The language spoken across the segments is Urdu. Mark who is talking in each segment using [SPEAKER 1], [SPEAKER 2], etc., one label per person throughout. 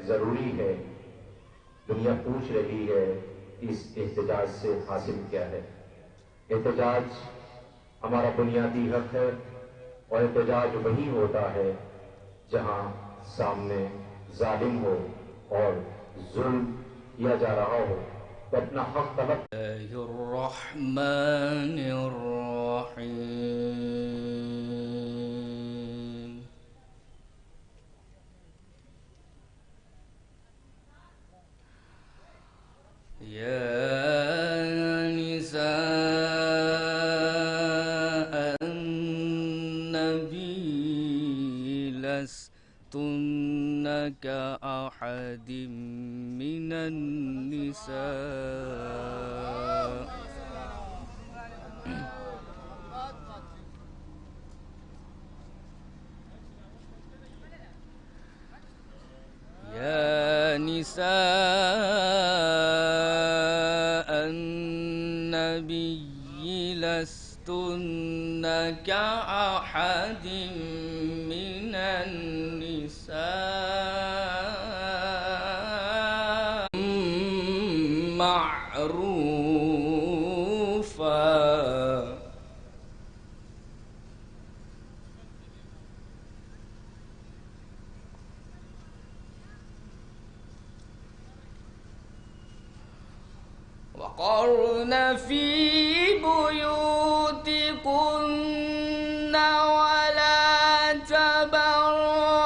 [SPEAKER 1] ضروری ہے۔ دنیا پوچھ رہی ہے اس احتجاج سے حاصل کیا ہے۔ احتجاج ہمارا بنیادی حق ہے، اور احتجاج وہی ہوتا ہے جہاں سامنے ظالم ہو اور ظلم کیا جا رہا ہو تو اپنا حق طلب۔
[SPEAKER 2] الرحمن الرحیم یا نساء النبی لستن كأحد من النساء يا نساء النبي لستن كأحد من النساء معروفا وقرن في بيوتكن ولا تبرجن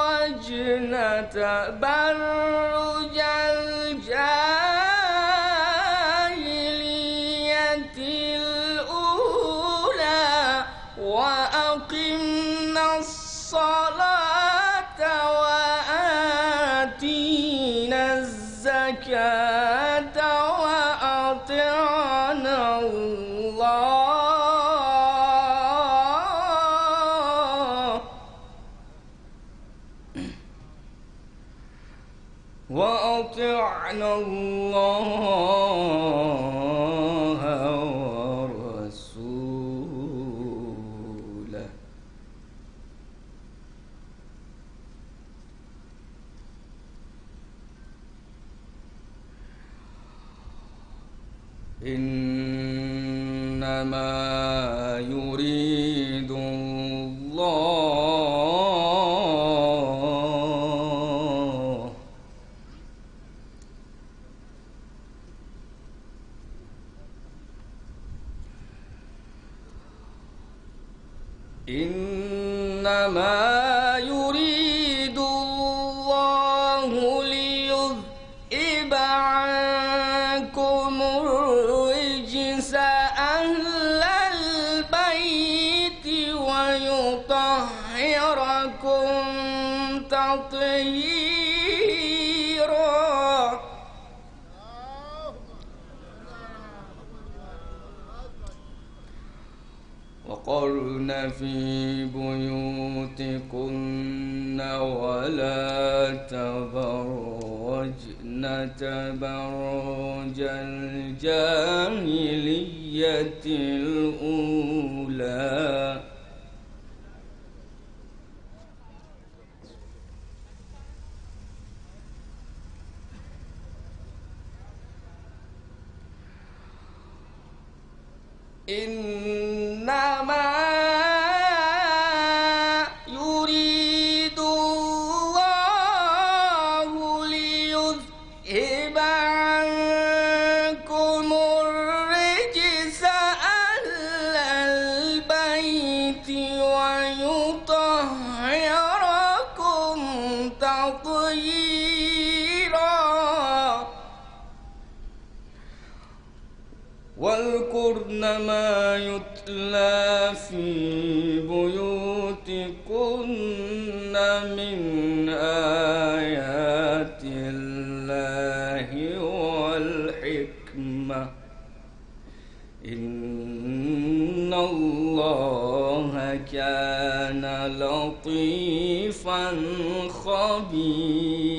[SPEAKER 2] تبرج الجاهلية الأولى وأقمن الصلاة وآتينا الزكاة وأطعنا الله ورسوله إنما يريد الله ليذهب عنكم الرجس أهل البيت ويطهركم تطهيرا وقرن في بيوتكن ولا تبرجن تبرج الجاهلية الأولى إنما يريد الله ليذهب عنكم الرجس أهل البيت ويطهركم تطهيرا واذكرن ما يتلى في بيوتكن من آيات الله والحكمة إن الله كان لطيفا خبيرا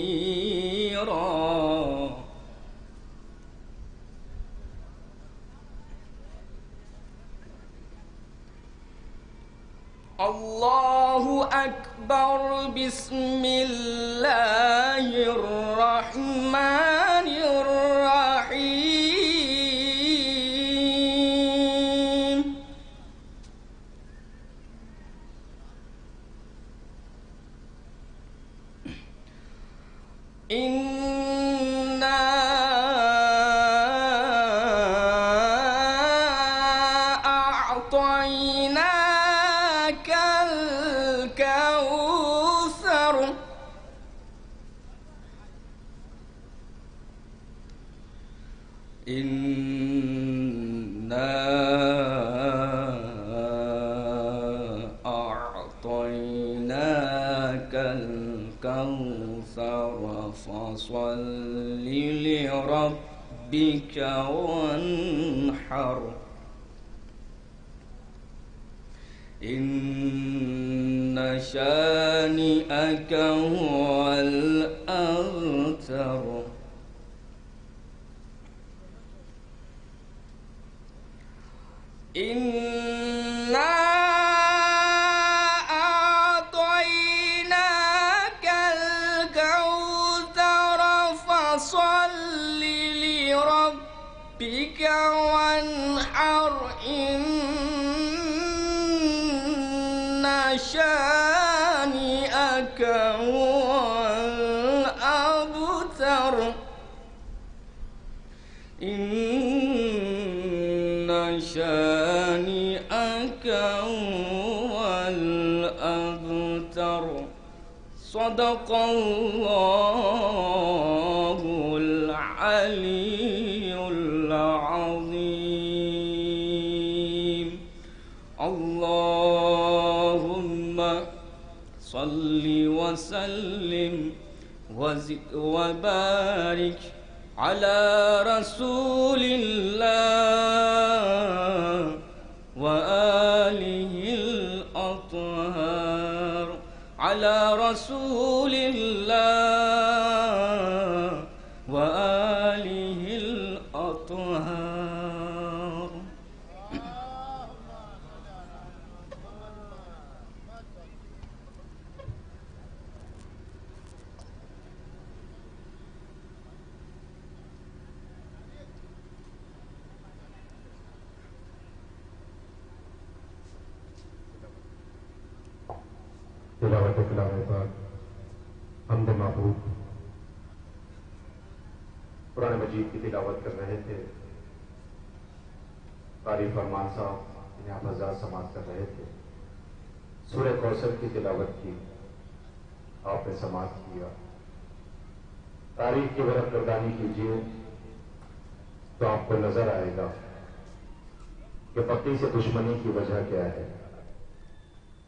[SPEAKER 2] الله أكبر بسم الله الرحمن إنا أعطيناك الكوثر إنا أعطيناك الكوثر فصل لربك وانحر إن شانئك هو الأبتر إنا أعطيناك الكوثر فصل لربك وانحر إن شانئك هو الأبتر إن شانئك هو الأبتر صدق الله العلي العظيم اللهم صل وسلم وزد وبارك على رسول الله وآله الأطهار على رسول الله وآله الأطهار
[SPEAKER 1] تلاوت کلام پاک حمد معبود قرآن مجید کی تلاوت کر رہے تھے. قاری فرمان صاحب یہاں حضرات سماعت کر رہے تھے. سورہ کوثر کی تلاوت کی آپ نے سماعت کیا. تاریخ کی ورق گردانی کیجیے تو آپ کو نظر آئے گا کہ پتی سے دشمنی کی وجہ کیا ہے.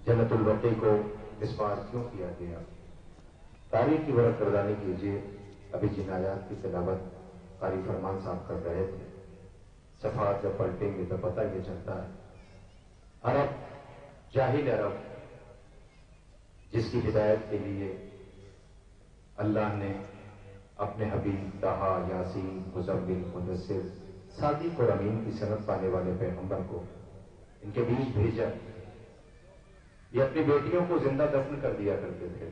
[SPEAKER 1] جنت البقیع کو اس بار کیوں کیا گیا. تاریخ کی ورق گردانی کیجیے. ابھی جن آیات کی تلاوت قاری فرمان صاحب کر رہے تھے صفحات جب پلٹیں گے تو پتہ یہ چلتا ہے عرب جاہل عرب جس کی ہدایت کے لیے اللہ نے اپنے حبیب طہا یاسین مزمل مدثر صادق اور امین کی سند پانے والے پیغمبر کو ان کے بیچ بھیجا. یہ اپنی بیٹیوں کو زندہ دفن کر دیا کرتے تھے.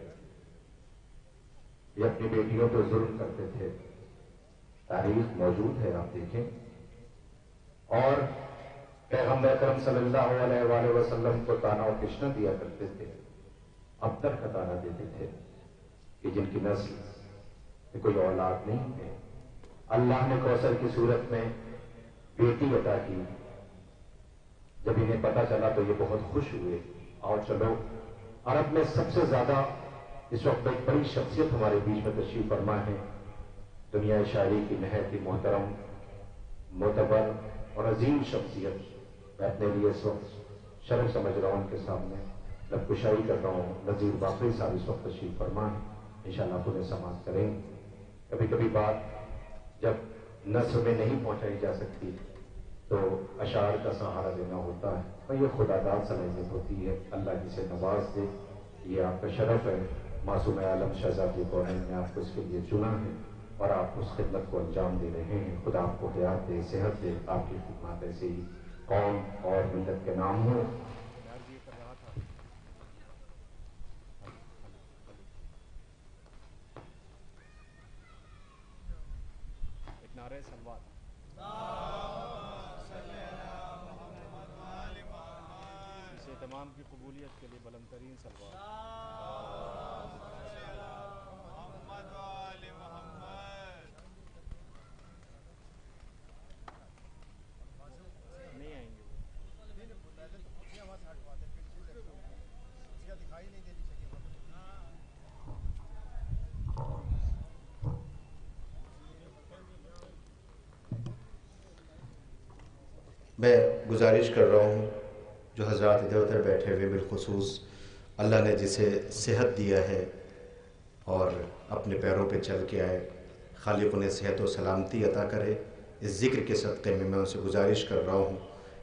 [SPEAKER 1] یہ اپنی بیٹیوں کو ظلم کرتے تھے. تاریخ موجود ہے آپ دیکھیں. اور پیغمبر اکرم صلی اللہ علیہ وآلہ وسلم کو تانا اور کشنا دیا کرتے تھے. ابتر کا تانا دیتے تھے کہ جن کی نسل میں کوئی اولاد نہیں ہے. اللہ نے کوثر کی صورت میں بیٹی عطا کی. جب انہیں پتا چلا تو یہ بہت خوش ہوئے. اور چلو عرب میں سب سے زیادہ اس وقت ایک بڑی شخصیت ہمارے بیچ میں تشریف فرما ہے. دنیا شاعری کی نہایت ہی محترم معتبر اور عظیم شخصیت. میں اپنے لیے اس وقت شرم سمجھ رہا ہوں ان کے سامنے لب کشائی کر رہا ہوں. نذیر باقری صاحب اس وقت تشریف فرما ہے. انشاءاللہ آپ انہیں سماعت کریں. کبھی کبھی بات جب نثر میں نہیں پہنچائی جا سکتی تو اشعار کا سہارا دینا ہوتا ہے اور یہ خدا داد صلاحیت ہوتی ہے. اللہ جسے نواز دے یہ آپ کا شرف ہے. معصوم عالم شہزاد کونین نے آپ کو اس کے لیے چنا ہے اور آپ اس خدمت کو انجام دے رہے ہیں. خدا آپ کو حیات دے, صحت دے. آپ کی خدمات ایسے ہی قوم اور ملت کے نام ہوں.
[SPEAKER 3] نعرہ سلوات. اس اہتمام کی قبولیت کے لیے بلند ترین سلوات.
[SPEAKER 4] میں گزارش کر رہا ہوں جو حضرات ادھر ادھر بیٹھے ہوئے، بالخصوص اللہ نے جسے صحت دیا ہے اور اپنے پیروں پہ چل کے آئے، خالق انہیں صحت و سلامتی عطا کرے، اس ذکر کے صدقے میں ان سے گزارش کر رہا ہوں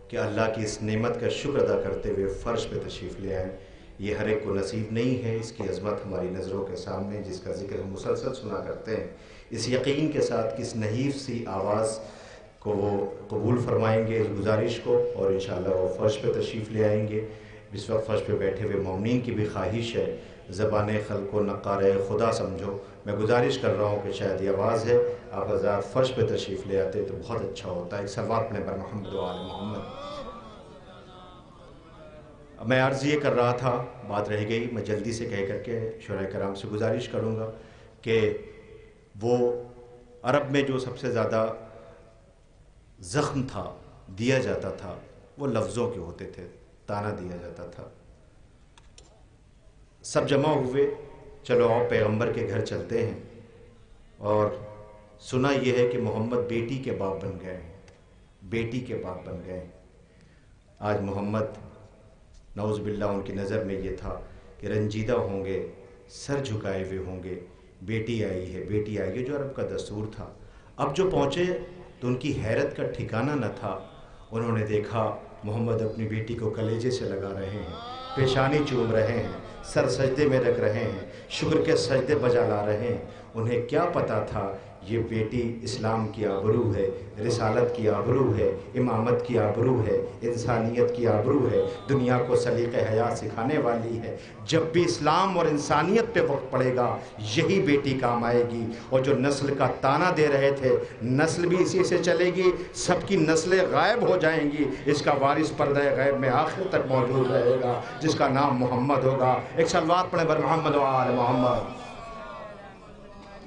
[SPEAKER 4] کہ اللہ کی اس نعمت کا شکر ادا کرتے ہوئے فرش پہ تشریف لے آئیں۔ یہ ہر ایک کو نصیب نہیں ہے، اس کی عظمت ہماری نظروں کے سامنے، جس کا ذکر ہم مسلسل سنا کرتے ہیں، اس یقین کے ساتھ کہ اس نحیف سی آواز کو وہ قبول فرمائیں گے اس گزارش کو، اور انشاءاللہ وہ فرش پہ تشریف لے آئیں گے۔ اس وقت فرش پہ بیٹھے ہوئے مومنین کی بھی خواہش ہے، زبان خلق و نقارِ خدا سمجھو، میں گزارش کر رہا ہوں کہ شاید یہ آواز ہے، آپ حضرات فرش پہ تشریف لے آتے تو بہت اچھا ہوتا ہے۔ ایک صلوات پڑھیں بر محمد و آل محمد۔ میں عرض یہ کر رہا تھا، بات رہ گئی، میں جلدی سے کہہ کر کے شعراء کرام سے گزارش کروں گا کہ وہ عرب میں جو سب سے زیادہ زخم تھا دیا جاتا تھا وہ لفظوں کے ہوتے تھے، تانا دیا جاتا تھا۔ سب جمع ہوئے، چلو آؤ پیغمبر کے گھر چلتے ہیں، اور سنا یہ ہے کہ محمد بیٹی کے باپ بن گئے ہیں، بیٹی کے باپ بن گئے ہیں۔ آج محمد نعوذ باللہ ان کی نظر میں یہ تھا کہ رنجیدہ ہوں گے، سر جھکائے ہوئے ہوں گے، بیٹی آئی ہے، بیٹی آئی ہے، جو عرب کا دستور تھا۔ اب جو پہنچے تو ان کی حیرت کا ٹھکانہ نہ تھا، انہوں نے دیکھا محمد اپنی بیٹی کو کلیجے سے لگا رہے ہیں، پیشانی چوم رہے ہیں، سر سجدے میں رکھ رہے ہیں، شکر کے سجدے بجا لا رہے ہیں۔ انہیں کیا پتا تھا یہ بیٹی اسلام کی آبرو ہے، رسالت کی آبرو ہے، امامت کی آبرو ہے، انسانیت کی آبرو ہے، دنیا کو سلیقہ حیات سکھانے والی ہے۔ جب بھی اسلام اور انسانیت پہ وقت پڑے گا یہی بیٹی کام آئے گی، اور جو نسل کا تانا دے رہے تھے نسل بھی اسی سے چلے گی، سب کی نسلیں غائب ہو جائیں گی، اس کا وارث پردہ غیب میں آخر تک موجود رہے گا، جس کا نام محمد ہوگا۔ ایک صلوات پڑھیں بر محمد و آل محمد۔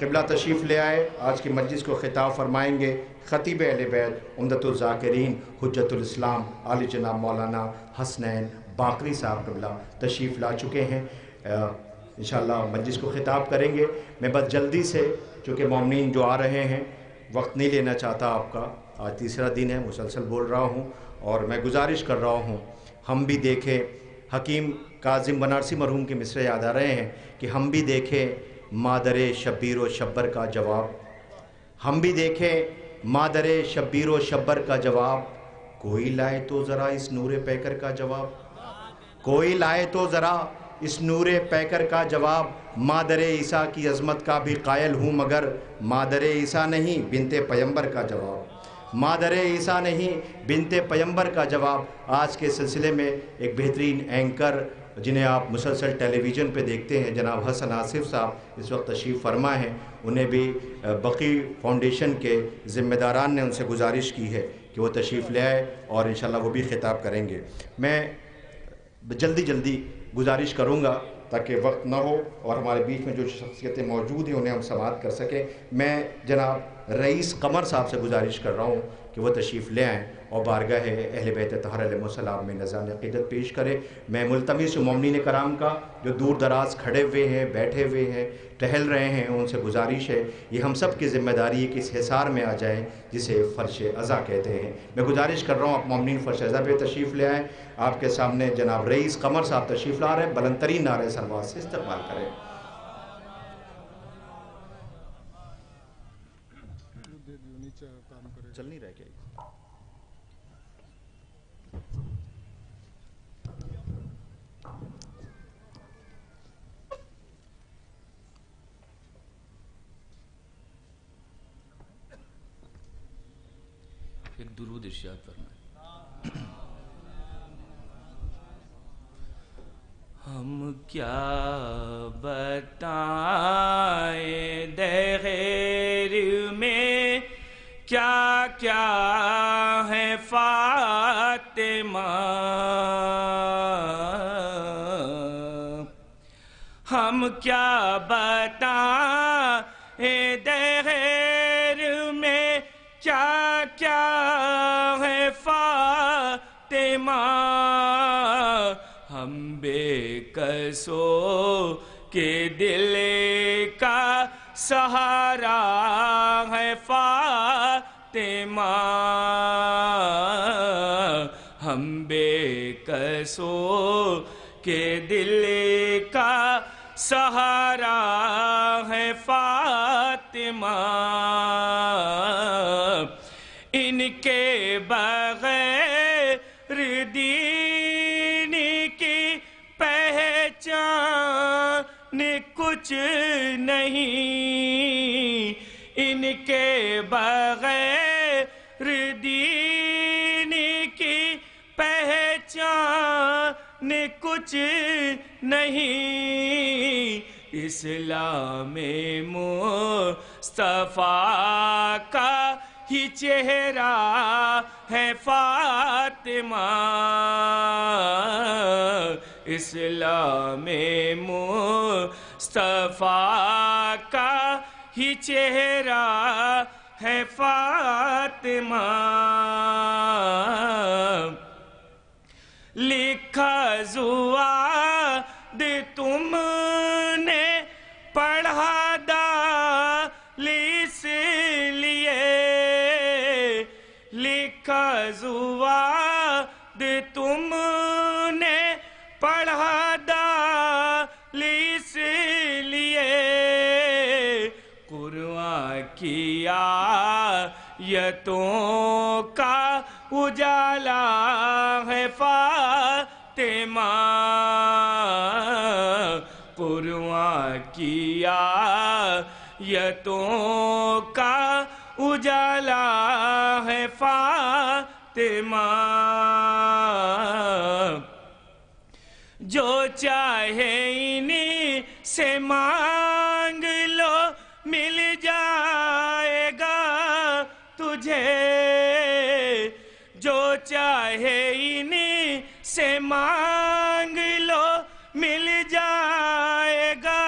[SPEAKER 4] قبلہ تشریف لے آئے، آج کی مجلس کو خطاب فرمائیں گے خطیب اہل بیت، عمدۃ الذاکرین، حجت الاسلام، عالی جناب مولانا حسنین باقری صاحب قبلہ تشریف لا چکے ہیں، انشاءاللہ مجلس کو خطاب کریں گے۔ میں بس جلدی سے، چونکہ مومنین جو آ رہے ہیں، وقت نہیں لینا چاہتا آپ کا، آج تیسرا دن ہے، مسلسل بول رہا ہوں، اور میں گزارش کر رہا ہوں ہم بھی دیکھیں، حکیم کاظم بنارسی مرحوم کے مصرے یاد آ رہے ہیں کہ ہم بھی دیکھیں مادر شبیر و شبر کا جواب، ہم بھی دیکھیں مادر شبیر و شبر کا جواب، کوئی لائے تو ذرا اس نور پیکر کا جواب، کوئی لائے تو ذرا اس نور پیکر کا جواب، مادر عیسیٰ کی عظمت کا بھی قائل ہوں مگر مادر عیسیٰ نہیں بنت پیمبر کا جواب، مادر عیسیٰ نہیں بنت پیمبر کا جواب۔ آج کے سلسلے میں ایک بہترین اینکر جنہیں آپ مسلسل ٹیلی ویژن پہ دیکھتے ہیں، جناب حسن آصف صاحب اس وقت تشریف فرما ہیں، انہیں بھی بقی فاؤنڈیشن کے ذمہ داران نے ان سے گزارش کی ہے کہ وہ تشریف لے آئے، اور انشاءاللہ وہ بھی خطاب کریں گے۔ میں جلدی گزارش کروں گا تاکہ وقت نہ ہو اور ہمارے بیچ میں جو شخصیتیں موجود ہیں انہیں ہم سماعت کر سکیں۔ میں جناب رئیس قمر صاحب سے گزارش کر رہا ہوں کہ وہ تشریف لے آئیں اور بارگاہ اہل بیت طاہرہ علیہم السلام میں نذران عقیدت پیش کرے۔ میں ملتمس ہوں مومنین کرام کا جو دور دراز کھڑے ہوئے ہیں، بیٹھے ہوئے ہیں، ٹہل رہے ہیں، ان سے گزارش ہے یہ ہم سب کی ذمہ داری ہے کہ اس حصار میں آ جائیں جسے فرش عزا کہتے ہیں۔ میں گزارش کر رہا ہوں آپ مومنین فرش عزا پہ تشریف لے آئیں۔ آپ کے سامنے جناب رئیس قمر صاحب تشریف لا رہے ہیں، بلند ترین نعرہ صلوات سے استقبال کریں۔ چل نہیں رہے کیا؟
[SPEAKER 2] ایک درود ارشاد فرمائیں۔ ہم کیا بتائیں دہر میں کیا کیا ہے فاطمہ، ہم کیا بتائیں دہر میں کیا کیا ہے فاطمہ، ہم بے کسوں کے دل کا سہارا ہے فاطمہ، ہم بے کسو کے دل کا سہارا ہے فاطمہ، ان کے بغیر دین کی پہچان کچھ نہیں، ان کے بغیر دین کی پہچان کچھ نہیں، اسلام مصطفیٰ کا ہی چہرہ ہے فاطمہ، اسلام مصطفیٰ کا ہی چہرہ ہے فاطمہ، لکھا زواد تم نے پڑھا دال اس لیے، لکھا زواد تم نے پڑھا دال اس لیے، قرآن کی آیتوں کا اجالا ہے فاطمہ، قرآن کی آیتوں کا اجالا ہے فاطمہ، جو چاہے انہی سے مانگ لو مل جائے گا تجھے، جو چاہے انہی سے مانگ لو مل جائے گا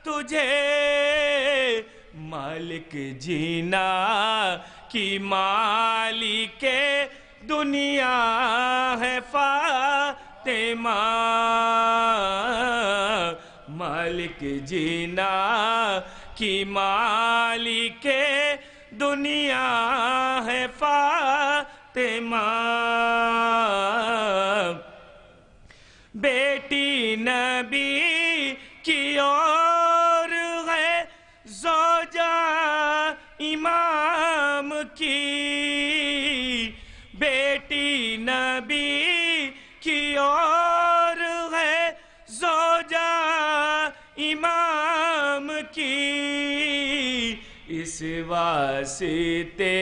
[SPEAKER 2] تجھے، مالک جینا کی مالک دنیا ہے فاطمہ، مالک جینا کی مالک دنیا ہے فاطمہ، بیٹی نبی کی اور ہے زوجہ امام کی، بیٹی نبی کی اور ہے زوجہ امام کی، اس واسطے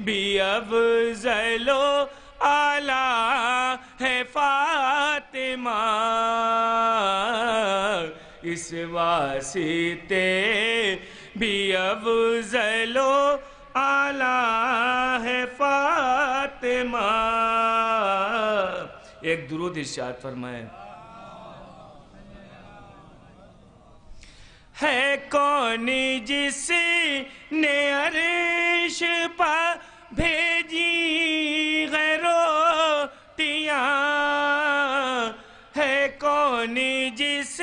[SPEAKER 2] بھی افضل و اعلیٰ ہے فاطمہ، اس واسطے بھی افضل و اعلیٰ ہے فاطمہ۔ ایک درود ارشاد فرمائیں۔ ہے کون جس نے عرش پر بھیجی ہے روٹیاں، ہے کون جس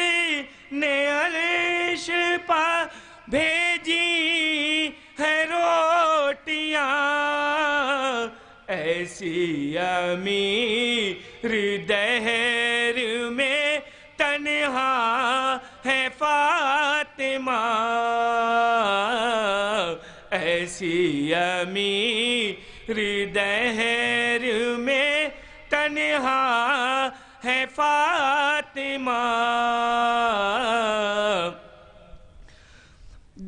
[SPEAKER 2] نے عرش پر بھیجی ہے روٹیاں، ایسی امیر دہر میں تنہا ہے فاطمہ، ایسی امیر دہر میں تنہا ہے فاطمہ،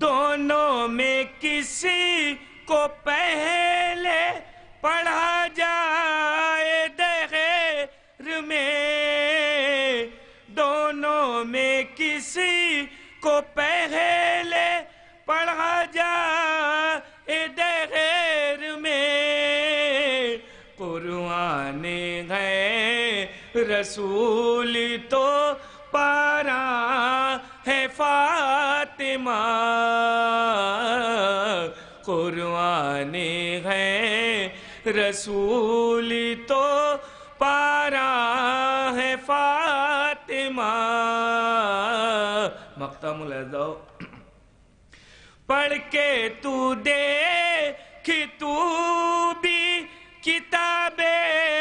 [SPEAKER 2] دونوں میں کسی کو پہلے پڑھا جائے دہر میں، دونوں میں کسی کو پہلے پڑھا جائے دہر میں، قرآن ہے رسول تو پارا ہے فاطمہ، قرآن ہے رسول تو پارا ہے فاطمہ۔ مقام الاعضاء پڑھ کے تو دیکھ تو بھی کتابیں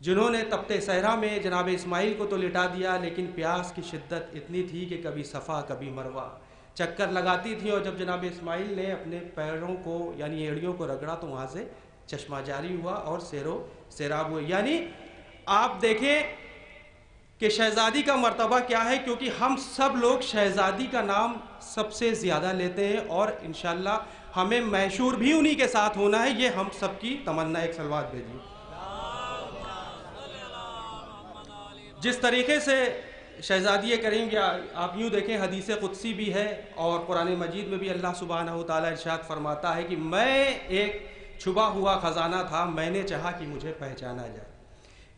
[SPEAKER 5] جنہوں نے تپتے صحرا میں جناب اسماعیل کو تو لٹا دیا، لیکن پیاس کی شدت اتنی تھی کہ کبھی صفا کبھی مروہ چکر لگاتی تھی، اور جب جناب اسماعیل نے اپنے پیروں کو یعنی ایڑیوں کو رگڑا تو وہاں سے چشمہ جاری ہوا اور سیر و سیراب ہوئے۔ یعنی آپ دیکھیں کہ شہزادی کا مرتبہ کیا ہے، کیونکہ ہم سب لوگ شہزادی کا نام سب سے زیادہ لیتے ہیں، اور انشاءاللہ ہمیں محشور بھی انہی کے ساتھ ہونا ہے، یہ ہم سب کی تمنا۔ ایک صلوات بھیجیے۔ جس طریقے سے شہزادی کریم، یا آپ یوں دیکھیں حدیث قدسی بھی ہے اور قرآن مجید میں بھی اللہ سبحانہ و تعالیٰ ارشاد فرماتا ہے کہ میں ایک چھپا ہوا خزانہ تھا، میں نے چاہا کہ مجھے پہچانا جائے۔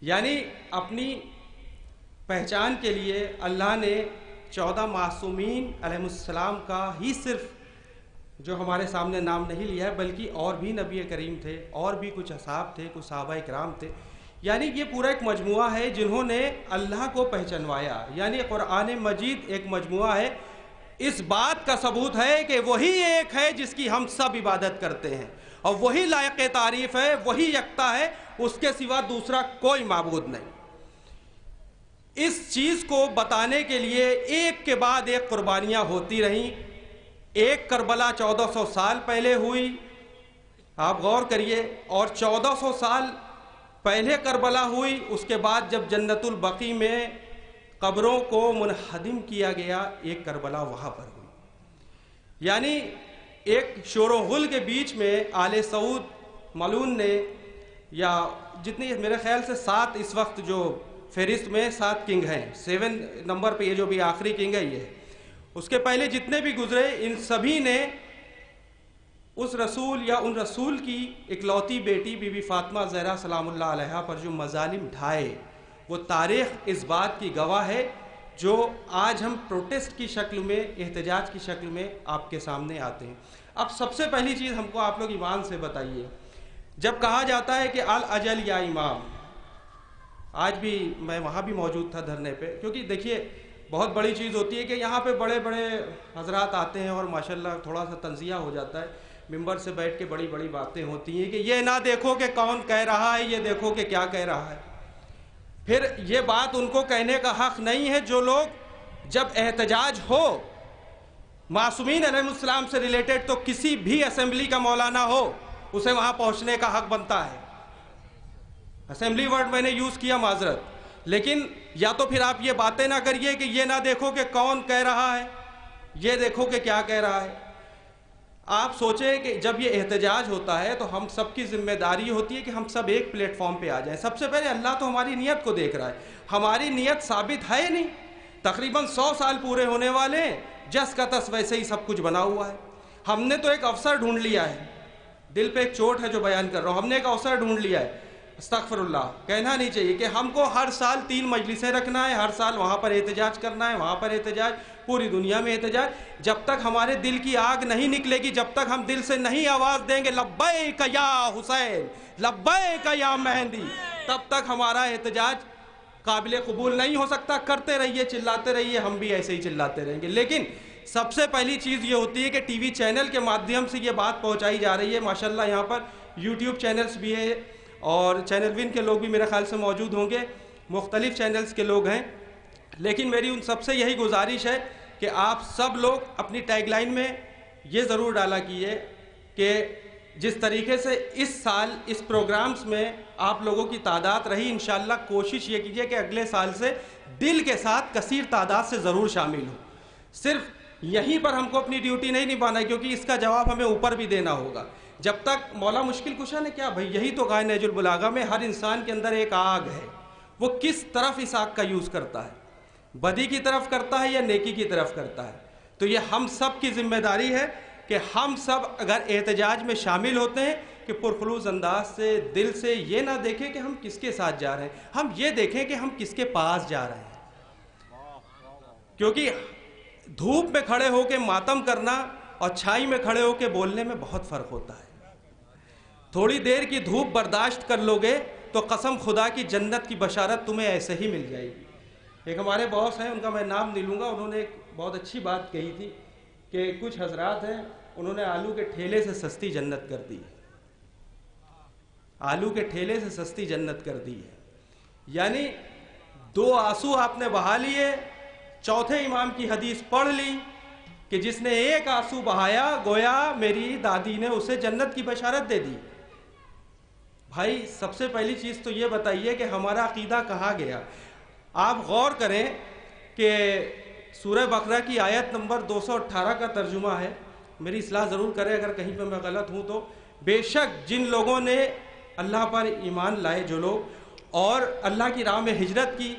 [SPEAKER 5] یعنی اپنی پہچان کے لیے اللہ نے 14 معصومین علیہ السلام کا ہی صرف جو ہمارے سامنے نام نہیں لیا ہے، بلکہ اور بھی نبی کریم تھے، اور بھی کچھ اصحاب تھے، کچھ صحابہ کرام تھے۔ یعنی یہ پورا ایک مجموعہ ہے جنہوں نے اللہ کو پہچنوایا۔ یعنی قرآن مجید ایک مجموعہ ہے، اس بات کا ثبوت ہے کہ وہی ایک ہے جس کی ہم سب عبادت کرتے ہیں، اور وہی لائق تعریف ہے، وہی یکتا ہے، اس کے سوا دوسرا کوئی معبود نہیں۔ اس چیز کو بتانے کے لیے ایک کے بعد ایک قربانیاں ہوتی رہیں۔ ایک کربلا 1400 سال پہلے ہوئی، آپ غور کریے، اور 1400 سال پہلے کربلا ہوئی، اس کے بعد جب جنت البقیع میں قبروں کو منہدم کیا گیا، ایک کربلا وہاں پر ہوئی۔ یعنی ایک شور و غل کے بیچ میں آل سعود ملعون نے، یا جتنی میرے خیال سے 7 اس وقت جو فہرست میں 7 کنگ ہیں، 7 نمبر پہ یہ جو بھی آخری کنگ ہے یہ ہے، اس کے پہلے جتنے بھی گزرے ان سبھی نے اس رسول یا ان رسول کی اکلوتی بیٹی بی بی فاطمہ زہرا سلام اللہ علیہا پر جو مظالم ڈھائے، وہ تاریخ اس بات کی گواہ ہے جو آج ہم پروٹیسٹ کی شکل میں، احتجاج کی شکل میں آپ کے سامنے آتے ہیں۔ اب سب سے پہلی چیز ہم کو آپ لوگ ایمان سے بتائیے، جب کہا جاتا ہے کہ الاجل یا امام، آج بھی میں وہاں بھی موجود تھا دھرنے پہ، کیونکہ دیکھیے بہت بڑی چیز ہوتی ہے کہ یہاں پہ بڑے بڑے حضرات آتے ہیں اور ماشاءاللہ تھوڑا سا تنزیہ ہو جاتا ہے، ممبر سے بیٹھ کے بڑی بڑی باتیں ہوتی ہیں کہ یہ نہ دیکھو کہ کون کہہ رہا ہے، یہ دیکھو کہ کیا کہہ رہا ہے۔ پھر یہ بات ان کو کہنے کا حق نہیں ہے جو لوگ جب احتجاج ہو معصومین علیہ السلام سے ریلیٹڈ، تو کسی بھی اسمبلی کا مولانا ہو اسے وہاں پہنچنے کا حق بنتا ہے۔ اسمبلی ورڈ میں نے یوز کیا، معذرت، لیکن یا تو پھر آپ یہ باتیں نہ کریے کہ یہ نہ دیکھو کہ کون کہہ رہا ہے، یہ دیکھو کہ کیا کہہ رہا ہے۔ آپ سوچیں کہ جب یہ احتجاج ہوتا ہے تو ہم سب کی ذمہ داری ہوتی ہے کہ ہم سب ایک پلیٹ فارم پہ آ جائیں۔ سب سے پہلے اللہ تو ہماری نیت کو دیکھ رہا ہے، ہماری نیت ثابت ہے نہیں، تقریباً 100 سال پورے ہونے والے ہیں، جس کا تس ویسے ہی سب کچھ بنا ہوا ہے۔ ہم نے تو ایک افسر ڈھونڈ لیا ہے، دل پہ ایک چوٹ ہے جو بیان کر رہا ہوں، ہم نے ایک افسر ڈھونڈ لیا ہے، استغفر اللہ کہنا نہیں چاہیے، کہ ہم کو ہر سال 3 مجلسیں رکھنا ہے، ہر سال وہاں پر احتجاج کرنا ہے، وہاں پر احتجاج، پوری دنیا میں احتجاج۔ جب تک ہمارے دل کی آگ نہیں نکلے گی، جب تک ہم دل سے نہیں آواز دیں گے لبیک یا حسین، لبیک یا مہندی، تب تک ہمارا احتجاج قابل قبول نہیں ہو سکتا۔ کرتے رہیے، چلاتے رہیے، ہم بھی ایسے ہی چلاتے رہیں گے، لیکن سب سے پہلی چیز یہ ہوتی ہے کہ ٹی وی چینل کے مادھیم سے یہ بات پہنچائی جا رہی ہے۔ ماشاءاللہ یہاں پر یوٹیوب چینلز بھی ہے، اور چینل ون کے لوگ بھی میرے خیال سے موجود ہوں گے، مختلف چینلز کے لوگ ہیں، لیکن میری ان سب سے یہی گزارش ہے کہ آپ سب لوگ اپنی ٹیگ لائن میں یہ ضرور ڈالا کیے کہ جس طریقے سے اس سال اس پروگرامز میں آپ لوگوں کی تعداد رہی، انشاءاللہ کوشش یہ کیجئے کہ اگلے سال سے دل کے ساتھ کثیر تعداد سے ضرور شامل ہو۔ صرف یہیں پر ہم کو اپنی ڈیوٹی نہیں نبھانا ہے، کیونکہ اس کا جواب ہمیں اوپر بھی دینا ہوگا۔ جب تک مولا مشکل کشا نے کیا بھائی، یہی تو کہا نہج البلاغہ میں، ہر انسان کے اندر ایک آگ ہے، وہ کس طرف اس آگ کا یوز کرتا ہے، بدی کی طرف کرتا ہے یا نیکی کی طرف کرتا ہے۔ تو یہ ہم سب کی ذمہ داری ہے کہ ہم سب اگر احتجاج میں شامل ہوتے ہیں کہ پرخلوص انداز سے، دل سے یہ نہ دیکھیں کہ ہم کس کے ساتھ جا رہے ہیں، ہم یہ دیکھیں کہ ہم کس کے پاس جا رہے ہیں۔ کیونکہ دھوپ میں کھڑے ہو کے ماتم کرنا اور چھائی میں کھڑے ہو کے بولنے میں بہت فرق ہوتا ہے۔ تھوڑی دیر کی دھوپ برداشت کر لوگے تو قسم خدا کی جنت کی بشارت تمہیں ایسے ہی مل جائے گی۔ ایک ہمارے باس ہیں، ان کا میں نام نہیں لوں گا، انہوں نے ایک بہت اچھی بات کہی تھی کہ کچھ حضرات ہیں، انہوں نے آلو کے ٹھیلے سے سستی جنت کر دی ہے، آلو کے ٹھیلے سے سستی جنت کر دی ہے۔ یعنی 2 آنسو آپ نے بہا لیے، چوتھے امام کی حدیث پڑھ لی کہ جس نے 1 آنسو بہایا گویا میری دادی نے اسے جنت کی بشارت دے دی۔ بھائی سب سے پہلی چیز تو یہ بتائیے کہ ہمارا عقیدہ کہاں گیا؟ آپ غور کریں کہ سورہ بقرہ کی آیت نمبر 218 کا ترجمہ ہے، میری اصلاح ضرور کریں اگر کہیں پہ میں غلط ہوں تو، بے شک جن لوگوں نے اللہ پر ایمان لائے جو لوگ اور اللہ کی راہ میں ہجرت کی،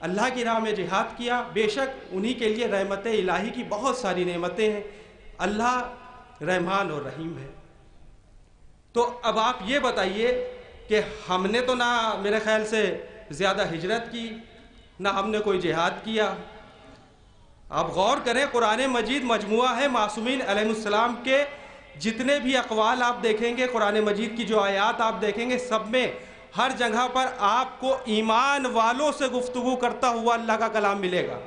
[SPEAKER 5] اللہ کی راہ میں جہاد کیا، بے شک انہی کے لیے رحمت الہی کی بہت ساری نعمتیں ہیں، اللہ رحمان اور رحیم ہے۔ تو اب آپ یہ بتائیے کہ ہم نے تو نہ میرے خیال سے زیادہ ہجرت کی، نہ ہم نے کوئی جہاد کیا۔ آپ غور کریں قرآن مجید مجموعہ ہے معصومین علیہ السلام کے، جتنے بھی اقوال آپ دیکھیں گے قرآن مجید کی جو آیات آپ دیکھیں گے سب میں ہر جگہ پر آپ کو ایمان والوں سے گفتگو کرتا ہوا اللہ کا کلام ملے گا۔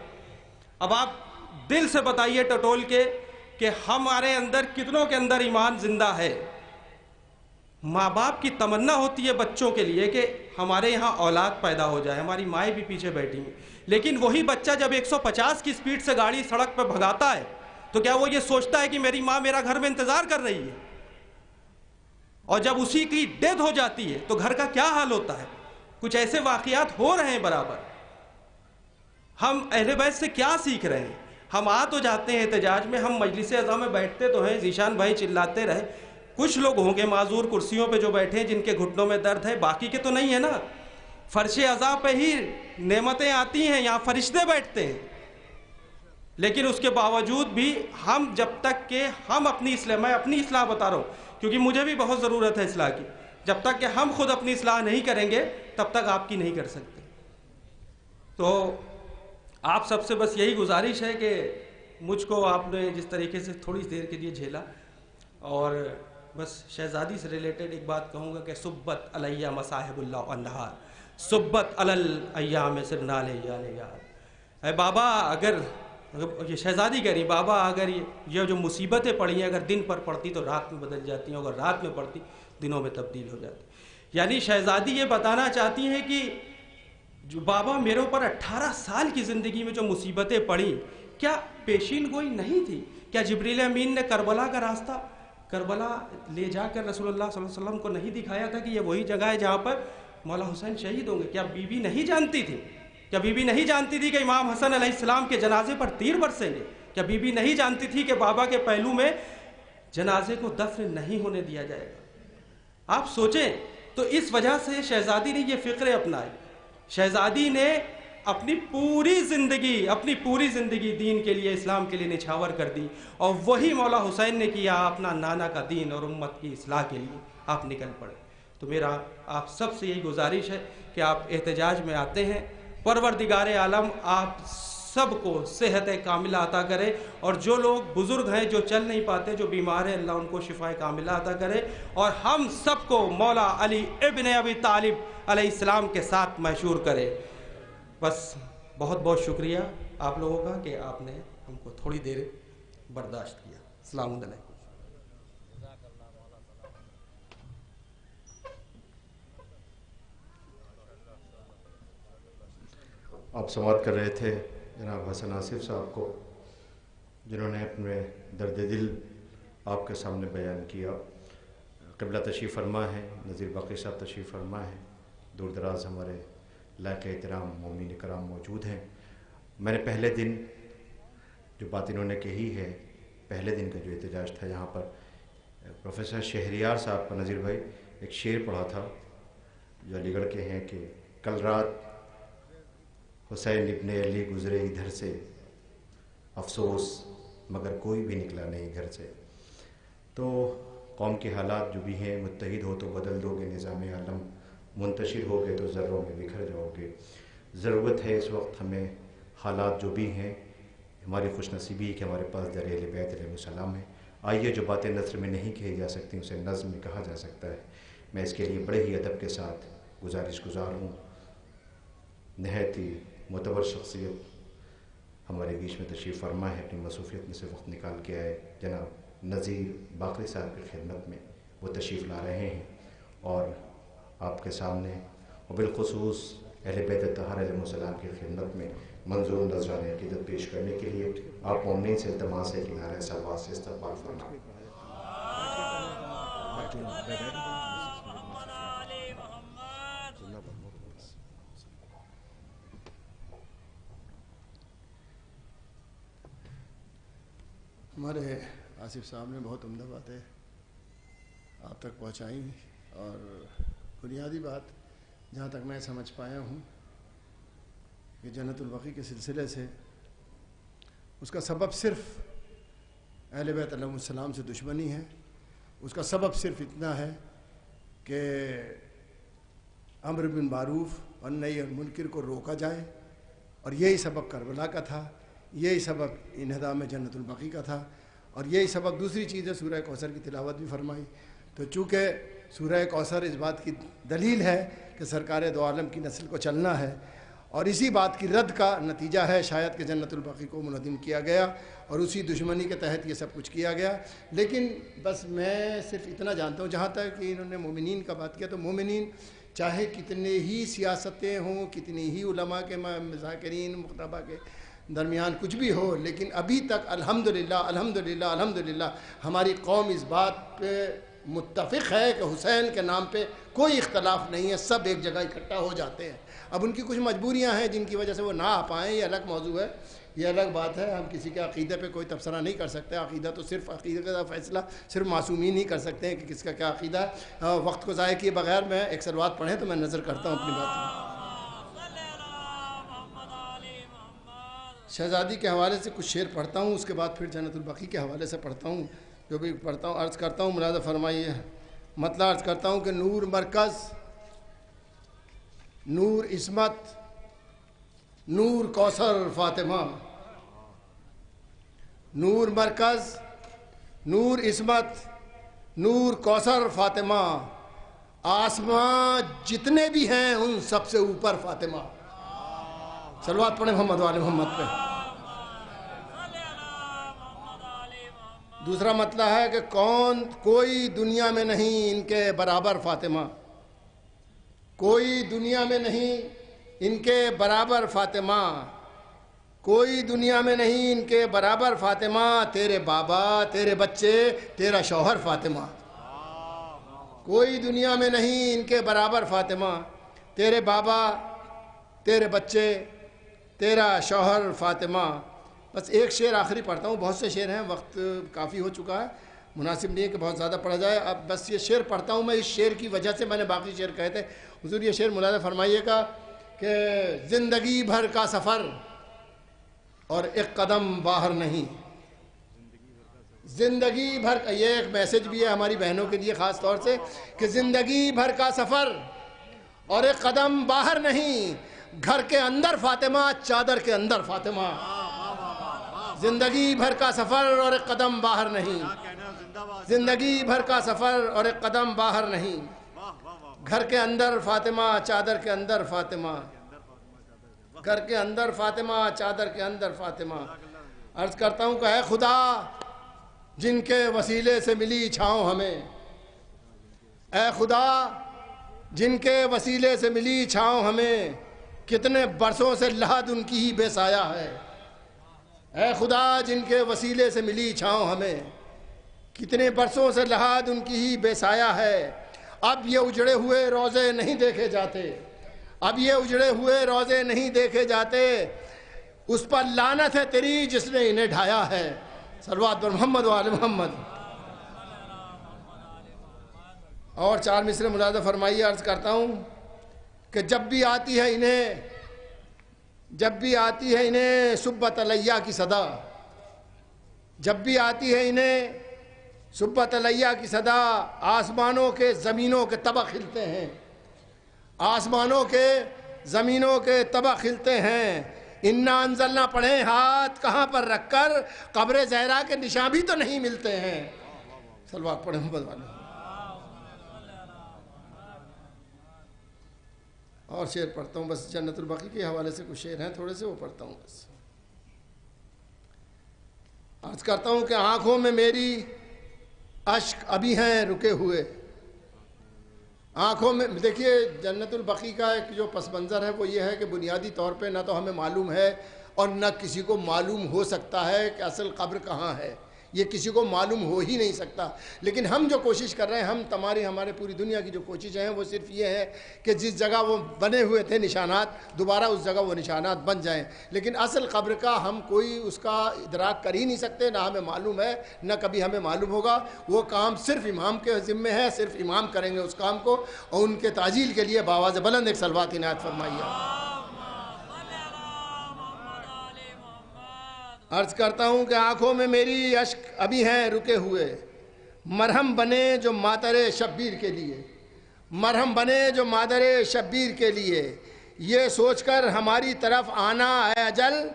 [SPEAKER 5] اب آپ دل سے بتائیے ٹٹول کے کہ ہمارے اندر کتنوں کے اندر ایمان زندہ ہے؟ ماں باپ کی تمنا ہوتی ہے بچوں کے لیے کہ ہمارے یہاں اولاد پیدا ہو جائے، ہماری مائیں بھی پیچھے بیٹھی ہیں، لیکن وہی بچہ جب 150 کی سپیڈ سے گاڑی سڑک پہ بھگاتا ہے تو کیا وہ یہ سوچتا ہے کہ میری ماں میرا گھر میں انتظار کر رہی ہے؟ اور جب اسی کی ڈیتھ ہو جاتی ہے تو گھر کا کیا حال ہوتا ہے؟ کچھ ایسے واقعات ہو رہے ہیں برابر۔ ہم اہل بیت سے کیا سیکھ رہے ہیں؟ ہم آ تو جاتے ہیں احتجاج میں، ہم مجلس اعضاء میں بیٹھتے تو ہیں، ذیشان بھائی چلاتے رہے، کچھ لوگ ہوں گے معذور کرسیوں پہ جو بیٹھے ہیں جن کے گھٹنوں میں درد ہے، باقی کے تو نہیں ہے نا۔ فرش عزا پہ ہی نعمتیں آتی ہیں، یہاں فرشتے بیٹھتے ہیں، لیکن اس کے باوجود بھی ہم جب تک کہ ہم اپنی اصلاح، میں اپنی اصلاح بتا رہا ہوں کیونکہ مجھے بھی بہت ضرورت ہے اصلاح کی، جب تک کہ ہم خود اپنی اصلاح نہیں کریں گے تب تک آپ کی نہیں کر سکتے۔ تو آپ سب سے بس یہی گزارش ہے کہ مجھ کو آپ نے جس طریقے سے تھوڑی دیر کے لیے جھیلا، اور بس شہزادی سے ریلیٹڈ ایک بات کہوں گا کہ سبت علیہ مصاحب اللہ النہار سبت علی الایام سرنا لیال یار۔ اے بابا اگر یہ شہزادی کہہ رہی بابا اگر یہ جو مصیبتیں پڑی ہیں اگر دن پر پڑتی تو رات میں بدل جاتی ہیں، اگر رات میں پڑتی دنوں میں تبدیل ہو جاتی۔ یعنی شہزادی یہ بتانا چاہتی ہیں کہ جو بابا میرے اوپر 18 سال کی زندگی میں جو مصیبتیں پڑیں کیا پیشین گوئی نہیں تھی؟ کیا جبریل امین نے کربلا کا راستہ کربلا لے جا کر رسول اللہ صلی اللہ علیہ وسلم کو نہیں دکھایا تھا کہ یہ وہی جگہ ہے جہاں پر مولا حسین شہید ہوں گے؟ کیا بی بی نہیں جانتی تھی؟ کیا بی بی نہیں جانتی تھی کہ امام حسن علیہ السلام کے جنازے پر تیر برسیں گے؟ کیا بی بی نہیں جانتی تھی کہ بابا کے پہلو میں جنازے کو دفن نہیں ہونے دیا جائے گا؟ آپ سوچیں، تو اس وجہ سے شہزادی نے یہ فکرے اپنائے۔ شہزادی نے اپنی پوری زندگی دین کے لیے، اسلام کے لیے نچھاور کر دی، اور وہی مولا حسین نے کیا، اپنا نانا کا دین اور امت کی اصلاح کے لیے آپ نکل پڑے۔ تو میرا آپ سب سے یہی گزارش ہے کہ آپ احتجاج میں آتے ہیں، پروردگار عالم آپ سب کو صحت کاملہ عطا کرے، اور جو لوگ بزرگ ہیں جو چل نہیں پاتے، جو بیمار ہیں، اللہ ان کو شفا کاملہ عطا کرے، اور ہم سب کو مولا علی ابن ابی طالب علیہ السلام کے ساتھ محشور کرے۔ بس بہت بہت شکریہ آپ لوگوں کا کہ آپ نے ہم کو تھوڑی دیر برداشت کیا۔ السلام علیکم۔
[SPEAKER 4] آپ سماعت کر رہے تھے جناب حسن آصف صاحب کو، جنہوں نے اپنے درد دل آپ کے سامنے بیان کیا۔ قبلہ تشریف فرما ہے، نذیر باقی صاحب تشریف فرما ہے، دور دراز ہمارے لائق احترام مومنین کرام موجود ہیں۔ میں نے پہلے دن جو بات انہوں نے کہی ہے، پہلے دن کا جو احتجاج تھا، یہاں پر پروفیسر شہریار صاحب کا نذیر بھائی ایک شعر پڑھا تھا جو علی گڑھ کے ہیں کہ کل رات حسین ابن علی گزرے ادھر سے، افسوس مگر کوئی بھی نکلا نہیں گھر سے۔ تو قوم کے حالات جو بھی ہیں، متحد ہو تو بدل دو گے نظام عالم، منتشر ہو گئے تو ذروں میں بکھر جاؤ گے۔ ضرورت ہے اس وقت ہمیں، حالات جو بھی ہیں، ہماری خوش نصیبی کہ ہمارے پاس در اہل بیت علیہ السلام ہے۔ آئیے جو باتیں نثر میں نہیں کہی جا سکتی اسے نظم میں کہا جا سکتا ہے۔ میں اس کے لیے بڑے ہی ادب کے ساتھ گزارش گزار ہوں۔ نہایت ہی معتبر شخصیت ہمارے بیچ میں تشریف فرما ہے، اپنی مصروفیت میں سے وقت نکال کے آئے، جناب نذیر باقری صاحب کی خدمت میں وہ تشریف لا رہے ہیں، اور آپ کے سامنے اور بالخصوص اہل بیت اطہار علیہ السلام کی خدمت میں منظور نذرانِ عقیدت پیش کرنے کے لیے آپ مومنین سے التماس ہے کہ نعرہ صلوات سے استقبال فرمائیں۔
[SPEAKER 6] ہمارے آصف صاحب نے بہت عمدہ باتیں آپ تک پہنچائیں، اور بنیادی بات جہاں تک میں سمجھ پایا ہوں کہ جنت البقیع کے سلسلے سے اس کا سبب صرف اہل بیت علیہ السلام سے دشمنی ہے، اس کا سبب صرف اتنا ہے کہ امر بالمعروف اور نہی عن المنکر کو روکا جائے، اور یہی سبب کربلا کا تھا، یہی سبب انہدام جنت البقیع کا تھا، اور یہی سبب دوسری چیز ہے سورہ کوثر کی تلاوت بھی فرمائی۔ تو چونکہ سورہ کوثر اس بات کی دلیل ہے کہ سرکار دو عالم کی نسل کو چلنا ہے، اور اسی بات کی رد کا نتیجہ ہے شاید کہ جنت البقیع کو منہدم کیا گیا، اور اسی دشمنی کے تحت یہ سب کچھ کیا گیا۔ لیکن بس میں صرف اتنا جانتا ہوں، جہاں تک کہ انہوں نے مومنین کا بات کیا، تو مومنین چاہے کتنے ہی سیاستیں ہوں، کتنی ہی علماء کے مذاکرین مختبہ کے درمیان کچھ بھی ہو، لیکن ابھی تک الحمدللہ ہماری قوم اس بات پہ متفق ہے کہ حسین کے نام پہ کوئی اختلاف نہیں ہے، سب ایک جگہ اکٹھا ہو جاتے ہیں۔ اب ان کی کچھ مجبوریاں ہیں جن کی وجہ سے وہ نہ آ پائیں، یہ الگ موضوع ہے، یہ الگ بات ہے، ہم کسی کے عقیدے پہ کوئی تبصرہ نہیں کر سکتے۔ عقیدہ تو صرف عقیدے کا فیصلہ صرف معصومین ہی کر سکتے ہیں کہ کس کا کیا عقیدہ ہے۔ وقت کو ضائع کیے بغیر میں ایک سلوات پڑھیں تو میں نظر کرتا ہوں اپنی بات میں۔ شہزادی کے حوالے سے کچھ شعر پڑھتا ہوں، اس کے بعد پھر جنت البقیع کے حوالے سے پڑھتا ہوں، جو بھی پڑھتا ہوں عرض کرتا ہوں، ملاحظہ فرمائیے۔ مطلب عرض کرتا ہوں کہ نور مرکز، نور عصمت، نور کوثر فاطمہ، نور مرکز، نور عصمت، نور کوثر فاطمہ، آسمان جتنے بھی ہیں ان سب سے اوپر فاطمہ۔ صلوات پڑھیں محمد وآل محمد پہ۔ دوسرا مطلب ہے کہ کوئی دنیا میں نہیں ان کے برابر فاطمہ، کوئی دنیا میں نہیں ان کے برابر فاطمہ، کوئی دنیا میں نہیں ان کے برابر فاطمہ، تیرے بابا، تیرے بچے، تیرا شوہر فاطمہ۔ کوئی دنیا میں نہیں ان کے برابر فاطمہ، تیرے بابا، تیرے بچے، تیرا شوہر فاطمہ۔ بس ایک شعر آخری پڑھتا ہوں، بہت سے شعر ہیں، وقت کافی ہو چکا ہے، مناسب نہیں ہے کہ بہت زیادہ پڑھا جائے۔ اب بس یہ شعر پڑھتا ہوں میں، اس شعر کی وجہ سے میں نے باقی شعر کہے تھے۔ حضور یہ شعر ملاحظہ فرمائیے گا کہ زندگی بھر کا سفر اور ایک قدم باہر نہیں، زندگی بھر کا، یہ ایک میسج بھی ہے ہماری بہنوں کے لیے خاص طور سے، کہ زندگی بھر کا سفر اور ایک قدم باہر نہیں، گھر کے اندر فاطمہ، چادر کے اندر فاطمہ۔ زندگی بھر کا سفر اور ایک قدم باہر نہیں، زندگی بھر کا سفر اور ایک قدم باہر نہیں، گھر کے اندر فاطمہ، چادر کے اندر فاطمہ، گھر کے اندر فاطمہ، چادر کے اندر فاطمہ۔ عرض کرتا ہوں کہ اے خدا جن کے وسیلے سے ملی چھاؤں ہمیں، اے خدا جن کے وسیلے سے ملی چھاؤں ہمیں، کتنے برسوں سے لحد ان کی ہی بے سایہ ہے۔ اے خدا جن کے وسیلے سے ملی چھاؤں ہمیں، کتنے برسوں سے لحد ان کی ہی بے سایہ ہے۔ اب یہ اجڑے ہوئے روزے نہیں دیکھے جاتے، اب یہ اجڑے ہوئے روزے نہیں دیکھے جاتے، اس پر لعنت ہے تیری جس نے انہیں ڈھایا ہے۔ صلوات پر محمد و آل محمد۔ اور چار مصرے ملاحظہ فرمائیے، عرض کرتا ہوں کہ جب بھی آتی ہے انہیں سبت علیہ کی صدا، جب بھی آتی ہے انہیں سبت علیہ کی صدا، آسمانوں کے زمینوں کے طبق کھلتے ہیں، آسمانوں کے زمینوں کے طبق کھلتے ہیں۔ انا انزلنا پڑھیں ہاتھ کہاں پر رکھ کر، قبر زہرا کے نشان بھی تو نہیں ملتے ہیں۔ صلوات پڑھیں محمد والے۔ اور شعر پڑھتا ہوں بس، جنت البقیع کے حوالے سے کچھ شعر ہیں تھوڑے سے، وہ پڑھتا ہوں بس۔ عرض کرتا ہوں کہ آنکھوں میں میری اشک ابھی ہیں رکے ہوئے، آنکھوں میں دیکھیے جنت البقیع کا ایک جو پس منظر ہے وہ یہ ہے کہ بنیادی طور پہ نہ تو ہمیں معلوم ہے اور نہ کسی کو معلوم ہو سکتا ہے کہ اصل قبر کہاں ہے. یہ کسی کو معلوم ہو ہی نہیں سکتا. لیکن ہم جو کوشش کر رہے ہیں، ہمارے پوری دنیا کی جو کوششیں ہیں وہ صرف یہ ہے کہ جس جگہ وہ بنے ہوئے تھے نشانات، دوبارہ اس جگہ وہ نشانات بن جائیں. لیکن اصل قبر کا ہم کوئی اس کا ادراک کر ہی نہیں سکتے، نہ ہمیں معلوم ہے نہ کبھی ہمیں معلوم ہوگا. وہ کام صرف امام کے ذمے ہے، صرف امام کریں گے اس کام کو. اور ان کے تعجیل کے لیے بآواز بلند ایک صلوات عنایت فرمائیے. عرض کرتا ہوں کہ آنکھوں میں میری اشک ابھی ہیں رکے ہوئے، مرہم بنے جو مادر شبیر کے لیے، مرہم بنے جو مادر شبیر کے لیے. یہ سوچ کر ہماری طرف آنا اے اجل،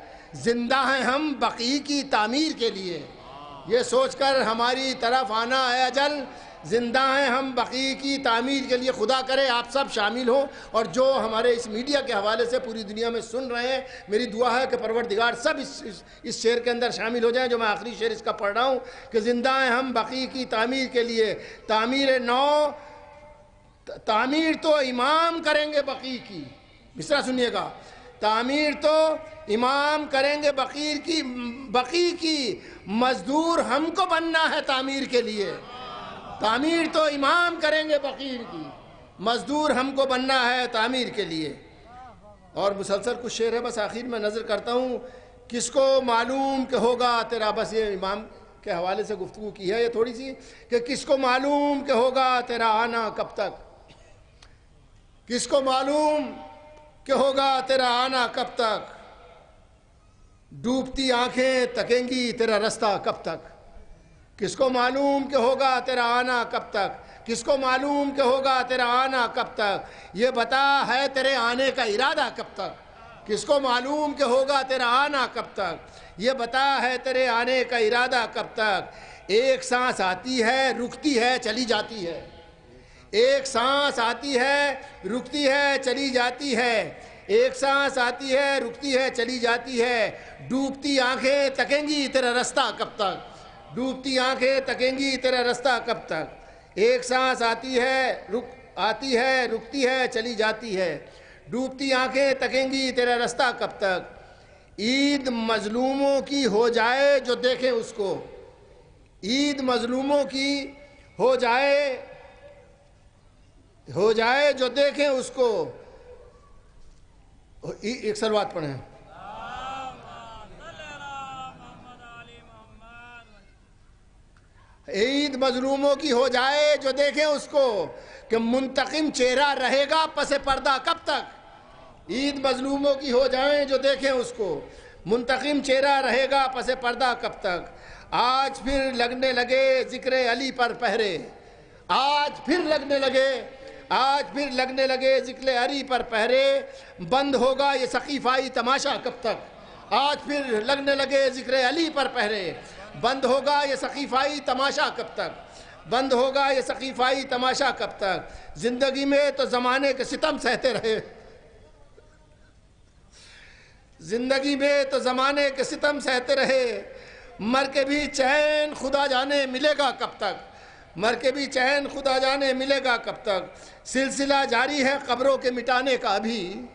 [SPEAKER 6] زندہ ہیں ہم بقیع کی تعمیر کے لیے. یہ سوچ کر ہماری طرف آنا اے اجل، زندہ ہیں ہم بقیع کی تعمیر کے لیے. خدا کرے آپ سب شامل ہوں، اور جو ہمارے اس میڈیا کے حوالے سے پوری دنیا میں سن رہے ہیں، میری دعا ہے کہ پروردگار سب اس شعر کے اندر شامل ہو جائیں جو میں آخری شعر اس کا پڑھ رہا ہوں کہ زندہ ہیں ہم بقیع کی تعمیر کے لیے. تعمیر نو، تعمیر تو امام کریں گے بقیع کی. مصرع سنیے گا، تعمیر تو امام کریں گے بقیع کی، مزدور ہم کو بننا ہے تعمیر کے لیے. تعمیر تو امام کریں گے بقیع کی، مزدور ہم کو بننا ہے تعمیر کے لیے. اور مسلسل کچھ شعر ہے، بس آخر میں نظر کرتا ہوں. کس کو معلوم کہ ہوگا تیرا، بس یہ امام کے حوالے سے گفتگو کی ہے یہ تھوڑی سی، کہ کس کو معلوم کہ ہوگا تیرا آنا کب تک، کس کو معلوم کہ ہوگا تیرا آنا کب تک، ڈوبتی آنکھیں تکیں گی تیرا رستہ کب تک. کس کو معلوم کہ ہوگا تیرا آنا کب تک، کس کو معلوم کہ ہوگا تیرا آنا کب تک، یہ بتا ہے تیرے آنے کا ارادہ کب تک. کس کو معلوم کہ ہوگا تیرا آنا کب تک، یہ بتا ہے تیرے آنے کا ارادہ کب تک. ایک سانس آتی ہے رکتی ہے چلی جاتی ہے، ایک سانس آتی ہے رکتی ہے چلی جاتی ہے، ایک سانس آتی ہے رکتی ہے چلی جاتی ہے. ڈوبتی آنکھیں تکیں گی تیرا رستہ کب تک، ڈوبتی آنکھیں تکیں گی تیرا رستہ کب تک. ایک سانس آتی ہے رکتی ہے چلی جاتی ہے، ڈوبتی آنکھیں تکیں گی تیرا رستہ کب تک. عید مظلوموں کی ہو جائے جو دیکھیں اس کو، عید مظلوموں کی ہو جائے جو دیکھیں اس کو. ایک صلوات پڑھیں. عید مظلوموں کی ہو جائے جو دیکھیں اس کو، کہ منتقم چہرہ رہے گا پس پردہ کب تک. عید مظلوموں کی ہو جائیں جو دیکھیں اس کو، منتقم چہرہ رہے گا پس پردہ کب تک. آج پھر لگنے لگے ذکر علی پر پہرے، آج پھر لگنے لگے ذکر علی پر پہرے. بند ہوگا یہ سقیفائی تماشا کب تک، آج پھر لگنے لگے ذکر علی پر پہرے. بند ہوگا یہ سقیفائی تماشا کب تک، بند ہوگا یہ سقیفائی تماشا کب تک. زندگی میں تو زمانے کے ستم سہتے رہے، زندگی میں تو زمانے کے ستم سہتے رہے. مر کے بھی چین خدا جانے ملے گا کب تک، مر کے بھی چین خدا جانے ملے گا کب تک. سلسلہ جاری ہے قبروں کے مٹانے کا ابھی،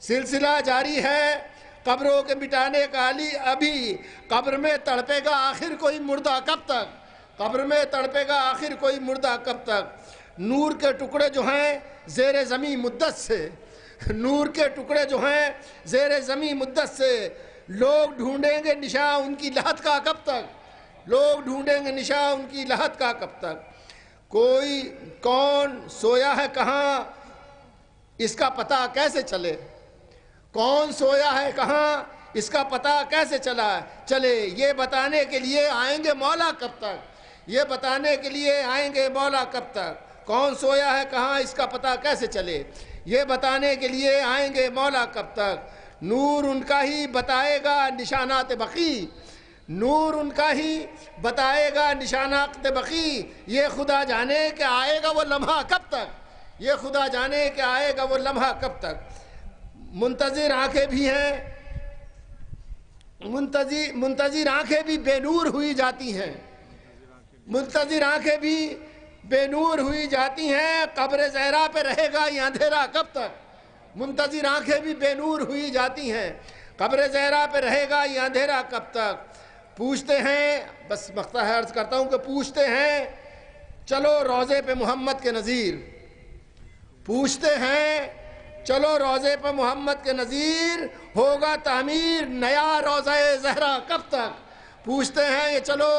[SPEAKER 6] سلسلہ جاری ہے قبروں کے مٹانے کا ابھی. قبر میں تڑپے گا آخر کوئی مردہ کب تک، قبر میں تڑپے گا آخر کوئی مردہ کب تک. نور کے ٹکڑے جو ہیں زیر زمین مدت سے، نور کے ٹکڑے جو ہیں زیر زمین مدت سے. لوگ ڈھونڈیں گے نشاں ان کی لحد کا کب تک، لوگ ڈھونڈیں گے نشاں ان کی لحد کا کب تک. کون سویا ہے کہاں اس کا پتہ کیسے چلے، کون سویا ہے کہاں اس کا پتہ کیسے چلے. یہ بتانے کے لیے آئیں گے مولا کب تک، یہ بتانے کے لیے آئیں گے مولا کب تک. کون سویا ہے کہاں اس کا پتہ کیسے چلے، یہ بتانے کے لیے آئیں گے مولا کب تک. نور ان کا ہی بتائے گا نشانات بقیع، نور ان کا ہی بتائے گا نشانات بقیع. یہ خدا جانے کہ آئے گا وہ لمحہ کب تک، یہ خدا جانے کہ آئے گا وہ لمحہ کب تک. منتظر آنکھیں بھی ہیں، منتظر آنکھیں بھی بے نور ہوئی جاتی ہیں، منتظر آنکھیں بھی بے نور ہوئی جاتی ہیں، قبر زہرا پہ رہے گا یہ اندھیرا کب تک؟ منتظر آنکھیں بھی بے نور ہوئی جاتی ہیں، قبر زہرا پہ رہے گا یہ اندھیرا کب تک؟ پوچھتے ہیں، بس مقطع عرض کرتا ہوں کہ پوچھتے ہیں چلو روضے پہ محمد کے نظیر، پوچھتے ہیں چلو روضے پہ محمد کے نظیر، ہوگا تعمیر نیا روضہ زہرا کب تک؟ پوچھتے ہیں یہ چلو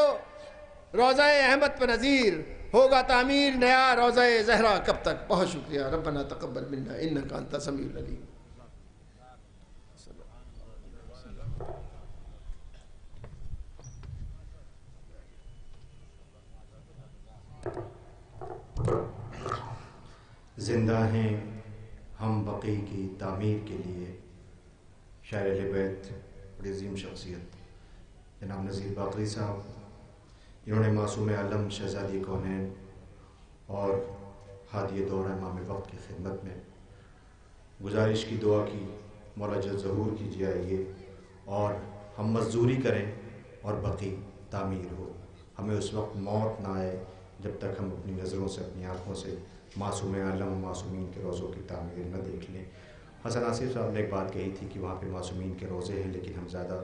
[SPEAKER 6] روضہ احمد پہ نظیر، ہوگا تعمیر نیا روضہ زہرا کب تک؟ بہت شکریہ۔ ربنا تقبل منا انک انت السمیع العلیم۔
[SPEAKER 4] زندہ ہیں ہم بقی کی تعمیر کے لیے، شاعر اہل بیت، بڑی عظیم شخصیت جناب نذیر باقری صاحب، انہوں نے معصوم عالم شہزادی کونین اور ہادی دور امام وقت کی خدمت میں گزارش کی، دعا کی، مولا جل ظہور کیجیے آئیے اور ہم مزدوری کریں اور بقی تعمیر ہو، ہمیں اس وقت موت نہ آئے جب تک ہم اپنی نظروں سے، اپنی آنکھوں سے معصوم عالم و معصومین کے روزوں کی تعمیر نہ دیکھ لیں۔ حسن آصف صاحب نے ایک بات کہی تھی کہ وہاں پہ معصومین کے روزے ہیں، لیکن ہم زیادہ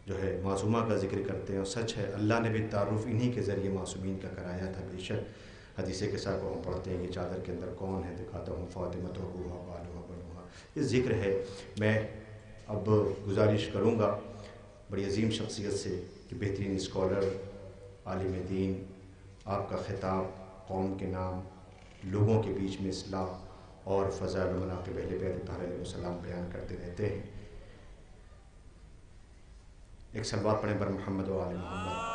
[SPEAKER 4] جو ہے معصومہ کا ذکر کرتے ہیں، اور سچ ہے اللہ نے بھی تعارف انہی کے ذریعے معصومین کا کرایا تھا۔ بے شک حدیث کے ساتھ کو ہم پڑھتے ہیں کہ چادر کے اندر کون ہے، دکھاتا ہوں فاطمہ تو ابوہا بالوہا بنوہا، یہ ذکر ہے۔ میں اب گزارش کروں گا بڑی عظیم شخصیت سے کہ بہترین اسکالر، عالم دین، آپ کا خطاب قوم کے نام، لوگوں کے بیچ میں اصلاح اور فضائل و مناقب اہل بیت طاہرہ علیہ السلام بیان کرتے رہتے ہیں۔ ایک صلوات پڑھیں بر محمد و آل محمد۔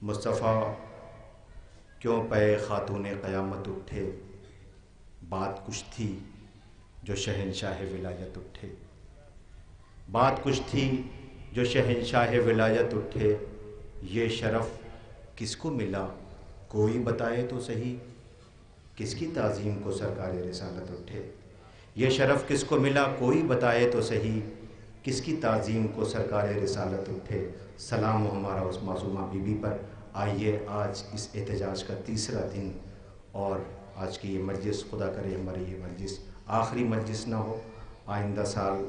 [SPEAKER 4] مصطفیٰ کیوں پے خاتون قیامت اٹھے، بات کچھ تھی جو شہنشاہ ولایت اٹھے، بات کچھ تھی جو شہنشاہ ولایت اٹھے، یہ شرف کس کو ملا کوئی بتائے تو صحیح، کس کی تعظیم کو سرکار رسالت اٹھے، یہ شرف کس کو ملا کوئی بتائے تو صحیح، کس کی تعظیم کو سرکار رسالت اٹھے۔ سلام ہو ہمارا اس معصومہ بی بی پر۔ آئیے آج اس احتجاج کا تیسرا دن، اور آج کی یہ مجلس، خدا کرے ہماری یہ مجلس آخری مجلس نہ ہو، آئندہ سال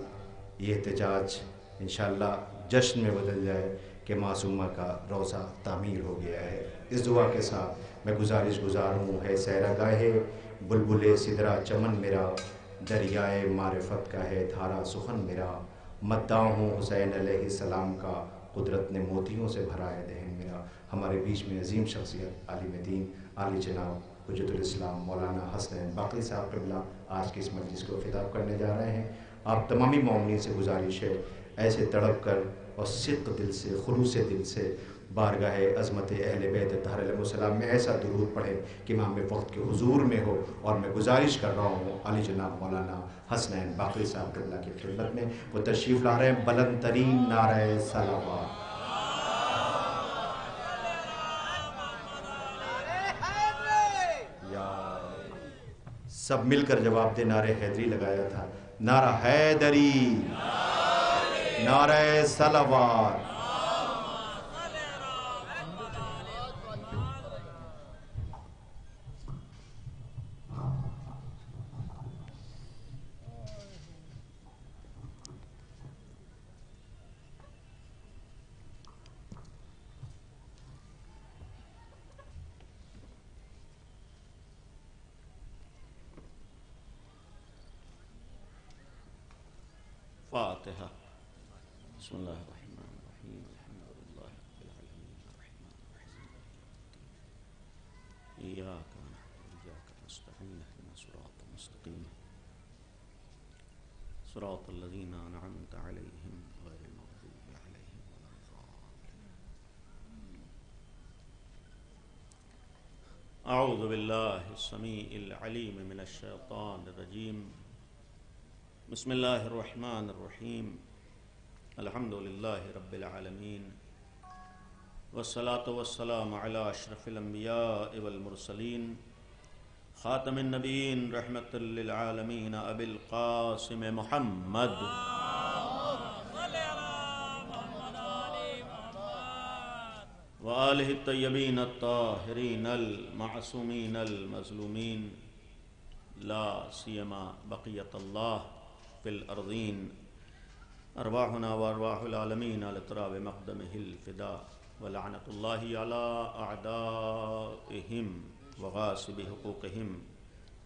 [SPEAKER 4] یہ احتجاج انشاءاللہ جشن میں بدل جائے کہ معصومہ کا روضہ تعمیر ہو گیا ہے۔ اس دعا کے ساتھ میں گزارش گزار ہوں، ہے سہرا گاہے بلبلے سدرا چمن میرا، دریائے معرفت کا ہے دھارا سخن میرا، مداح ہوں حسین علیہ السلام کا، قدرت نے موتیوں سے بھرا ہے دہن میرا۔ ہمارے بیچ میں عظیم شخصیت، عالم دین، عالی جناب حجت الاسلام مولانا حسنین باقری صاحب قبلہ آج کی اس مجلس کو خطاب کرنے جا رہے ہیں۔ آپ تمامی مومنین سے گزارش ہے ایسے تڑپ کر اور صدق دل سے، خلوص دل سے بارگاہ عظمت اہل بیت طاہرہ علیہ السلام میں ایسا درود پڑھیں کہ امام وقت کے حضور میں ہو۔ اور میں گزارش کر رہا ہوں علی جناب مولانا حسنین باقری صاحب قبلہ کی خدمت میں، وہ تشریف لا رہے ہیں، بلند ترین نعرہ صلوات۔ سب مل کر جواب دے، نعرہ حیدری لگایا تھا، نعرہ حیدری، نعرہ صلوات۔
[SPEAKER 7] فاتحہ۔ بسم اللہ الرحمن الرحیم، الحمد للہ رب العالمین، الرحمن الرحیم، ایاک نعبد و ایاک نستعین، اہدنا الصراط المستقیم، صراط الذین انعمت علیہم غیر المغضوب علیہم ولا الضالین۔ اعوذ باللہ السمیع العلیم من الشیطان الرجیم، بسم اللہ الرحمن الرحیم، الحمد للہ رب العالمین، والصلاة والسلام علی اشرف الانبیاء والمرسلین، خاتم النبیین رحمت للعالمین، ابی القاسم محمد وآلہ الطیبین الطاہرین المعصومین المظلومین لا سیما بقیت اللہ فی الارضین ارواحنا وارواح العالمین علی تراب مقدمہ الفداء ولعنت اللہ علی اعدائہم وغاصب حقوقہم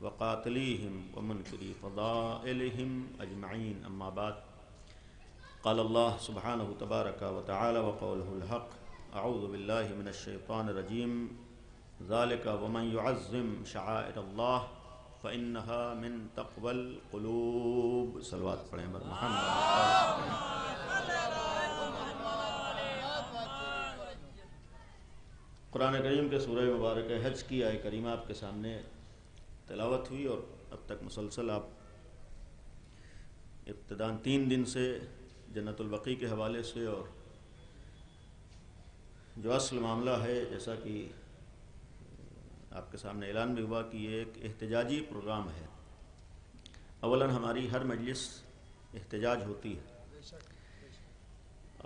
[SPEAKER 7] وقاتلیہم ومنکری فضائلہم اجمعین. اما بعد، قال اللہ سبحانہ تبارک وتعالی وقولہ الحق اعوذ باللہ من الشیطان الرجیم ذالک ومن یعظم شعائر اللہ فإنها من تقوى القلوب. صلوات پڑھیں بر محمد. قرآن کریم کے سورہ مبارک حج کی آیہ کریمہ آپ کے سامنے تلاوت ہوئی، اور اب تک مسلسل آپ ابتداً 3 دن سے جنت البقیع کے حوالے سے، اور جو اصل معاملہ ہے جیسا کہ آپ کے سامنے اعلان بھی ہوا کہ یہ ایک احتجاجی پروگرام ہے. اولاً ہماری ہر مجلس احتجاج ہوتی ہے،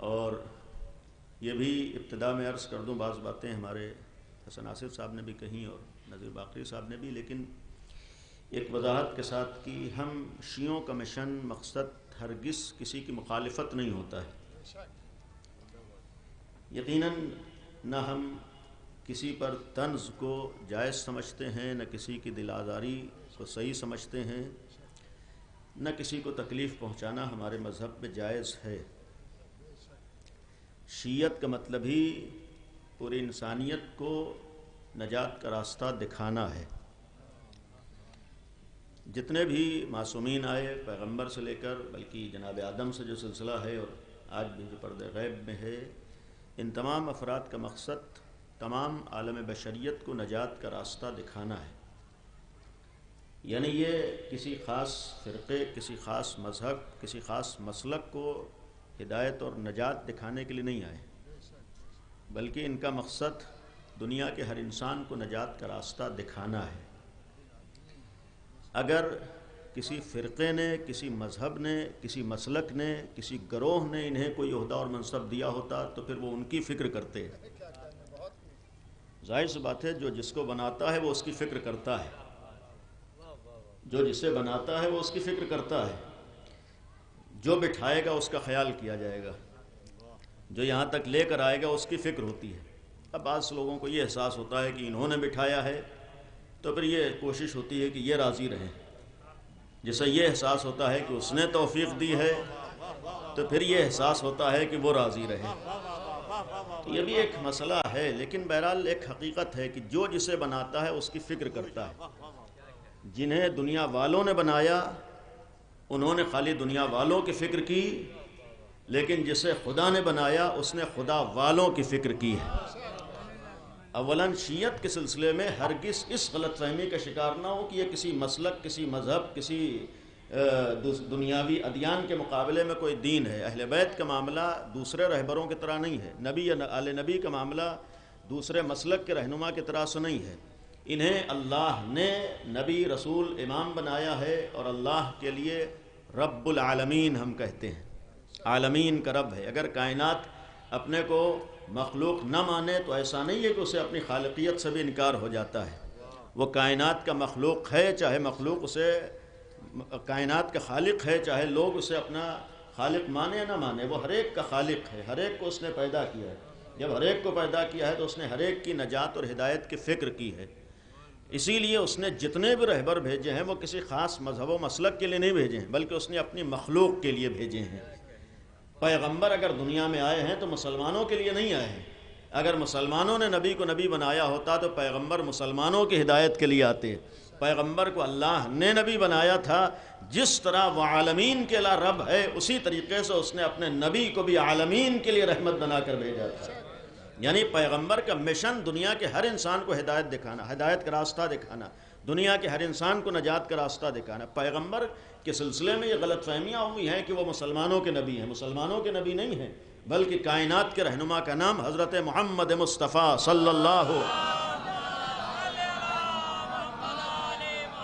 [SPEAKER 7] اور یہ بھی ابتدا میں عرض کر دوں، بعض باتیں ہمارے حسن آصف صاحب نے بھی کہیں اور نذیر باقری صاحب نے بھی، لیکن ایک وضاحت کے ساتھ کہ ہم شیعوں کا مشن مقصد ہرگز کسی کی مخالفت نہیں ہوتا ہے. یقیناً نہ ہم کسی پر طنز کو جائز سمجھتے ہیں، نہ کسی کی دل آزاری کو صحیح سمجھتے ہیں، نہ کسی کو تکلیف پہنچانا ہمارے مذہب میں جائز ہے. شیعت کا مطلب ہی پوری انسانیت کو نجات کا راستہ دکھانا ہے. جتنے بھی معصومین آئے پیغمبر سے لے کر، بلکہ جناب آدم سے جو سلسلہ ہے اور آج بھی جو پردہ غیب میں ہے، ان تمام افراد کا مقصد تمام عالم بشریت کو نجات کا راستہ دکھانا ہے. یعنی یہ کسی خاص فرقے، کسی خاص مذہب، کسی خاص مسلک کو ہدایت اور نجات دکھانے کے لیے نہیں آئے، بلکہ ان کا مقصد دنیا کے ہر انسان کو نجات کا راستہ دکھانا ہے. اگر کسی فرقے نے، کسی مذہب نے، کسی مسلک نے، کسی گروہ نے انہیں کوئی عہدہ اور منصب دیا ہوتا تو پھر وہ ان کی فکر کرتے. ظاہر سی بات ہے، جو جس کو بناتا ہے وہ اس کی فکر کرتا ہے، جو جسے بناتا ہے وہ اس کی فکر کرتا ہے. جو بٹھائے گا اس کا خیال کیا جائے گا، جو یہاں تک لے کر آئے گا اس کی فکر ہوتی ہے. اب بعض لوگوں کو یہ احساس ہوتا ہے کہ انہوں نے بٹھایا ہے، تو پھر یہ کوشش ہوتی ہے کہ یہ راضی رہیں. جسے یہ احساس ہوتا ہے کہ اس نے توفیق دی ہے، تو پھر یہ احساس ہوتا ہے کہ وہ راضی رہے. یہ بھی ایک مسئلہ ہے، لیکن بہرحال ایک حقیقت ہے کہ جو جسے بناتا ہے اس کی فکر کرتا ہے. جنہیں دنیا والوں نے بنایا انہوں نے خالی دنیا والوں کی فکر کی، لیکن جسے خدا نے بنایا اس نے خدا والوں کی فکر کی ہے. اولاً شیعت کے سلسلے میں ہرگز اس غلط فہمی کا شکار نہ ہو کہ یہ کسی مسلک، کسی مذہب، کسی دنیاوی ادیان کے مقابلے میں کوئی دین ہے. اہل بیت کا معاملہ دوسرے رہبروں کی طرح نہیں ہے، نبی یا آل نبی کا معاملہ دوسرے مسلک کے رہنما کی طرح سے نہیں ہے. انہیں اللہ نے نبی، رسول، امام بنایا ہے، اور اللہ کے لیے رب العالمین ہم کہتے ہیں. عالمین کا رب ہے. اگر کائنات اپنے کو مخلوق نہ مانے تو ایسا نہیں ہے کہ اسے اپنی خالقیت سے بھی انکار ہو جاتا ہے. وہ کائنات کا مخلوق ہے، چاہے مخلوق اسے کائنات کا خالق ہے، چاہے لوگ اسے اپنا خالق مانے یا نہ مانے. وہ ہر ایک کا خالق ہے، ہر ایک کو اس نے پیدا کیا ہے. جب ہر ایک کو پیدا کیا ہے تو اس نے ہر ایک کی نجات اور ہدایت کی فکر کی ہے. اسی لیے اس نے جتنے بھی رہبر بھیجے ہیں وہ کسی خاص مذہب و مسلک کے لیے نہیں بھیجے ہیں، بلکہ اس نے اپنی مخلوق کے لیے بھیجے ہیں. پیغمبر اگر دنیا میں آئے ہیں تو مسلمانوں کے لیے نہیں آئے ہیں. اگر مسلمانوں نے نبی کو نبی بنایا ہوتا تو پیغمبر مسلمانوں کی ہدایت کے لیے آتے. پیغمبر کو اللہ نے نبی بنایا تھا. جس طرح وہ عالمین کے لا رب ہے، اسی طریقے سے اس نے اپنے نبی کو بھی عالمین کے لیے رحمت بنا کر بھیجا تھا. یعنی پیغمبر کا مشن دنیا کے ہر انسان کو ہدایت دکھانا، ہدایت کا راستہ دکھانا، دنیا کے ہر انسان کو نجات کا راستہ دکھانا. پیغمبر کے سلسلے میں یہ غلط فہمیاں ہوئی ہیں کہ وہ مسلمانوں کے نبی ہیں. مسلمانوں کے نبی نہیں ہیں، بلکہ کائنات کے رہنما کا نام حضرت محمد مصطفیٰ صلی اللہ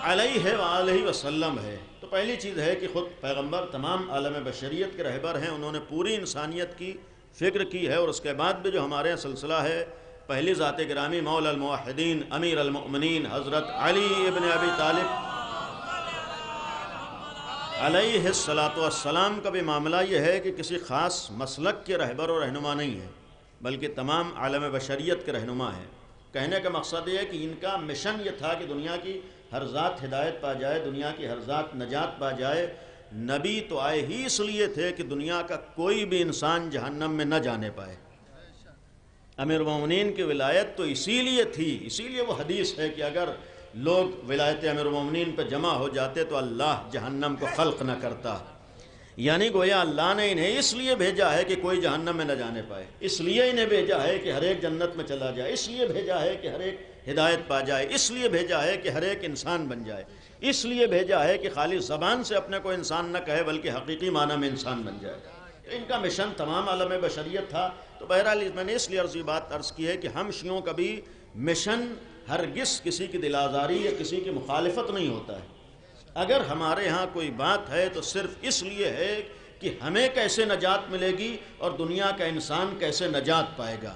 [SPEAKER 7] علیہ وآلہ وسلم ہے. تو پہلی چیز ہے کہ خود پیغمبر تمام عالم بشریت کے رہبر ہیں. انہوں نے پوری انسانیت کی فکر کی ہے، اور اس کے بعد بھی جو ہمارے یہاں سلسلہ ہے، پہلی ذات گرامی مولا الموحدین امیر المؤمنین حضرت علی ابن ابی طالب علیہ السلام کا بھی معاملہ یہ ہے کہ کسی خاص مسلک کے رہبر و رہنما نہیں ہے، بلکہ تمام عالم بشریت کے رہنما ہیں۔ کہنے کا مقصد یہ ہے کہ ان کا مشن یہ تھا کہ دنیا کی ہر ذات ہدایت پا جائے، دنیا کی ہر ذات نجات پا جائے۔ نبی تو آئے ہی اس لیے تھے کہ دنیا کا کوئی بھی انسان جہنم میں نہ جانے پائے۔ امیر المومنین کی ولایت تو اسی لیے تھی، اسی لیے وہ حدیث ہے کہ اگر لوگ ولایت امیر المومنین پہ جمع ہو جاتے تو اللہ جہنم کو خلق نہ کرتا، یعنی گویا اللہ نے انہیں اس لیے بھیجا ہے کہ کوئی جہنم میں نہ جانے پائے، اس لیے انہیں بھیجا ہے کہ ہر ایک جنت میں چلا جائے، اس لیے بھیجا ہے کہ ہر ایک ہدایت پا جائے، اس لیے بھیجا ہے کہ ہر ایک انسان بن جائے، اس لیے بھیجا ہے کہ خالی زبان سے اپنے کو انسان نہ کہے بلکہ حقیقی معنی میں انسان بن جائے۔ ان کا مشن تمام عالم بشریت تھا۔ تو بہرحال میں نے اس لیے یہ بات عرض کی ہے کہ ہم شیعوں کا بھی مشن ہرگز کسی کی دل آزاری یا کسی کی مخالفت نہیں ہوتا ہے۔ اگر ہمارے ہاں کوئی بات ہے تو صرف اس لیے ہے کہ ہمیں کیسے نجات ملے گی اور دنیا کا انسان کیسے نجات پائے گا،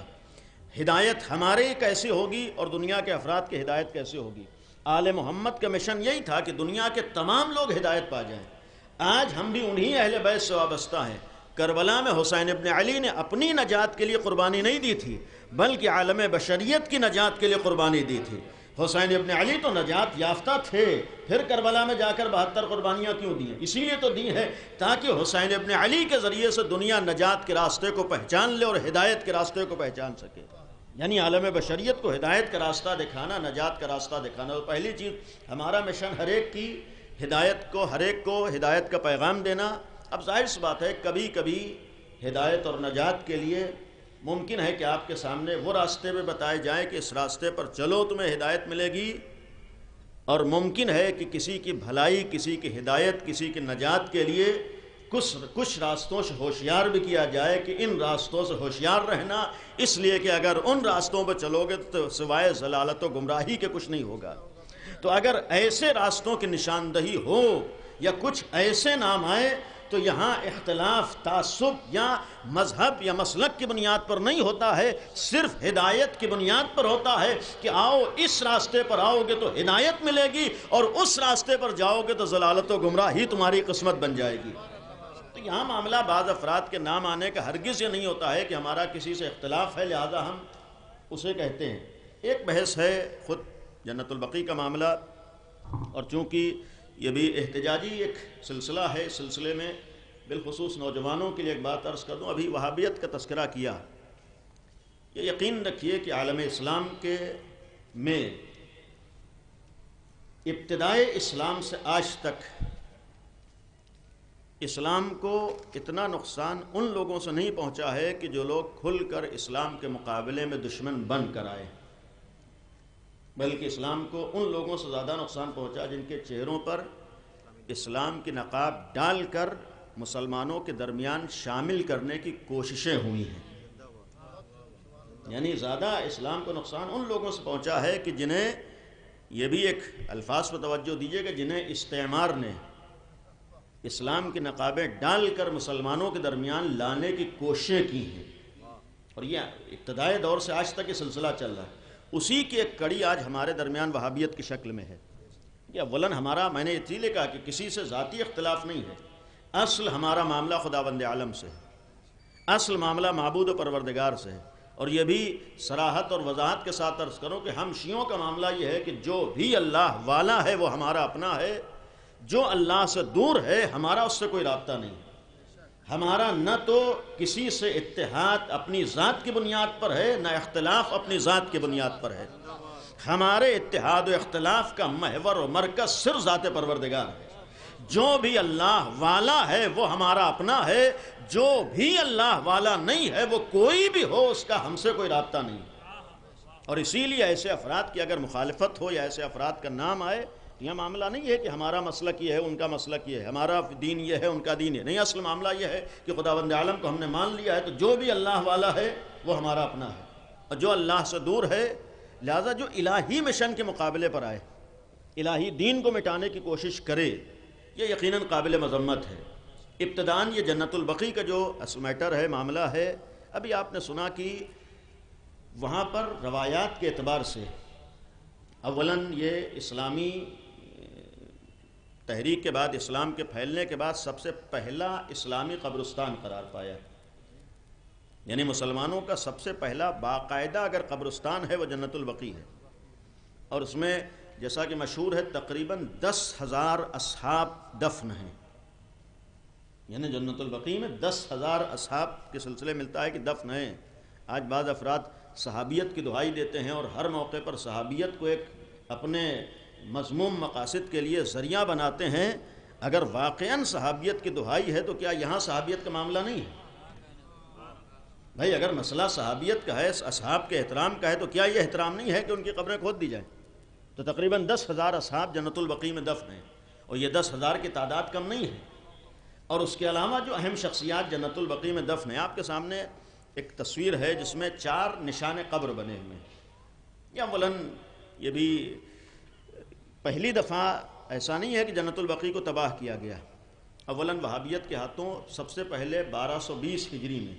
[SPEAKER 7] ہدایت ہمارے کیسے ہوگی اور دنیا کے افراد کی ہدایت کیسے ہوگی۔ آل محمد کا مشن یہی تھا کہ دنیا کے تمام لوگ ہدایت پا جائیں۔ آج ہم بھی انہی اہل بیت سے وابستہ ہیں۔ کربلا میں حسین ابن علی نے اپنی نجات کے لیے قربانی نہیں دی تھی بلکہ عالم بشریت کی نجات کے لیے قربانی دی تھی۔ حسین ابن علی تو نجات یافتہ تھے، پھر کربلا میں جا کر 72 قربانیاں کیوں دی ہیں؟ اسی لیے تو دی ہیں تاکہ حسین ابن علی کے ذریعے سے دنیا نجات کے راستے کو پہچان لے اور ہدایت کے راستے کو پہچان سکے، یعنی عالم بشریت کو ہدایت کا راستہ دکھانا، نجات کا راستہ دکھانا۔ اور پہلی چیز ہمارا مشن ہر ایک کی ہدایت کو، ہر ایک کو ہدایت کا پیغام دینا۔ اب ظاہر سی بات ہے کبھی کبھی ہدایت اور نجات کے لیے ممکن ہے کہ آپ کے سامنے وہ راستے بھی بتائے جائیں کہ اس راستے پر چلو تمہیں ہدایت ملے گی، اور ممکن ہے کہ کسی کی بھلائی، کسی کی ہدایت، کسی کی نجات کے لیے کچھ راستوں سے ہوشیار بھی کیا جائے کہ ان راستوں سے ہوشیار رہنا، اس لیے کہ اگر ان راستوں پہ چلو گے تو سوائے ضلالت و گمراہی کے کچھ نہیں ہوگا۔ تو اگر ایسے راستوں کی نشاندہی ہو یا کچھ ایسے نام آئے تو یہاں اختلاف تعصب یا مذہب یا مسلک کی بنیاد پر نہیں ہوتا ہے، صرف ہدایت کی بنیاد پر ہوتا ہے کہ آؤ اس راستے پر آؤ گے تو ہدایت ملے گی اور اس راستے پر جاؤ گے تو ضلالت و گمراہی تمہاری قسمت بن جائے گی۔ تو یہاں معاملہ بعض افراد کے نام آنے کا ہرگز یہ نہیں ہوتا ہے کہ ہمارا کسی سے اختلاف ہے لہذا ہم اسے کہتے ہیں۔ ایک بحث ہے خود جنت البقیع کا معاملہ، اور چونکہ یہ بھی احتجاجی ایک سلسلہ ہے، اس سلسلے میں بالخصوص نوجوانوں کے لیے ایک بات عرض کر دوں۔ ابھی وہابیت کا تذکرہ کیا، یہ یقین رکھیے کہ عالم اسلام کے میں ابتدائے اسلام سے آج تک اسلام کو اتنا نقصان ان لوگوں سے نہیں پہنچا ہے کہ جو لوگ کھل کر اسلام کے مقابلے میں دشمن بن کر آئے، بلکہ اسلام کو ان لوگوں سے زیادہ نقصان پہنچا جن کے چہروں پر اسلام کی نقاب ڈال کر مسلمانوں کے درمیان شامل کرنے کی کوششیں ہوئی ہیں۔ یعنی زیادہ اسلام کو نقصان ان لوگوں سے پہنچا ہے کہ جنہیں، یہ بھی ایک الفاظ پر توجہ دیجیے کہ جنہیں استعمار نے اسلام کی نقابیں ڈال کر مسلمانوں کے درمیان لانے کی کوششیں کی ہیں، اور یہ ابتدائی دور سے آج تک یہ سلسلہ چل رہا ہے۔ اسی کی ایک کڑی آج ہمارے درمیان وہابیت کی شکل میں ہے کہ اولاً ہمارا، میں نے اسی لیے کہا کہ کسی سے ذاتی اختلاف نہیں ہے، اصل ہمارا معاملہ خداوند عالم سے ہے، اصل معاملہ معبود و پروردگار سے ہے۔ اور یہ بھی صراحت اور وضاحت کے ساتھ عرض کروں کہ ہم شیعوں کا معاملہ یہ ہے کہ جو بھی اللہ والا ہے وہ ہمارا اپنا ہے، جو اللہ سے دور ہے ہمارا اس سے کوئی رابطہ نہیں۔ ہمارا نہ تو کسی سے اتحاد اپنی ذات کی بنیاد پر ہے، نہ اختلاف اپنی ذات کی بنیاد پر ہے۔ ہمارے اتحاد و اختلاف کا محور و مرکز صرف ذات پروردگار ہے۔ جو بھی اللہ والا ہے وہ ہمارا اپنا ہے، جو بھی اللہ والا نہیں ہے وہ کوئی بھی ہو اس کا ہم سے کوئی رابطہ نہیں۔ اور اسی لیے ایسے افراد کی اگر مخالفت ہو یا ایسے افراد کا نام آئے، یہ معاملہ نہیں ہے کہ ہمارا مسلک یہ ہے ان کا مسلک یہ ہے، ہمارا دین یہ ہے ان کا دین یہ نہیں۔ اصل معاملہ یہ ہے کہ خداوند عالم کو ہم نے مان لیا ہے تو جو بھی اللہ والا ہے وہ ہمارا اپنا ہے، اور جو اللہ سے دور ہے، لہذا جو الہی مشن کے مقابلے پر آئے، الہی دین کو مٹانے کی کوشش کرے، یہ یقیناً قابل مذمت ہے۔ ابتداً یہ جنت البقیع کا جو اصل میٹر ہے، معاملہ ہے، ابھی آپ نے سنا کہ وہاں پر روایات کے اعتبار سے اولاً یہ اسلامی تحریک کے بعد، اسلام کے پھیلنے کے بعد سب سے پہلا اسلامی قبرستان قرار پایا، یعنی مسلمانوں کا سب سے پہلا باقاعدہ اگر قبرستان ہے وہ جنت البقیع ہے، اور اس میں جیسا کہ مشہور ہے تقریباً 10,000 اصحاب دفن ہیں، یعنی جنت البقیع میں 10,000 اصحاب کے سلسلے ملتا ہے کہ دفن ہیں۔ آج بعض افراد صحابیت کی دہائی دیتے ہیں اور ہر موقع پر صحابیت کو ایک اپنے مذموم مقاصد کے لیے ذریعہ بناتے ہیں۔ اگر واقعاً صحابیت کی دہائی ہے تو کیا یہاں صحابیت کا معاملہ نہیں ہے؟ بھائی اگر مسئلہ صحابیت کا ہے، اصحاب کے احترام کا ہے، تو کیا یہ احترام نہیں ہے کہ ان کی قبریں کھود دی جائیں؟ تو تقریباً 10,000 اصحاب جنت البقیع میں دفن ہیں، اور یہ 10,000 کی تعداد کم نہیں ہے۔ اور اس کے علاوہ جو اہم شخصیات جنت البقیع میں دفن ہیں، آپ کے سامنے ایک تصویر ہے جس میں 4 نشان قبر بنے ہوئے ہیں۔ یہ اولاً یہ بھی پہلی دفعہ ایسا نہیں ہے کہ جنت البقیع کو تباہ کیا گیا۔ اولاً وہابیت کے ہاتھوں سب سے پہلے 1220 ہجری میں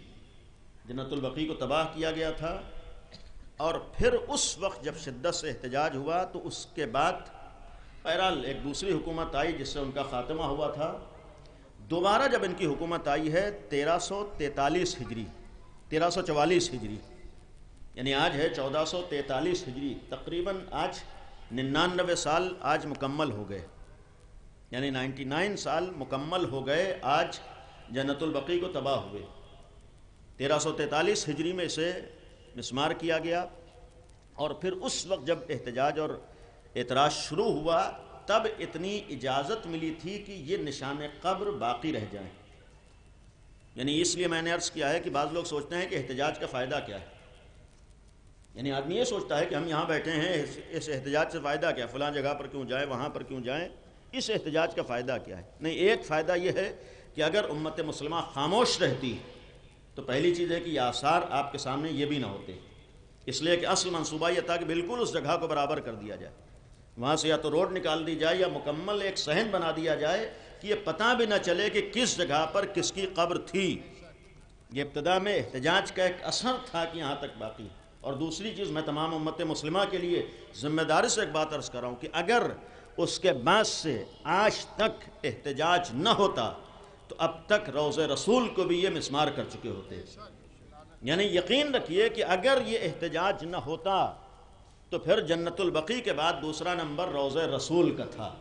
[SPEAKER 7] جنت البقیع کو تباہ کیا گیا تھا، اور پھر اس وقت جب شدت سے احتجاج ہوا تو اس کے بعد بہرحال ایک دوسری حکومت آئی جس سے ان کا خاتمہ ہوا تھا۔ دوبارہ جب ان کی حکومت آئی ہے 1343 ہجری، 1344 ہجری، یعنی آج ہے 1443 ہجری، تقریباً آج 99 سال آج مکمل ہو گئے، یعنی 99 سال مکمل ہو گئے آج جنت البقیع کو تباہ ہوئے۔ 1343 ہجری میں اسے مسمار کیا گیا، اور پھر اس وقت جب احتجاج اور اعتراض شروع ہوا تب اتنی اجازت ملی تھی کہ یہ نشان قبر باقی رہ جائیں۔ یعنی اس لیے میں نے عرض کیا ہے کہ بعض لوگ سوچتے ہیں کہ احتجاج کا فائدہ کیا ہے، یعنی آدمی یہ سوچتا ہے کہ ہم یہاں بیٹھے ہیں، اس احتجاج سے فائدہ کیا، فلاں جگہ پر کیوں جائیں، وہاں پر کیوں جائیں، اس احتجاج کا فائدہ کیا ہے؟ نہیں، ایک فائدہ یہ ہے کہ اگر امت مسلمہ خاموش رہتی تو پہلی چیز ہے کہ یہ آثار آپ کے سامنے یہ بھی نہ ہوتے، اس لیے کہ اصل منصوبہ یہ تھا کہ بالکل اس جگہ کو برابر کر دیا جائے، وہاں سے یا تو روڈ نکال دی جائے یا مکمل ایک صحن بنا دیا جائے کہ یہ پتہ بھی نہ چلے کہ کس جگہ پر کس کی قبر تھی۔ یہ ابتدا میں احتجاج کا ایک اثر تھا کہ یہاں تک باقی۔ اور دوسری چیز میں تمام امت مسلمہ کے لیے ذمہ داری سے ایک بات عرض کر رہا ہوں کہ اگر اس کے بعد سے آج تک احتجاج نہ ہوتا تو اب تک روضہ رسول کو بھی یہ مسمار کر چکے ہوتے۔ یعنی یقین رکھیے کہ اگر یہ احتجاج نہ ہوتا تو پھر جنت البقیع کے بعد دوسرا نمبر روضہ رسول کا تھا،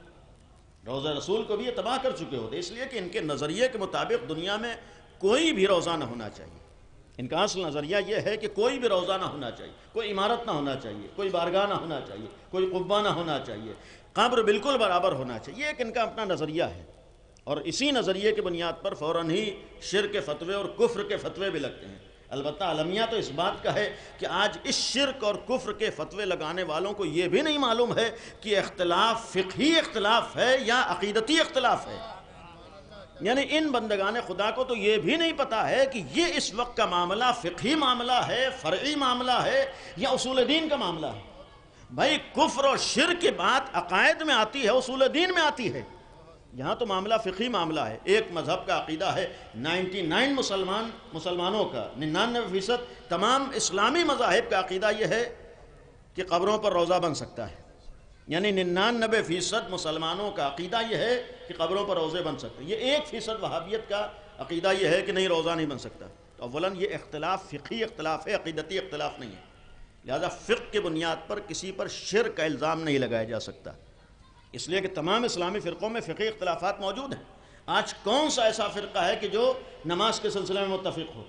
[SPEAKER 7] روضہ رسول کو بھی یہ تباہ کر چکے ہوتے، اس لیے کہ ان کے نظریے کے مطابق دنیا میں کوئی بھی روضہ نہ ہونا چاہیے۔ ان کا اصل نظریہ یہ ہے کہ کوئی بھی روضہ نہ ہونا چاہیے، کوئی عمارت نہ ہونا چاہیے، کوئی بارگاہ نہ ہونا چاہیے، کوئی قبہ نہ ہونا چاہیے، قبر بالکل برابر ہونا چاہیے۔ یہ ایک ان کا اپنا نظریہ ہے، اور اسی نظریے کی بنیاد پر فوراً ہی شرک کے فتوے اور کفر کے فتوے بھی لگتے ہیں۔ البتہ المیہ تو اس بات کا ہے کہ آج اس شرک اور کفر کے فتوے لگانے والوں کو یہ بھی نہیں معلوم ہے کہ اختلاف فقہی اختلاف ہے یا عقیدتی اختلاف ہے۔ یعنی ان بندگان خدا کو تو یہ بھی نہیں پتا ہے کہ یہ اس وقت کا معاملہ فقہی معاملہ ہے، فرعی معاملہ ہے یا اصول دین کا معاملہ ہے۔ بھائی کفر اور شرک کی بات عقائد میں آتی ہے، اصول دین میں آتی ہے، یہاں تو معاملہ فقہی معاملہ ہے۔ ایک مذہب کا عقیدہ ہے 99 مسلمانوں کا 99% تمام اسلامی مذاہب کا عقیدہ یہ ہے کہ قبروں پر روضہ بن سکتا ہے، یعنی 99% مسلمانوں کا عقیدہ یہ ہے کہ قبروں پر روضے بن سکتے ہیں۔ یہ 1% وہابیت کا عقیدہ یہ ہے کہ نہیں، روضہ نہیں بن سکتا۔ تو اولاً یہ اختلاف فقہی اختلاف ہے، عقیدتی اختلاف نہیں ہے، لہذا فقہ کی بنیاد پر کسی پر شرک کا الزام نہیں لگایا جا سکتا، اس لیے کہ تمام اسلامی فرقوں میں فقہی اختلافات موجود ہیں۔ آج کون سا ایسا فرقہ ہے کہ جو نماز کے سلسلے میں متفق ہو؟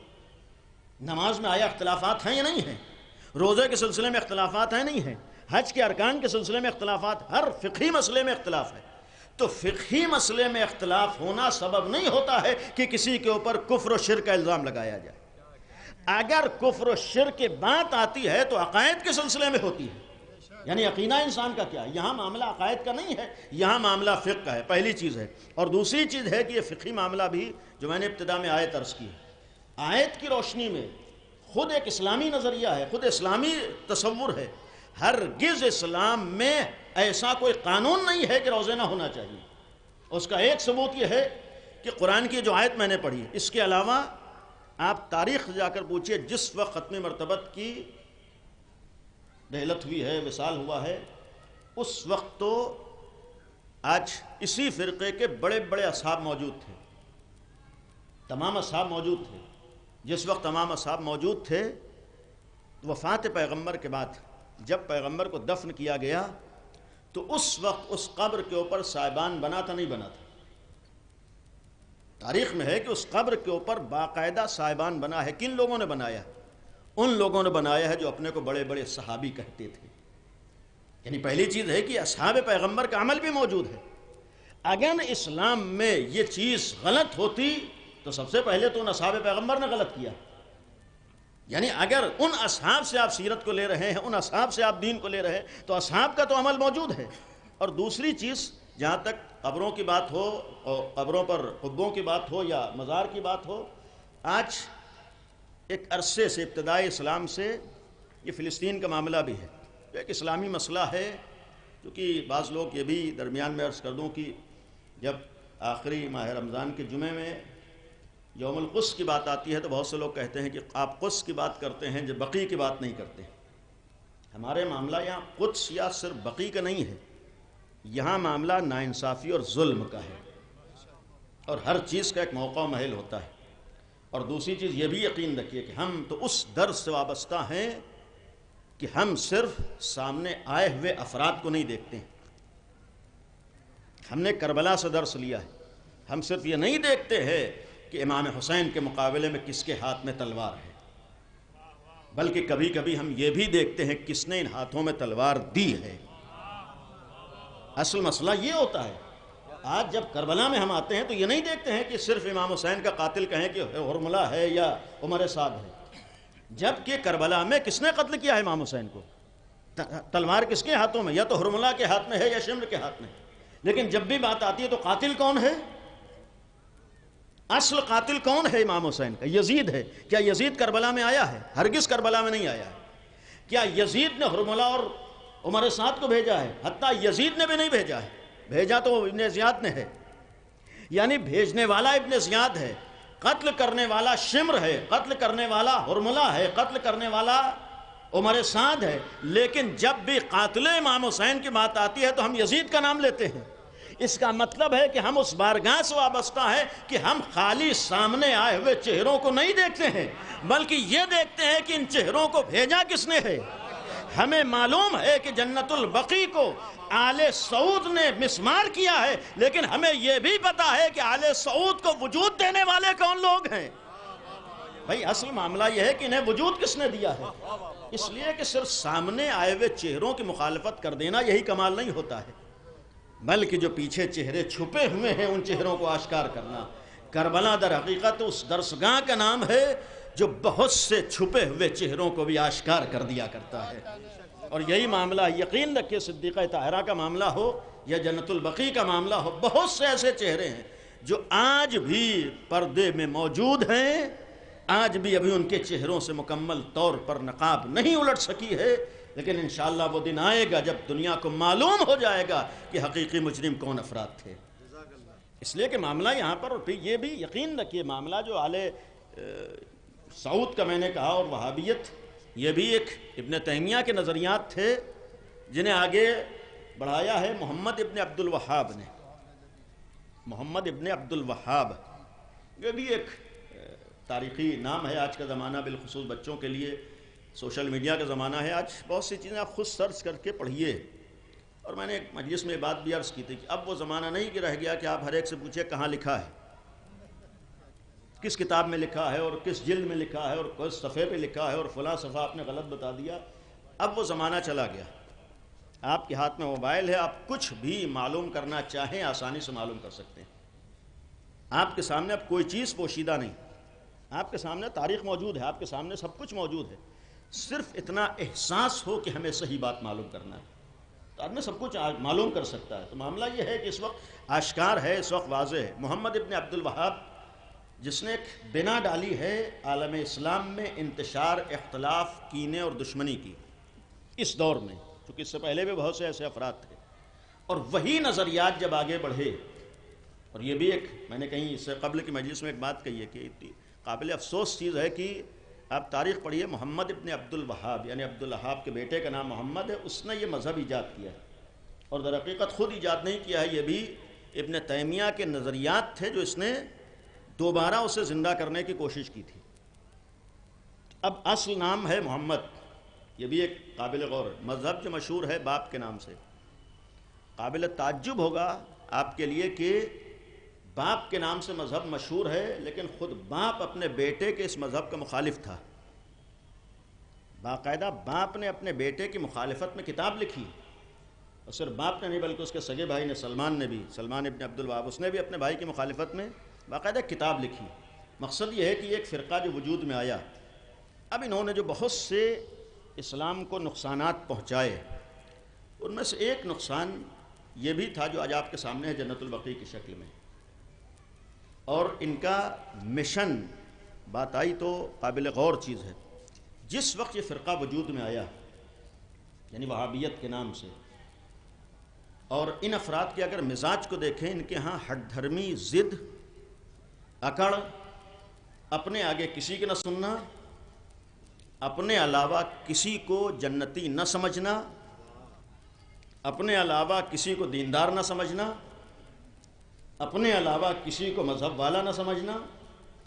[SPEAKER 7] نماز میں آیا اختلافات ہیں یا نہیں ہیں؟ روزے کے سلسلے میں اختلافات ہیں نہیں ہیں؟ حج کے ارکان کے سلسلے میں اختلافات، ہر فقہی مسئلے میں اختلاف ہے۔ تو فقہی مسئلے میں اختلاف ہونا سبب نہیں ہوتا ہے کہ کسی کے اوپر کفر و شرک کا الزام لگایا جائے۔ اگر کفر و شرک کی بات آتی ہے تو عقائد کے سلسلے میں ہوتی ہے، یعنی عقیدہ انسان کا کیا ہے۔ یہاں معاملہ عقائد کا نہیں ہے، یہاں معاملہ فقہ کا ہے، پہلی چیز ہے۔ اور دوسری چیز ہے کہ یہ فقہی معاملہ بھی جو میں نے ابتدا میں آیت عرض کی ہے، آیت کی روشنی میں خود ایک اسلامی نظریہ ہے، خود اسلامی تصور ہے۔ ہرگز اسلام میں ایسا کوئی قانون نہیں ہے کہ روزے نہ ہونا چاہیے۔ اس کا ایک ثبوت یہ ہے کہ قرآن کی جو آیت میں نے پڑھی، اس کے علاوہ آپ تاریخ جا کر پوچھئے، جس وقت ختم مرتبت کی رحلت ہوئی ہے، وصال ہوا ہے، اس وقت تو آج اسی فرقے کے بڑے بڑے اصحاب موجود تھے، تمام اصحاب موجود تھے۔ جس وقت تمام اصحاب موجود تھے، وفات پیغمبر کے بعد جب پیغمبر کو دفن کیا گیا تو اس وقت اس قبر کے اوپر صاحبان بنا تھا، نہیں بنا تھا؟ تاریخ میں ہے کہ اس قبر کے اوپر باقاعدہ صاحبان بنا ہے۔ کن لوگوں نے بنایا؟ ان لوگوں نے بنایا ہے جو اپنے کو بڑے بڑے صحابی کہتے تھے۔ یعنی پہلی چیز ہے کہ اصحاب پیغمبر کا عمل بھی موجود ہے۔ اگر اسلام میں یہ چیز غلط ہوتی تو سب سے پہلے تو ان اصحاب پیغمبر نے غلط کیا۔ یعنی اگر ان اصحاب سے آپ سیرت کو لے رہے ہیں، ان اصحاب سے آپ دین کو لے رہے ہیں، تو اصحاب کا تو عمل موجود ہے۔ اور دوسری چیز، جہاں تک قبروں کی بات ہو اور قبروں پر قبوں کی بات ہو یا مزار کی بات ہو، آج ایک عرصے سے، ابتدائی اسلام سے، یہ فلسطین کا معاملہ بھی ہے، ایک اسلامی مسئلہ ہے۔ کیونکہ بعض لوگ یہ بھی درمیان میں عرض کر دوں کہ جب آخری ماہ رمضان کے جمعے میں یوم القدس کی بات آتی ہے تو بہت سے لوگ کہتے ہیں کہ آپ قدس کی بات کرتے ہیں، جب بقی کی بات نہیں کرتے۔ ہمارے معاملہ یہاں قدس یا صرف بقی کا نہیں ہے، یہاں معاملہ ناانصافی اور ظلم کا ہے، اور ہر چیز کا ایک موقع و محل ہوتا ہے۔ اور دوسری چیز یہ بھی یقین رکھیے کہ ہم تو اس درس سے وابستہ ہیں کہ ہم صرف سامنے آئے ہوئے افراد کو نہیں دیکھتے ہیں۔ ہم نے کربلا سے درس لیا ہے۔ ہم صرف یہ نہیں دیکھتے ہیں کہ امام حسین کے مقابلے میں کس کے ہاتھ میں تلوار ہے، بلکہ کبھی کبھی ہم یہ بھی دیکھتے ہیں کس نے ان ہاتھوں میں تلوار دی ہے۔ اصل مسئلہ یہ ہوتا ہے۔ آج جب کربلا میں ہم آتے ہیں تو یہ نہیں دیکھتے ہیں کہ صرف امام حسین کا قاتل کہیں کہ حرملہ ہے یا عمر سعد ہے، جبکہ کربلا میں کس نے قتل کیا ہے امام حسین کو؟ تلوار کس کے ہاتھوں میں؟ یا تو حرملہ کے ہاتھ میں ہے یا شمر کے ہاتھ میں۔ لیکن جب بھی بات آتی ہے تو قاتل کون ہے؟ اصل قاتل کون ہے امام حسین کا؟ یزید ہے۔ کیا یزید کربلا میں آیا ہے؟ ہرگز کربلا میں نہیں آیا ہے۔ کیا یزید نے حرملہ اور عمر سعد کو بھیجا ہے؟ حتیٰ یزید نے بھی نہیں بھیجا ہے، بھیجا تو ابن زیاد نے ہے۔ یعنی بھیجنے والا ابن زیاد ہے، قتل کرنے والا شمر ہے، قتل کرنے والا حرملہ ہے، قتل کرنے والا عمر سعد ہے۔ لیکن جب بھی قاتل امام حسین کی بات آتی ہے تو ہم یزید کا نام لیتے ہیں۔ اس کا مطلب ہے کہ ہم اس بارگاہ سے وابستہ ہیں کہ ہم خالی سامنے آئے ہوئے چہروں کو نہیں دیکھتے ہیں، بلکہ یہ دیکھتے ہیں کہ ان چہروں کو بھیجا کس نے ہے۔ ہمیں معلوم ہے کہ جنت البقیع کو آل سعود نے مسمار کیا ہے، لیکن ہمیں یہ بھی پتا ہے کہ آل سعود کو وجود دینے والے کون لوگ ہیں۔ بھائی اصل معاملہ یہ ہے کہ انہیں وجود کس نے دیا ہے۔ اس لیے کہ صرف سامنے آئے ہوئے چہروں کی مخالفت کر دینا یہی کمال نہیں ہوتا ہے، بلکہ جو پیچھے چہرے چھپے ہوئے ہیں ان چہروں کو آشکار کرنا۔ کربلا در حقیقت اس درسگاہ کا نام ہے جو بہت سے چھپے ہوئے چہروں کو بھی آشکار کر دیا کرتا ہے۔ اور یہی معاملہ یقین رکھیے، صدیقہ طاہرہ کا معاملہ ہو یا جنت البقیع کا معاملہ ہو، بہت سے ایسے چہرے ہیں جو آج بھی پردے میں موجود ہیں، آج بھی ابھی ان کے چہروں سے مکمل طور پر نقاب نہیں الٹ سکی ہے، لیکن انشاءاللہ وہ دن آئے گا جب دنیا کو معلوم ہو جائے گا کہ حقیقی مجرم کون افراد تھے۔ اس لیے کہ معاملہ یہاں پر، اور پھر یہ بھی یقین رکھیے، معاملہ جو آل سعود کا میں نے کہا اور وہابیت، یہ بھی ایک ابن تیمیہ کے نظریات تھے جنہیں آگے بڑھایا ہے محمد ابن عبد الوہاب نے۔ محمد ابن عبد الوہاب یہ بھی ایک تاریخی نام ہے آج کا زمانہ، بالخصوص بچوں کے لیے سوشل میڈیا کا زمانہ ہے۔ آج بہت سی چیزیں آپ خود سرچ کر کے پڑھیے۔ اور میں نے ایک مجلس میں بات بھی عرض کی تھی کہ اب وہ زمانہ نہیں کہ رہ گیا کہ آپ ہر ایک سے پوچھیں کہاں لکھا ہے، کس کتاب میں لکھا ہے اور کس جلد میں لکھا ہے اور کس صفحے پہ لکھا ہے اور فلاں صفحہ آپ نے غلط بتا دیا۔ اب وہ زمانہ چلا گیا، آپ کے ہاتھ میں موبائل ہے، آپ کچھ بھی معلوم کرنا چاہیں آسانی سے معلوم کر سکتے ہیں۔ آپ کے سامنے اب کوئی چیز پوشیدہ نہیں، آپ کے سامنے تاریخ موجود ہے، آپ کے سامنے سب کچھ موجود ہے، صرف اتنا احساس ہو کہ ہمیں صحیح بات معلوم کرنا ہے تو آدمی سب کچھ معلوم کر سکتا ہے۔ تو معاملہ یہ ہے کہ اس وقت آشکار ہے، اس وقت واضح ہے۔ محمد ابن عبد الوہاب جس نے ایک بنا ڈالی ہے عالم اسلام میں انتشار، اختلاف، کینے اور دشمنی کی اس دور میں، کیونکہ اس سے پہلے بھی بہت سے ایسے افراد تھے، اور وہی نظریات جب آگے بڑھے، اور یہ بھی ایک میں نے کہیں اس سے قبل کی مجلس میں ایک بات کہی ہے کہ قابل افسوس چیز ہے کہ آپ تاریخ پڑھیے، محمد ابن عبد الوہاب یعنی عبد الوہاب کے بیٹے کا نام محمد ہے، اس نے یہ مذہب ایجاد کیا ہے، اور در حقیقت خود ایجاد نہیں کیا ہے، یہ بھی ابن تیمیہ کے نظریات تھے جو اس نے دوبارہ اسے زندہ کرنے کی کوشش کی تھی۔ اب اصل نام ہے محمد، یہ بھی ایک قابل غور ہے، مذہب جو مشہور ہے باپ کے نام سے۔ قابل تعجب ہوگا آپ کے لیے کہ باپ کے نام سے مذہب مشہور ہے، لیکن خود باپ اپنے بیٹے کے اس مذہب کا مخالف تھا۔ باقاعدہ باپ نے اپنے بیٹے کی مخالفت میں کتاب لکھی، اور صرف باپ نے نہیں بلکہ اس کے سگے بھائی نے، سلمان نے بھی، سلمان ابن عبد الوہاب، اس نے بھی اپنے بھائی کی مخالفت میں باقاعدہ کتاب لکھی۔ مقصد یہ ہے کہ ایک فرقہ جو وجود میں آیا، اب انہوں نے جو بہت سے اسلام کو نقصانات پہنچائے، ان میں سے ایک نقصان یہ بھی تھا جو آج آپ کے سامنے ہے جنت البقیع کی شکل میں، اور ان کا مشن بات آئی تو قابل غور چیز ہے۔ جس وقت یہ فرقہ وجود میں آیا یعنی وہابیت کے نام سے، اور ان افراد کے اگر مزاج کو دیکھیں، ان کے ہاں ہٹ دھرمی، ضد، اکڑ، اپنے آگے کسی کے نہ سننا، اپنے علاوہ کسی کو جنتی نہ سمجھنا، اپنے علاوہ کسی کو دیندار نہ سمجھنا، اپنے علاوہ کسی کو مذہب والا نہ سمجھنا،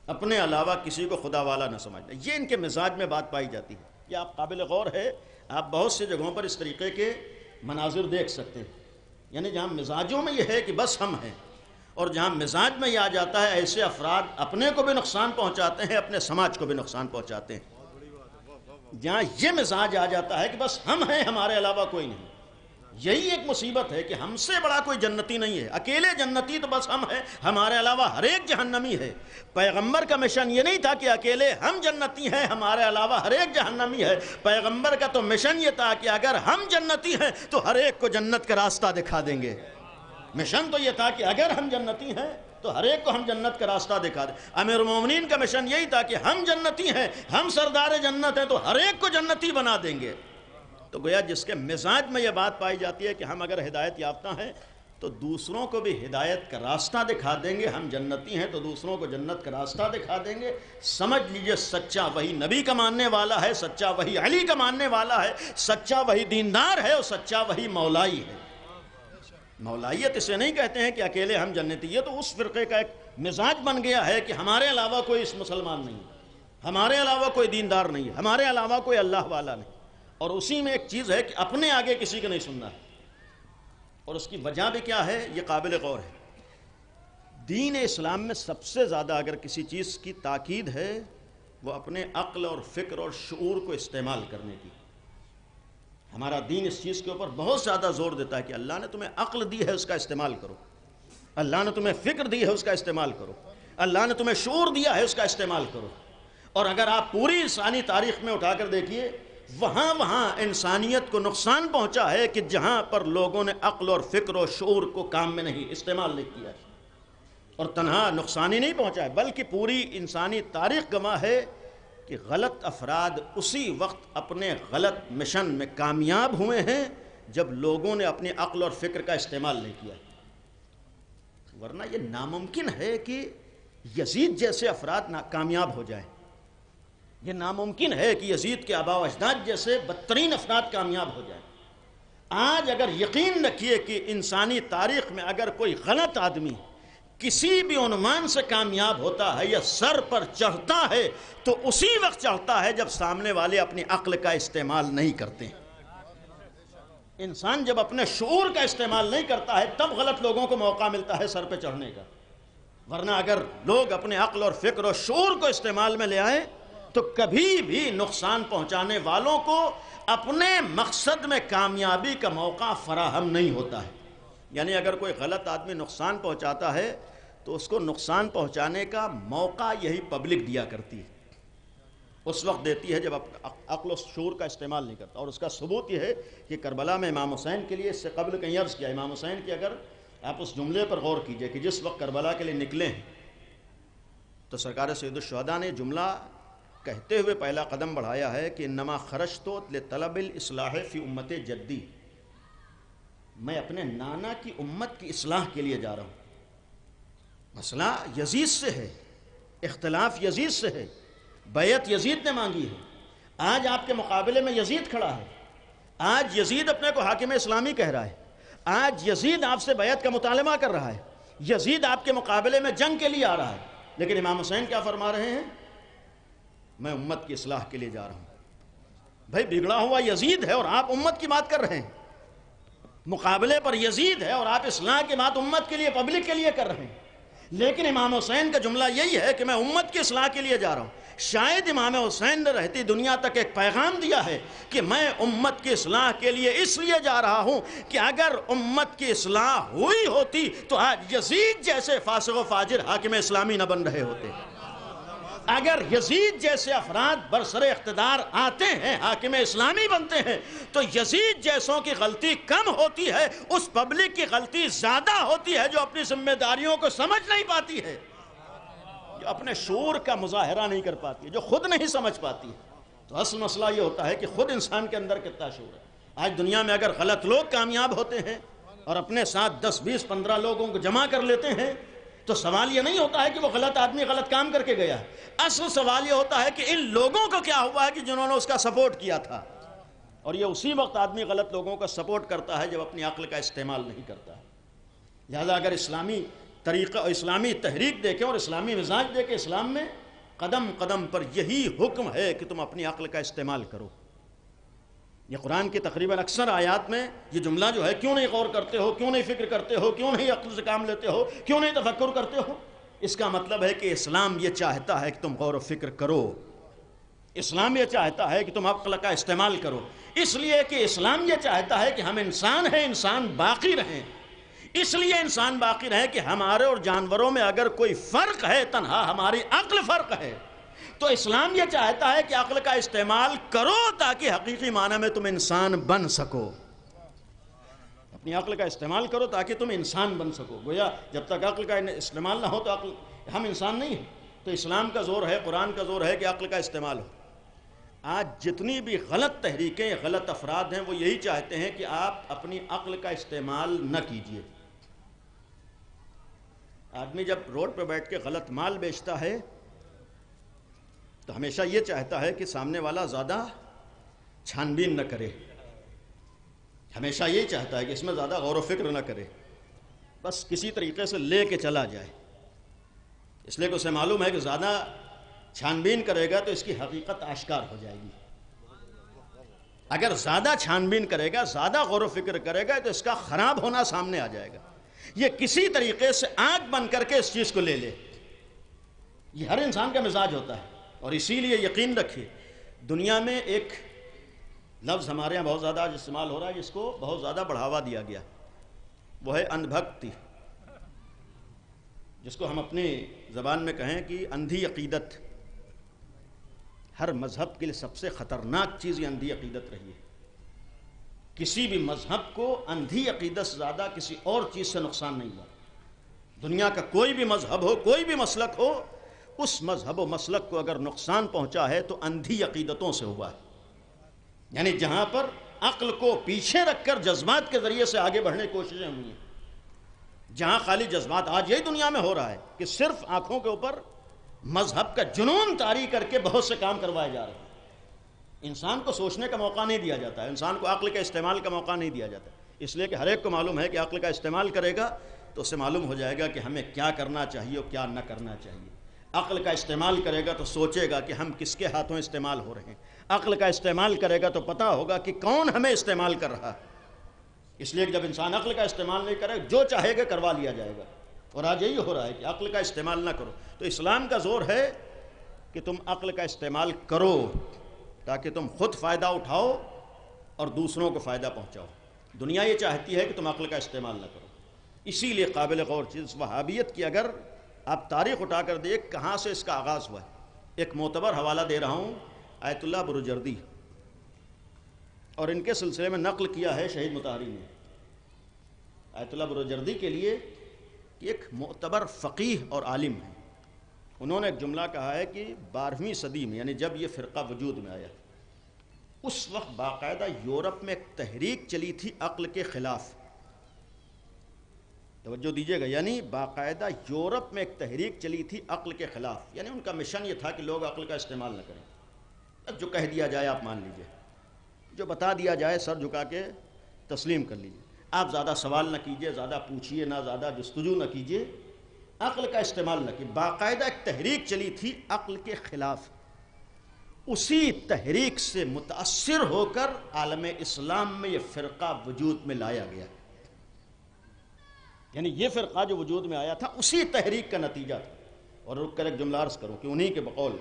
[SPEAKER 7] اپنے علاوہ کسی کو خدا والا نہ سمجھنا، یہ ان کے مزاج میں بات پائی جاتی ہے۔ یہ آپ قابل غور ہے، آپ بہت سے جگہوں پر اس طریقے کے مناظر دیکھ سکتے ہیں، یعنی جہاں مزاجوں میں یہ ہے کہ بس ہم ہیں، اور جہاں مزاج میں یہ آ جاتا ہے ایسے افراد اپنے کو بھی نقصان پہنچاتے ہیں، اپنے سماج کو بھی نقصان پہنچاتے ہیں۔ جہاں یہ مزاج آ جاتا ہے کہ بس ہم ہیں، ہمارے علاوہ کوئی نہیں، یہی ایک مصیبت ہے کہ ہم سے بڑا کوئی جنتی نہیں ہے، اکیلے جنتی تو بس ہم ہیں، ہمارے علاوہ ہر ایک جہنمی ہے۔ پیغمبر کا مشن یہ نہیں تھا کہ اکیلے ہم جنتی ہیں، ہمارے علاوہ ہر ایک جہنمی ہے۔ پیغمبر کا تو مشن یہ تھا کہ اگر ہم جنتی ہیں تو ہر ایک کو جنت کا راستہ دکھا دیں گے۔ مشن تو یہ تھا کہ اگر ہم جنتی ہیں تو ہر ایک کو ہم جنت کا راستہ دکھا دیں۔ امیر المومنین کا مشن یہی تھا کہ ہم جنتی ہیں، ہم سردار جنت ہیں، تو ہر ایک کو جنتی بنا دیں گے۔ تو گویا جس کے مزاج میں یہ بات پائی جاتی ہے کہ ہم اگر ہدایت یافتہ ہیں تو دوسروں کو بھی ہدایت کا راستہ دکھا دیں گے، ہم جنتی ہیں تو دوسروں کو جنت کا راستہ دکھا دیں گے، سمجھ لیجئے سچا وہی نبی کا ماننے والا ہے، سچا وہی علی کا ماننے والا ہے، سچا وہی دیندار ہے، اور سچا وہی مولائی ہے۔ مولائیت اسے نہیں کہتے ہیں کہ اکیلے ہم جنتی، یہ تو اس فرقے کا ایک مزاج بن گیا ہے کہ ہمارے علاوہ کوئی اس مسلمان نہیں ہے، ہمارے علاوہ کوئی دیندار نہیں ہے، ہمارے علاوہ کوئی اللہ والا نہیں، اور اسی میں ایک چیز ہے کہ اپنے آگے کسی کو نہیں سننا ہے۔ اور اس کی وجہ بھی کیا ہے، یہ قابل غور ہے۔ دین اسلام میں سب سے زیادہ اگر کسی چیز کی تاکید ہے وہ اپنے عقل اور فکر اور شعور کو استعمال کرنے کی۔ ہمارا دین اس چیز کے اوپر بہت زیادہ زور دیتا ہے کہ اللہ نے تمہیں عقل دی ہے، اس کا استعمال کرو، اللہ نے تمہیں فکر دی ہے، اس کا استعمال کرو، اللہ نے تمہیں شعور دیا ہے، اس کا استعمال کرو۔ اور اگر آپ پوری انسانی تاریخ میں اٹھا کر دیکھیے، وہاں انسانیت کو نقصان پہنچا ہے کہ جہاں پر لوگوں نے عقل اور فکر اور شعور کو کام میں نہیں استعمال نہیں کیا ہے۔ اور تنہا نقصان ہی نہیں پہنچا ہے بلکہ پوری انسانی تاریخ گواہ ہے کہ غلط افراد اسی وقت اپنے غلط مشن میں کامیاب ہوئے ہیں جب لوگوں نے اپنی عقل اور فکر کا استعمال نہیں کیا، ورنہ یہ ناممکن ہے کہ یزید جیسے افراد کامیاب ہو جائیں، یہ ناممکن ہے کہ یزید کے آباء و اجداد جیسے بدترین افراد کامیاب ہو جائیں۔ آج اگر یقین رکھیے کہ انسانی تاریخ میں اگر کوئی غلط آدمی کسی بھی عنوان سے کامیاب ہوتا ہے یا سر پر چڑھتا ہے تو اسی وقت چڑھتا ہے جب سامنے والے اپنی عقل کا استعمال نہیں کرتے ہیں۔ انسان جب اپنے شعور کا استعمال نہیں کرتا ہے تب غلط لوگوں کو موقع ملتا ہے سر پہ چڑھنے کا، ورنہ اگر لوگ اپنے عقل اور فکر اور شعور کو استعمال میں لے آئیں تو کبھی بھی نقصان پہنچانے والوں کو اپنے مقصد میں کامیابی کا موقع فراہم نہیں ہوتا ہے۔ یعنی اگر کوئی غلط آدمی نقصان پہنچاتا ہے تو اس کو نقصان پہنچانے کا موقع یہی پبلک دیا کرتی ہے، اس وقت دیتی ہے جب عقل و شعور کا استعمال نہیں کرتا۔ اور اس کا ثبوت یہ ہے کہ کربلا میں امام حسین کے لیے، اس سے قبل کہیں عرض کیا، امام حسین کی اگر آپ اس جملے پر غور کیجئے کہ جس وقت کربلا کے لیے نکلے ہیں تو سرکار سید الشہداء نے جملہ کہتے ہوئے پہلا قدم بڑھایا ہے کہ انما خرجت لطلب الاصلاح فی امت جدی، میں اپنے نانا کی امت کی اصلاح کے لیے جا رہا ہوں۔ مسئلہ یزید سے ہے، اختلاف یزید سے ہے، بیعت یزید نے مانگی ہے، آج آپ کے مقابلے میں یزید کھڑا ہے، آج یزید اپنے کو حاکم اسلامی کہہ رہا ہے، آج یزید آپ سے بیعت کا مطالبہ کر رہا ہے، یزید آپ کے مقابلے میں جنگ کے لیے آ رہا ہے، لیکن امام حسین کیا فرما رہے ہیں؟ میں امت کی اصلاح کے لیے جا رہا ہوں۔ بھائی بگڑا ہوا یزید ہے اور آپ امت کی بات کر رہے ہیں، مقابلے پر یزید ہے اور آپ اصلاح کی بات امت کے لیے، پبلک کے لیے کر رہے ہیں، لیکن امام حسین کا جملہ یہی ہے کہ میں امت کی اصلاح کے لیے جا رہا ہوں۔ شاید امام حسین نے رہتی دنیا تک ایک پیغام دیا ہے کہ میں امت کی اصلاح کے لیے اس لیے جا رہا ہوں کہ اگر امت کی اصلاح ہوئی ہوتی تو آج یزید جیسے فاسق و فاجر حاکم اسلامی نہ بن رہے ہوتے، اگر یزید جیسے افراد برسر اقتدار آتے ہیں، حاکم اسلامی بنتے ہیں، تو یزید جیسوں کی غلطی کم ہوتی ہے، اس پبلک کی غلطی زیادہ ہوتی ہے جو اپنی ذمہ داریوں کو سمجھ نہیں پاتی ہے، جو اپنے شعور کا مظاہرہ نہیں کر پاتی ہے، جو خود نہیں سمجھ پاتی ہے۔ تو اصل مسئلہ یہ ہوتا ہے کہ خود انسان کے اندر کتنا شعور ہے۔ آج دنیا میں اگر غلط لوگ کامیاب ہوتے ہیں اور اپنے ساتھ 10 20 15 لوگوں کو جمع کر لیتے ہیں تو سوال یہ نہیں ہوتا ہے کہ وہ غلط آدمی غلط کام کر کے گیا، اصل سوال یہ ہوتا ہے کہ ان لوگوں کو کیا ہوا ہے کہ جنہوں نے اس کا سپورٹ کیا تھا۔ اور یہ اسی وقت آدمی غلط لوگوں کا سپورٹ کرتا ہے جب اپنی عقل کا استعمال نہیں کرتا ہے۔ لہذا اگر اسلامی طریقہ، اسلامی تحریک دیکھیں اور اسلامی مزاج دیکھیں، اسلام میں قدم قدم پر یہی حکم ہے کہ تم اپنی عقل کا استعمال کرو۔ یہ قرآن کی تقریباً اکثر آیات میں یہ جملہ جو ہے، کیوں نہیں غور کرتے ہو، کیوں نہیں فکر کرتے ہو، کیوں نہیں عقل سے کام لیتے ہو، کیوں نہیں تفکر کرتے ہو، اس کا مطلب ہے کہ اسلام یہ چاہتا ہے کہ تم غور و فکر کرو، اسلام یہ چاہتا ہے کہ تم عقل کا استعمال کرو، اس لیے کہ اسلام یہ چاہتا ہے کہ ہم انسان ہیں، انسان باقی رہیں، اس لیے انسان باقی رہے کہ ہمارے اور جانوروں میں اگر کوئی فرق ہے، تنہا ہماری عقل فرق ہے، تو اسلام یہ چاہتا ہے کہ عقل کا استعمال کرو تاکہ حقیقی معنی میں تم انسان بن سکو، اپنی عقل کا استعمال کرو تاکہ تم انسان بن سکو۔ گویا جب تک عقل کا استعمال نہ ہو تو ہم انسان نہیں ہیں۔ تو اسلام کا زور ہے، قرآن کا زور ہے کہ عقل کا استعمال ہو۔ آج جتنی بھی غلط تحریکیں، غلط افراد ہیں، وہ یہی چاہتے ہیں کہ آپ اپنی عقل کا استعمال نہ کیجیے۔ آدمی جب روڈ پہ بیٹھ کے غلط مال بیچتا ہے تو ہمیشہ یہ چاہتا ہے کہ سامنے والا زیادہ چھان بین نہ کرے، ہمیشہ یہی چاہتا ہے کہ اس میں زیادہ غور و فکر نہ کرے، بس کسی طریقے سے لے کے چلا جائے، اس لیے کہ اسے معلوم ہے کہ زیادہ چھان بین کرے گا تو اس کی حقیقت آشکار ہو جائے گی۔ اگر زیادہ چھان بین کرے گا، زیادہ غور و فکر کرے گا تو اس کا خراب ہونا سامنے آ جائے گا۔ یہ کسی طریقے سے آنکھ بند کر کے اس چیز کو لے لے، یہ ہر انسان کا مزاج ہوتا ہے۔ اور اسی لیے یقین رکھیے، دنیا میں ایک لفظ ہمارے یہاں بہت زیادہ استعمال ہو رہا ہے، جس کو بہت زیادہ بڑھاوا دیا گیا، وہ ہے اندھ بھکتی، جس کو ہم اپنی زبان میں کہیں کہ اندھی عقیدت۔ ہر مذہب کے لیے سب سے خطرناک چیز یہ اندھی عقیدت رہی ہے۔ کسی بھی مذہب کو اندھی عقیدت سے زیادہ کسی اور چیز سے نقصان نہیں ہوا۔ دنیا کا کوئی بھی مذہب ہو، کوئی بھی مسلک ہو، اس مذہب و مسلک کو اگر نقصان پہنچا ہے تو اندھی عقیدتوں سے ہوا ہے، یعنی جہاں پر عقل کو پیچھے رکھ کر جذبات کے ذریعے سے آگے بڑھنے کی کوششیں ہوئی ہیں، جہاں خالی جذبات، آج یہی دنیا میں ہو رہا ہے کہ صرف آنکھوں کے اوپر مذہب کا جنون طاری کر کے بہت سے کام کروائے جا رہے ہیں، انسان کو سوچنے کا موقع نہیں دیا جاتا ہے، انسان کو عقل کے استعمال کا موقع نہیں دیا جاتا، اس لیے کہ ہر ایک کو معلوم ہے کہ عقل کا استعمال کرے گا تو اسے معلوم ہو جائے گا کہ ہمیں کیا کرنا چاہیے اور کیا نہ کرنا چاہیے۔ عقل کا استعمال کرے گا تو سوچے گا کہ ہم کس کے ہاتھوں استعمال ہو رہے ہیں، عقل کا استعمال کرے گا تو پتہ ہوگا کہ کون ہمیں استعمال کر رہا ہے۔ اس لیے کہ جب انسان عقل کا استعمال نہیں کرے، جو چاہے گا کروا لیا جائے گا، اور آج یہی ہو رہا ہے کہ عقل کا استعمال نہ کرو۔ تو اسلام کا زور ہے کہ تم عقل کا استعمال کرو تاکہ تم خود فائدہ اٹھاؤ اور دوسروں کو فائدہ پہنچاؤ۔ دنیا یہ چاہتی ہے کہ تم عقل کا استعمال نہ کرو۔ اسی لیے قابل غور چیز وہابیت کی اگر آپ تاریخ اٹھا کر دیکھ کہاں سے اس کا آغاز ہوا ہے، ایک معتبر حوالہ دے رہا ہوں، آیت اللہ بروجردی، اور ان کے سلسلے میں نقل کیا ہے شہید مطہری نے۔ آیت اللہ بروجردی کے لیے ایک معتبر فقیہ اور عالم ہے، انہوں نے ایک جملہ کہا ہے کہ 12ویں صدی میں، یعنی جب یہ فرقہ وجود میں آیا، اس وقت باقاعدہ یورپ میں ایک تحریک چلی تھی عقل کے خلاف، توجہ دیجیے گا، یعنی باقاعدہ یورپ میں ایک تحریک چلی تھی عقل کے خلاف، یعنی ان کا مشن یہ تھا کہ لوگ عقل کا استعمال نہ کریں، اب جو کہہ دیا جائے آپ مان لیجیے، جو بتا دیا جائے سر جھکا کے تسلیم کر لیجیے، آپ زیادہ سوال نہ کیجیے، زیادہ پوچھیے نہ، زیادہ جستجو نہ کیجیے، عقل کا استعمال نہ کیجیے۔ باقاعدہ ایک تحریک چلی تھی عقل کے خلاف، اسی تحریک سے متاثر ہو کر عالم اسلام میں یہ فرقہ وجود میں لایا گیا، یعنی یہ فرقہ جو وجود میں آیا تھا اسی تحریک کا نتیجہ تھا۔ اور رک کر ایک جملہ عرض کروں کہ انہی کے بقول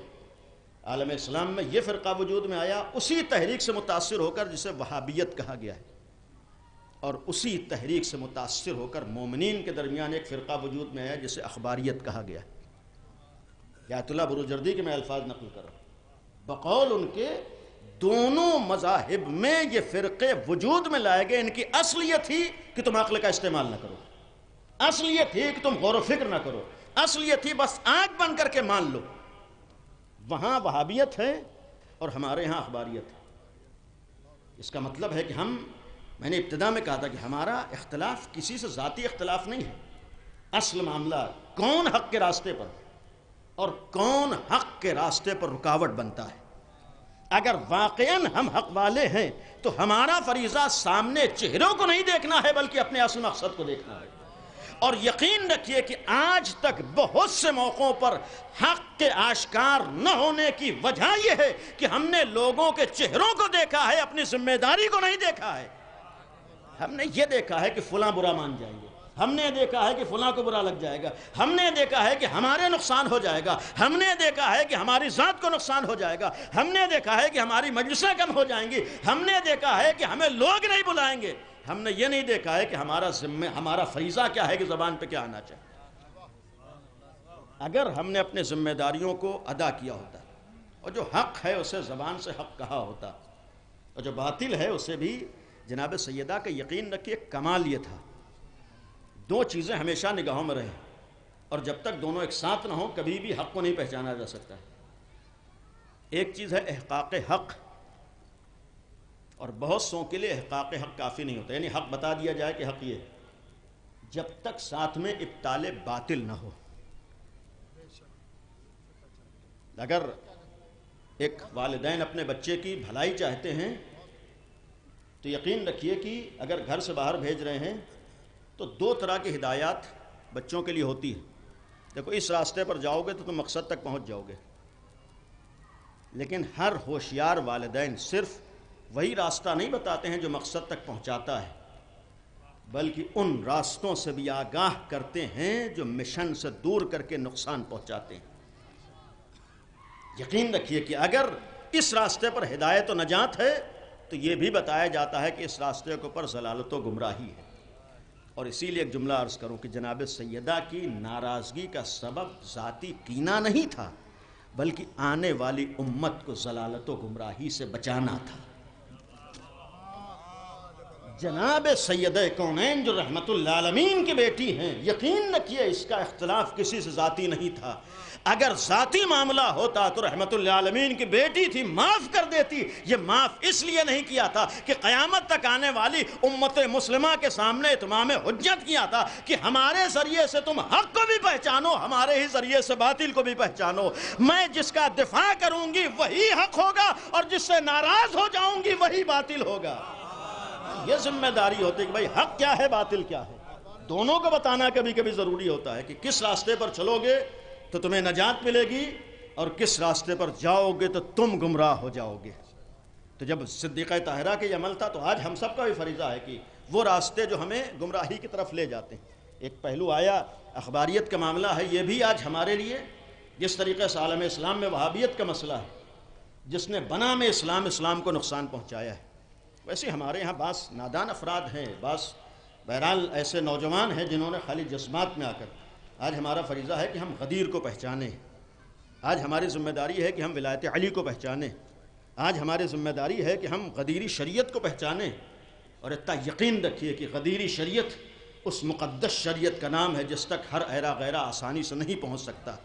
[SPEAKER 7] عالم اسلام میں یہ فرقہ وجود میں آیا اسی تحریک سے متاثر ہو کر جسے وہابیت کہا گیا ہے، اور اسی تحریک سے متاثر ہو کر مومنین کے درمیان ایک فرقہ وجود میں آیا جسے اخباریت کہا گیا ہے۔ آیت اللہ بروجردی کے میں الفاظ نقل کر رہا ہوں، بقول ان کے دونوں مذاہب میں یہ فرقے وجود میں لائے گئے، ان کی اصل یہ تھی کہ تم عقل کا استعمال نہ کرو، اصل یہ تھی کہ تم غور و فکر نہ کرو، اصل یہ تھی بس آنکھ بند کر کے مان لو۔ وہاں وہابیت ہے اور ہمارے ہاں اخباریت ہے۔ اس کا مطلب ہے کہ میں نے ابتدا میں کہا تھا کہ ہمارا اختلاف کسی سے ذاتی اختلاف نہیں ہے، اصل معاملہ کون حق کے راستے پر اور کون حق کے راستے پر رکاوٹ بنتا ہے۔ اگر واقعاً ہم حق والے ہیں تو ہمارا فریضہ سامنے چہروں کو نہیں دیکھنا ہے بلکہ اپنے اصل مقصد کو دیکھنا ہے۔ اور یقین رکھیے کہ آج تک بہت سے موقعوں پر حق کے آشکار نہ ہونے کی وجہ یہ ہے کہ ہم نے لوگوں کے چہروں کو دیکھا ہے، اپنی ذمہ داری کو نہیں دیکھا ہے۔ ہم نے یہ دیکھا ہے کہ فلاں برا مان جائیں گے، ہم نے دیکھا ہے کہ فلاں کو برا لگ جائے گا، ہم نے دیکھا ہے کہ ہمارے نقصان ہو جائے گا، ہم نے دیکھا ہے کہ ہماری ذات کو نقصان ہو جائے گا، ہم نے دیکھا ہے کہ ہماری مجلسیں کم ہو جائیں گی، ہم نے دیکھا ہے کہ ہمیں لوگ نہیں بلائیں گے، ہم نے یہ نہیں دیکھا ہے کہ ہمارا فریضہ کیا ہے کہ زبان پہ کیا آنا چاہیے۔ اگر ہم نے اپنے ذمہ داریوں کو ادا کیا ہوتا اور جو حق ہے اسے زبان سے حق کہا ہوتا، اور جو باطل ہے اسے بھی جناب سیدہ کا یقین رکھیے کمال یہ تھا، دو چیزیں ہمیشہ نگاہوں میں رہیں، اور جب تک دونوں ایک ساتھ نہ ہوں کبھی بھی حق کو نہیں پہچانا جا سکتا ہے۔ ایک چیز ہے احقاق حق، اور بہت سو کے لیے احقاق حق کافی نہیں ہوتا، یعنی حق بتا دیا جائے کہ حق یہ، جب تک ساتھ میں ابطال باطل نہ ہو۔ اگر ایک والدین اپنے بچے کی بھلائی چاہتے ہیں تو یقین رکھیے کہ اگر گھر سے باہر بھیج رہے ہیں تو دو طرح کی ہدایات بچوں کے لیے ہوتی ہے۔ دیکھو اس راستے پر جاؤ گے تو تم مقصد تک پہنچ جاؤ گے، لیکن ہر ہوشیار والدین صرف وہی راستہ نہیں بتاتے ہیں جو مقصد تک پہنچاتا ہے، بلکہ ان راستوں سے بھی آگاہ کرتے ہیں جو مشن سے دور کر کے نقصان پہنچاتے ہیں۔ یقین رکھیے کہ اگر اس راستے پر ہدایت و نجات ہے تو یہ بھی بتایا جاتا ہے کہ اس راستے کے اوپر ضلالت و گمراہی ہے۔ اور اسی لیے ایک جملہ عرض کروں کہ جناب سیدہ کی ناراضگی کا سبب ذاتی کینہ نہیں تھا، بلکہ آنے والی امت کو ضلالت و گمراہی سے بچانا تھا۔ جناب سیدہ کونین جو رحمت للعالمین کی بیٹی ہیں، یقین رکھیے اس کا اختلاف کسی سے ذاتی نہیں تھا۔ اگر ذاتی معاملہ ہوتا تو رحمت للعالمین کی بیٹی تھی، معاف کر دیتی۔ یہ معاف اس لیے نہیں کیا تھا کہ قیامت تک آنے والی امت مسلمہ کے سامنے اتمام حجت کیا تھا کہ ہمارے ذریعے سے تم حق کو بھی پہچانو، ہمارے ہی ذریعے سے باطل کو بھی پہچانو۔ میں جس کا دفاع کروں گی وہی حق ہوگا، اور جس سے ناراض ہو جاؤں گی وہی باطل ہوگا۔ یہ ذمہ داری ہوتی ہے کہ بھائی حق کیا ہے باطل کیا ہے، دونوں کو بتانا کبھی کبھی ضروری ہوتا ہے کہ کس راستے پر چلو گے تو تمہیں نجات ملے گی اور کس راستے پر جاؤ گے تو تم گمراہ ہو جاؤ گے۔ تو جب صدیقہ طاہرہ کے عمل تھا تو آج ہم سب کا بھی فریضہ ہے کہ وہ راستے جو ہمیں گمراہی کی طرف لے جاتے ہیں۔ ایک پہلو آیا اخباریت کا معاملہ ہے، یہ بھی آج ہمارے لیے جس طریقے سے عالم اسلام میں وہابیت کا مسئلہ ہے، جس نے بنا میں اسلام کو نقصان پہنچایا ہے، ویسے ہمارے ہاں بعض نادان افراد ہیں، بعض بہرحال ایسے نوجوان ہیں جنہوں نے خالی جذبات میں آ کر، آج ہمارا فریضہ ہے کہ ہم غدیر کو پہچانیں، آج ہماری ذمہ داری ہے کہ ہم ولایت علی کو پہچانیں، آج ہماری ذمہ داری ہے کہ ہم غدیری شریعت کو پہچانیں، اور اتنا یقین رکھیے کہ غدیری شریعت اس مقدس شریعت کا نام ہے جس تک ہر ایرا غیرہ آسانی سے نہیں پہنچ سکتا۔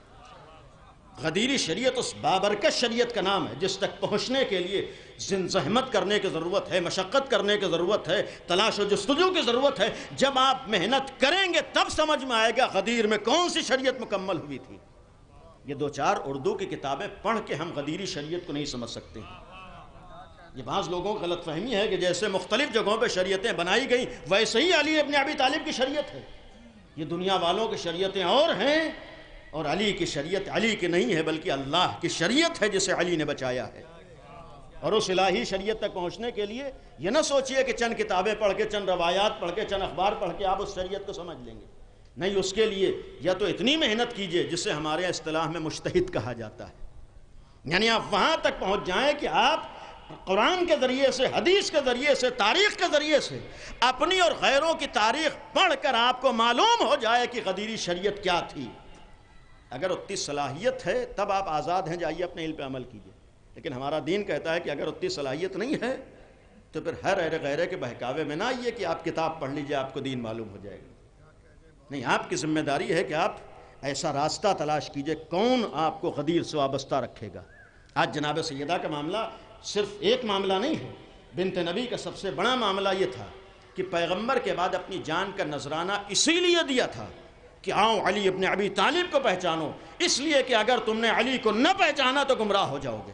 [SPEAKER 7] غدیری شریعت اس بابرکت شریعت کا نام ہے جس تک پہنچنے کے لیے زحمت کرنے کی ضرورت ہے، مشقت کرنے کی ضرورت ہے، تلاش و جستجو کی ضرورت ہے۔ جب آپ محنت کریں گے تب سمجھ میں آئے گا غدیر میں کون سی شریعت مکمل ہوئی تھی۔ یہ 2-4 اردو کی کتابیں پڑھ کے ہم غدیری شریعت کو نہیں سمجھ سکتے ہیں۔ یہ بعض لوگوں کو غلط فہمی ہے کہ جیسے مختلف جگہوں پہ شریعتیں بنائی گئیں ویسے ہی علی ابن ابی طالب کی شریعت ہے۔ یہ دنیا والوں کی شریعتیں اور ہیں، اور علی کی شریعت علی کی نہیں ہے بلکہ اللہ کی شریعت ہے جسے علی نے بچایا ہے۔ اور اس الہی شریعت تک پہنچنے کے لیے یہ نہ سوچئے کہ چند کتابیں پڑھ کے، چند روایات پڑھ کے، چند اخبار پڑھ کے آپ اس شریعت کو سمجھ لیں گے، نہیں، اس کے لیے یا تو اتنی محنت کیجئے جسے ہمارے اصطلاح میں مجتہد کہا جاتا ہے، یعنی آپ وہاں تک پہنچ جائیں کہ آپ قرآن کے ذریعے سے، حدیث کے ذریعے سے، تاریخ کے ذریعے سے اپنی اور غیروں کی تاریخ پڑھ کر آپ کو معلوم ہو جائے کہ غدیری شریعت کیا تھی۔ اگر اتنی صلاحیت ہے تب آپ آزاد ہیں، جائیے اپنے علم پہ عمل کیجئے، لیکن ہمارا دین کہتا ہے کہ اگر اتنی صلاحیت نہیں ہے تو پھر ہر غیرے کے بہکاوے میں نہ آئیے کہ آپ کتاب پڑھ لیجئے آپ کو دین معلوم ہو جائے گا۔ نہیں، آپ کی ذمہ داری ہے کہ آپ ایسا راستہ تلاش کیجئے کون آپ کو غدیر سے وابستہ رکھے گا۔ آج جناب سیدہ کا معاملہ صرف ایک معاملہ نہیں ہے، بنت نبی کا سب سے بڑا معاملہ یہ تھا کہ پیغمبر کے بعد اپنی جان کا نذرانہ اسی لیے دیا تھا کہ آؤ علی ابن ابی طالب کو پہچانو، اس لیے کہ اگر تم نے علی کو نہ پہچانا تو گمراہ ہو جاؤ گے۔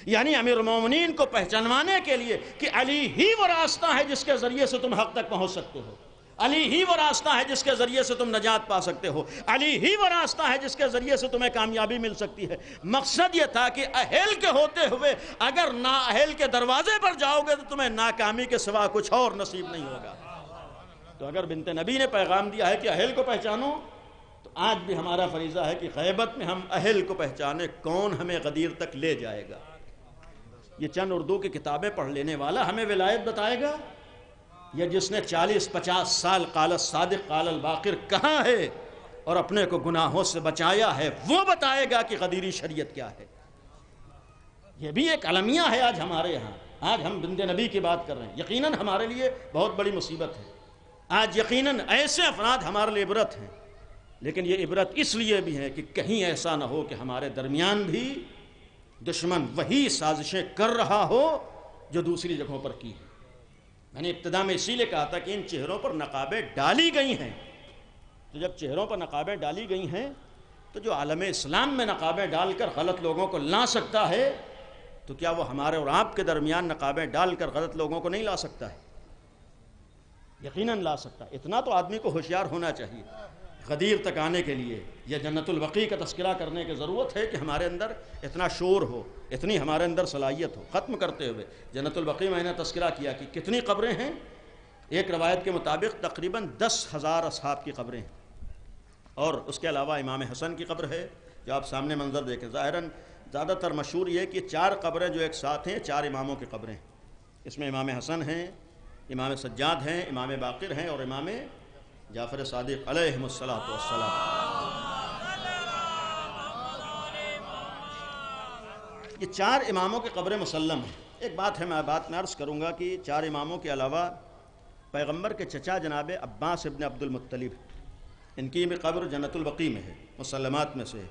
[SPEAKER 7] یعنی امیر المومنین کو پہچانوانے کے لیے کہ علی ہی وہ راستہ ہے جس کے ذریعے سے تم حق تک پہنچ سکتے ہو، علی ہی وہ راستہ ہے جس کے ذریعے سے تم نجات پا سکتے ہو، علی ہی وہ راستہ ہے جس کے ذریعے سے تمہیں کامیابی مل سکتی ہے۔ مقصد یہ تھا کہ اہل کے ہوتے ہوئے اگر نا اہل کے دروازے پر جاؤ گے تو تمہیں ناکامی کے سوا کچھ اور نصیب نہیں ہوگا۔ تو اگر بنت نبی نے پیغام دیا ہے کہ اہل کو پہچانو، تو آج بھی ہمارا فریضہ ہے کہ غیبت میں ہم اہل کو پہچانے، کون ہمیں غدیر تک لے جائے گا۔ یہ چند اردو کی کتابیں پڑھ لینے والا ہمیں ولایت بتائے گا، یا جس نے 40-50 سال قال الصادق قال الباقر کہا ہے اور اپنے کو گناہوں سے بچایا ہے، وہ بتائے گا کہ غدیری شریعت کیا ہے۔ یہ بھی ایک المیہ ہے آج ہمارے یہاں۔ آج ہم بنت نبی کی بات کر رہے ہیں، یقیناً ہمارے لیے بہت بڑی مصیبت ہے۔ آج یقیناً ایسے افراد ہمارے لیے عبرت ہیں، لیکن یہ عبرت اس لیے بھی ہے کہ کہیں ایسا نہ ہو کہ ہمارے درمیان بھی دشمن وہی سازشیں کر رہا ہو جو دوسری جگہوں پر کی ہیں۔ میں نے ابتدا میں اسی لیے کہا تھا کہ ان چہروں پر نقابیں ڈالی گئی ہیں، تو جب چہروں پر نقابیں ڈالی گئی ہیں تو جو عالم اسلام میں نقابیں ڈال کر غلط لوگوں کو لا سکتا ہے تو کیا وہ ہمارے اور آپ کے درمیان نقابیں ڈال کر غلط لوگوں کو نہیں لا سکتا ہے؟ یقیناً لا سکتا ہے۔ اتنا تو آدمی کو ہوشیار ہونا چاہیے۔ غدیر تک آنے کے لیے یہ جنت البقیع کا تذکرہ کرنے کی ضرورت ہے کہ ہمارے اندر اتنا شور ہو، اتنی ہمارے اندر صلاحیت ہو۔ ختم کرتے ہوئے جنت البقیع میں نے تذکرہ کیا کہ کتنی قبریں ہیں۔ ایک روایت کے مطابق تقریباً 10,000 اصحاب کی قبریں ہیں، اور اس کے علاوہ امام حسن کی قبر ہے جو آپ سامنے منظر دیکھیں۔ ظاہراً زیادہ تر مشہور یہ کہ 4 قبریں جو ایک ساتھ ہیں 4 اماموں کی قبریں ہیں۔ اس میں امام حسن ہیں، امام سجاد ہیں، امام باقر ہیں اور امام جعفر صادق علیہم الصلاۃ والسلام۔ یہ 4 اماموں کی قبریں مسلم ہیں۔ ایک بات ہے، میں بات میں عرض کروں گا کہ 4 اماموں کے علاوہ پیغمبر کے چچا جناب عباس ابن عبد المطلب، ان کی بھی قبر جنت البقیع میں ہے، مسلمات میں سے۔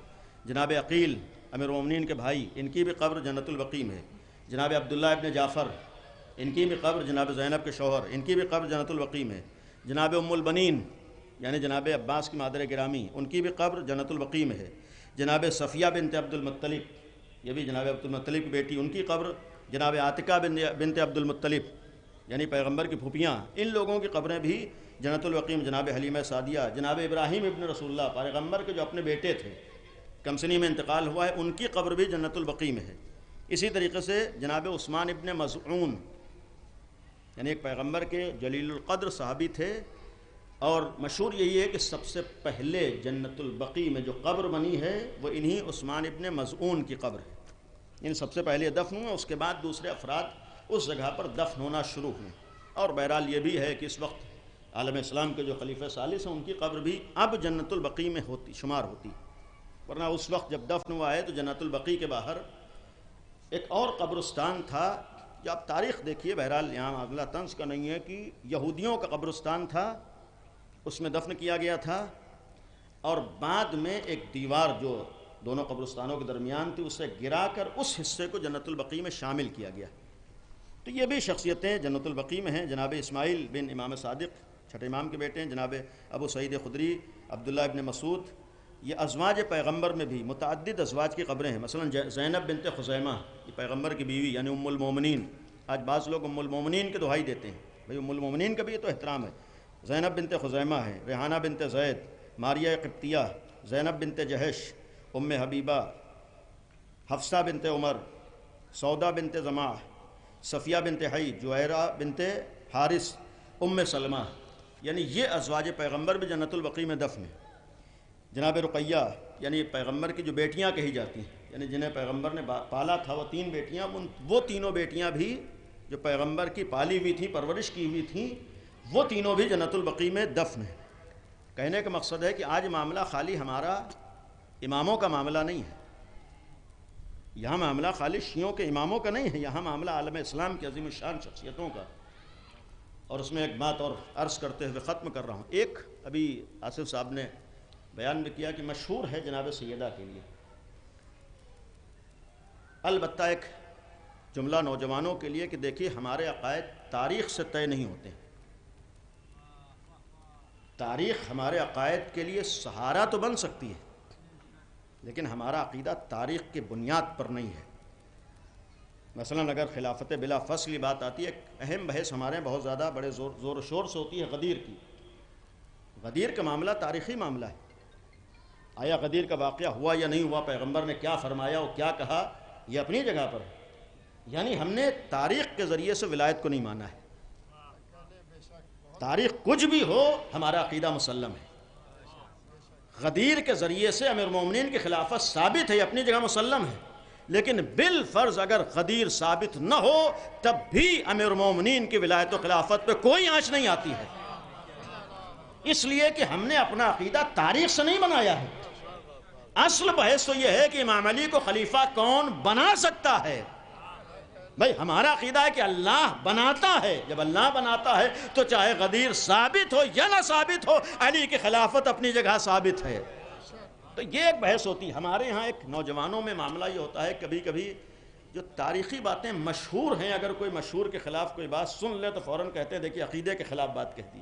[SPEAKER 7] جناب عقیل امیر المومنین کے بھائی، ان کی بھی قبر جنت البقیع میں ہے۔ جناب عبداللہ ابن جعفر، ان کی بھی قبر، جناب زینب کے شوہر، ان کی بھی قبر جنت البقیع میں ہے۔ جناب ام البنین یعنی جناب عباس کی مادر گرامی، ان کی بھی قبر جنت البقیع میں ہے۔ جناب صفیہ بنت عبد المطلب، یہ بھی جناب عبد المطلب کی بیٹی، ان کی قبر جناب عاتقہ بنت عبد المطلب یعنی پیغمبر کی پھوپھیاں، ان لوگوں کی قبریں بھی جنت البقیع میں۔ جناب حلیمہ سعدیہ، جناب ابراہیم ابن رسول اللہ، پیغمبر کے جو اپنے بیٹے تھے، کمسنی میں انتقال ہوا ہے، ان کی قبر بھی جنت البقیع میں ہے۔ اسی طریقے سے جناب عثمان ابن مظعون یعنی ایک پیغمبر کے جلیل القدر صحابی تھے، اور مشہور یہی ہے کہ سب سے پہلے جنت البقیع میں جو قبر بنی ہے وہ انہی عثمان ابن مظعون کی قبر ہے۔ یعنی سب سے پہلے دفن ہوئے، اس کے بعد دوسرے افراد اس جگہ پر دفن ہونا شروع ہوئے۔ اور بہرحال یہ بھی ہے کہ اس وقت عالم اسلام کے جو خلیفہ ثالث ہیں ان کی قبر بھی اب جنت البقیع میں شمار ہوتی، ورنہ اس وقت جب دفن ہوا ہے تو جنت البقیع کے باہر ایک اور قبرستان تھا۔ جو آپ تاریخ دیکھیے، بہرحال یہاں اگلا طنز کا نہیں ہے، کہ یہودیوں کا قبرستان تھا، اس میں دفن کیا گیا تھا، اور بعد میں ایک دیوار جو دونوں قبرستانوں کے درمیان تھی، اسے گرا کر اس حصے کو جنت البقیع میں شامل کیا گیا۔ تو یہ بھی شخصیتیں جنت البقیع میں ہیں۔ جناب اسماعیل بن امام صادق چھٹے امام کے بیٹے ہیں، جناب ابو سعید خدری، عبداللہ ابن مسعود۔ یہ ازواج پیغمبر میں بھی متعدد ازواج کی قبریں ہیں، مثلا زینب بنت خزیمہ، یہ پیغمبر کی بیوی یعنی ام المومنین۔ آج بعض لوگ ام المومنین کے دہائی دیتے ہیں، بھئی ام المومنین کا بھی یہ تو احترام ہے۔ زینب بنت خزیمہ ہے، ریحانہ بنت زید، ماریہ قبطیہ، زینب بنت جہش، ام حبیبہ، حفصہ بنت عمر، سودا بنت زماح، صفیہ بنت حی، جویرہ بنت حارث، ام سلمہ، یعنی یہ ازواج پیغمبر بھی جنت البقیع میں دفن ہیں۔ جناب رقیہ یعنی پیغمبر کی جو بیٹیاں کہی جاتی ہیں، یعنی جنہیں پیغمبر نے پالا تھا، وہ 3 بیٹیاں، وہ تینوں بیٹیاں بھی جو پیغمبر کی پالی ہوئی تھیں، پرورش کی ہوئی تھیں، وہ تینوں بھی جنت البقیع میں دفن ہیں۔ کہنے کا مقصد ہے کہ آج معاملہ خالی ہمارا اماموں کا معاملہ نہیں ہے، یہاں معاملہ خالی شیعوں کے اماموں کا نہیں ہے، یہاں معاملہ عالم اسلام کی عظیم الشان شخصیتوں کا۔ اور اس میں ایک بات اور عرض کرتے ہوئے ختم کر رہا ہوں۔ ایک ابھی آصف صاحب نے بیان بھی کیا کہ مشہور ہے جناب سیدہ کے لیے، البتہ ایک جملہ نوجوانوں کے لیے کہ دیکھیے ہمارے عقائد تاریخ سے طے نہیں ہوتے۔ تاریخ ہمارے عقائد کے لیے سہارا تو بن سکتی ہے، لیکن ہمارا عقیدہ تاریخ کی بنیاد پر نہیں ہے۔ مثلا اگر خلافت بلا فصل بات آتی ہے، ایک اہم بحث ہمارے بہت زیادہ بڑے زور و شور سے ہوتی ہے غدیر کی۔ غدیر کا معاملہ تاریخی معاملہ ہے، آیا غدیر کا واقعہ ہوا یا نہیں ہوا، پیغمبر نے کیا فرمایا اور کیا کہا، یہ اپنی جگہ پر ہے۔ یعنی ہم نے تاریخ کے ذریعے سے ولایت کو نہیں مانا ہے۔ تاریخ کچھ بھی ہو، ہمارا عقیدہ مسلم ہے۔ غدیر کے ذریعے سے امیر المومنین کی خلافت ثابت ہے، یہ اپنی جگہ مسلم ہے، لیکن بالفرض اگر غدیر ثابت نہ ہو تب بھی امیر المومنین کی ولایت و خلافت پہ کوئی آنچ نہیں آتی ہے، اس لیے کہ ہم نے اپنا عقیدہ تاریخ سے نہیں بنایا ہے۔ اصل بحث تو یہ ہے کہ امام علی کو خلیفہ کون بنا سکتا ہے۔ بھائی ہمارا عقیدہ ہے کہ اللہ بناتا ہے، جب اللہ بناتا ہے تو چاہے غدیر ثابت ہو یا نہ ثابت ہو، علی کی خلافت اپنی جگہ ثابت ہے۔ تو یہ ایک بحث ہوتی ہے۔ ہمارے ہاں ایک نوجوانوں میں معاملہ یہ ہوتا ہے، کبھی کبھی جو تاریخی باتیں مشہور ہیں، اگر کوئی مشہور کے خلاف کوئی بات سن لے تو فوراً کہتے ہیں دیکھیے عقیدے کے خلاف بات کہہ دی۔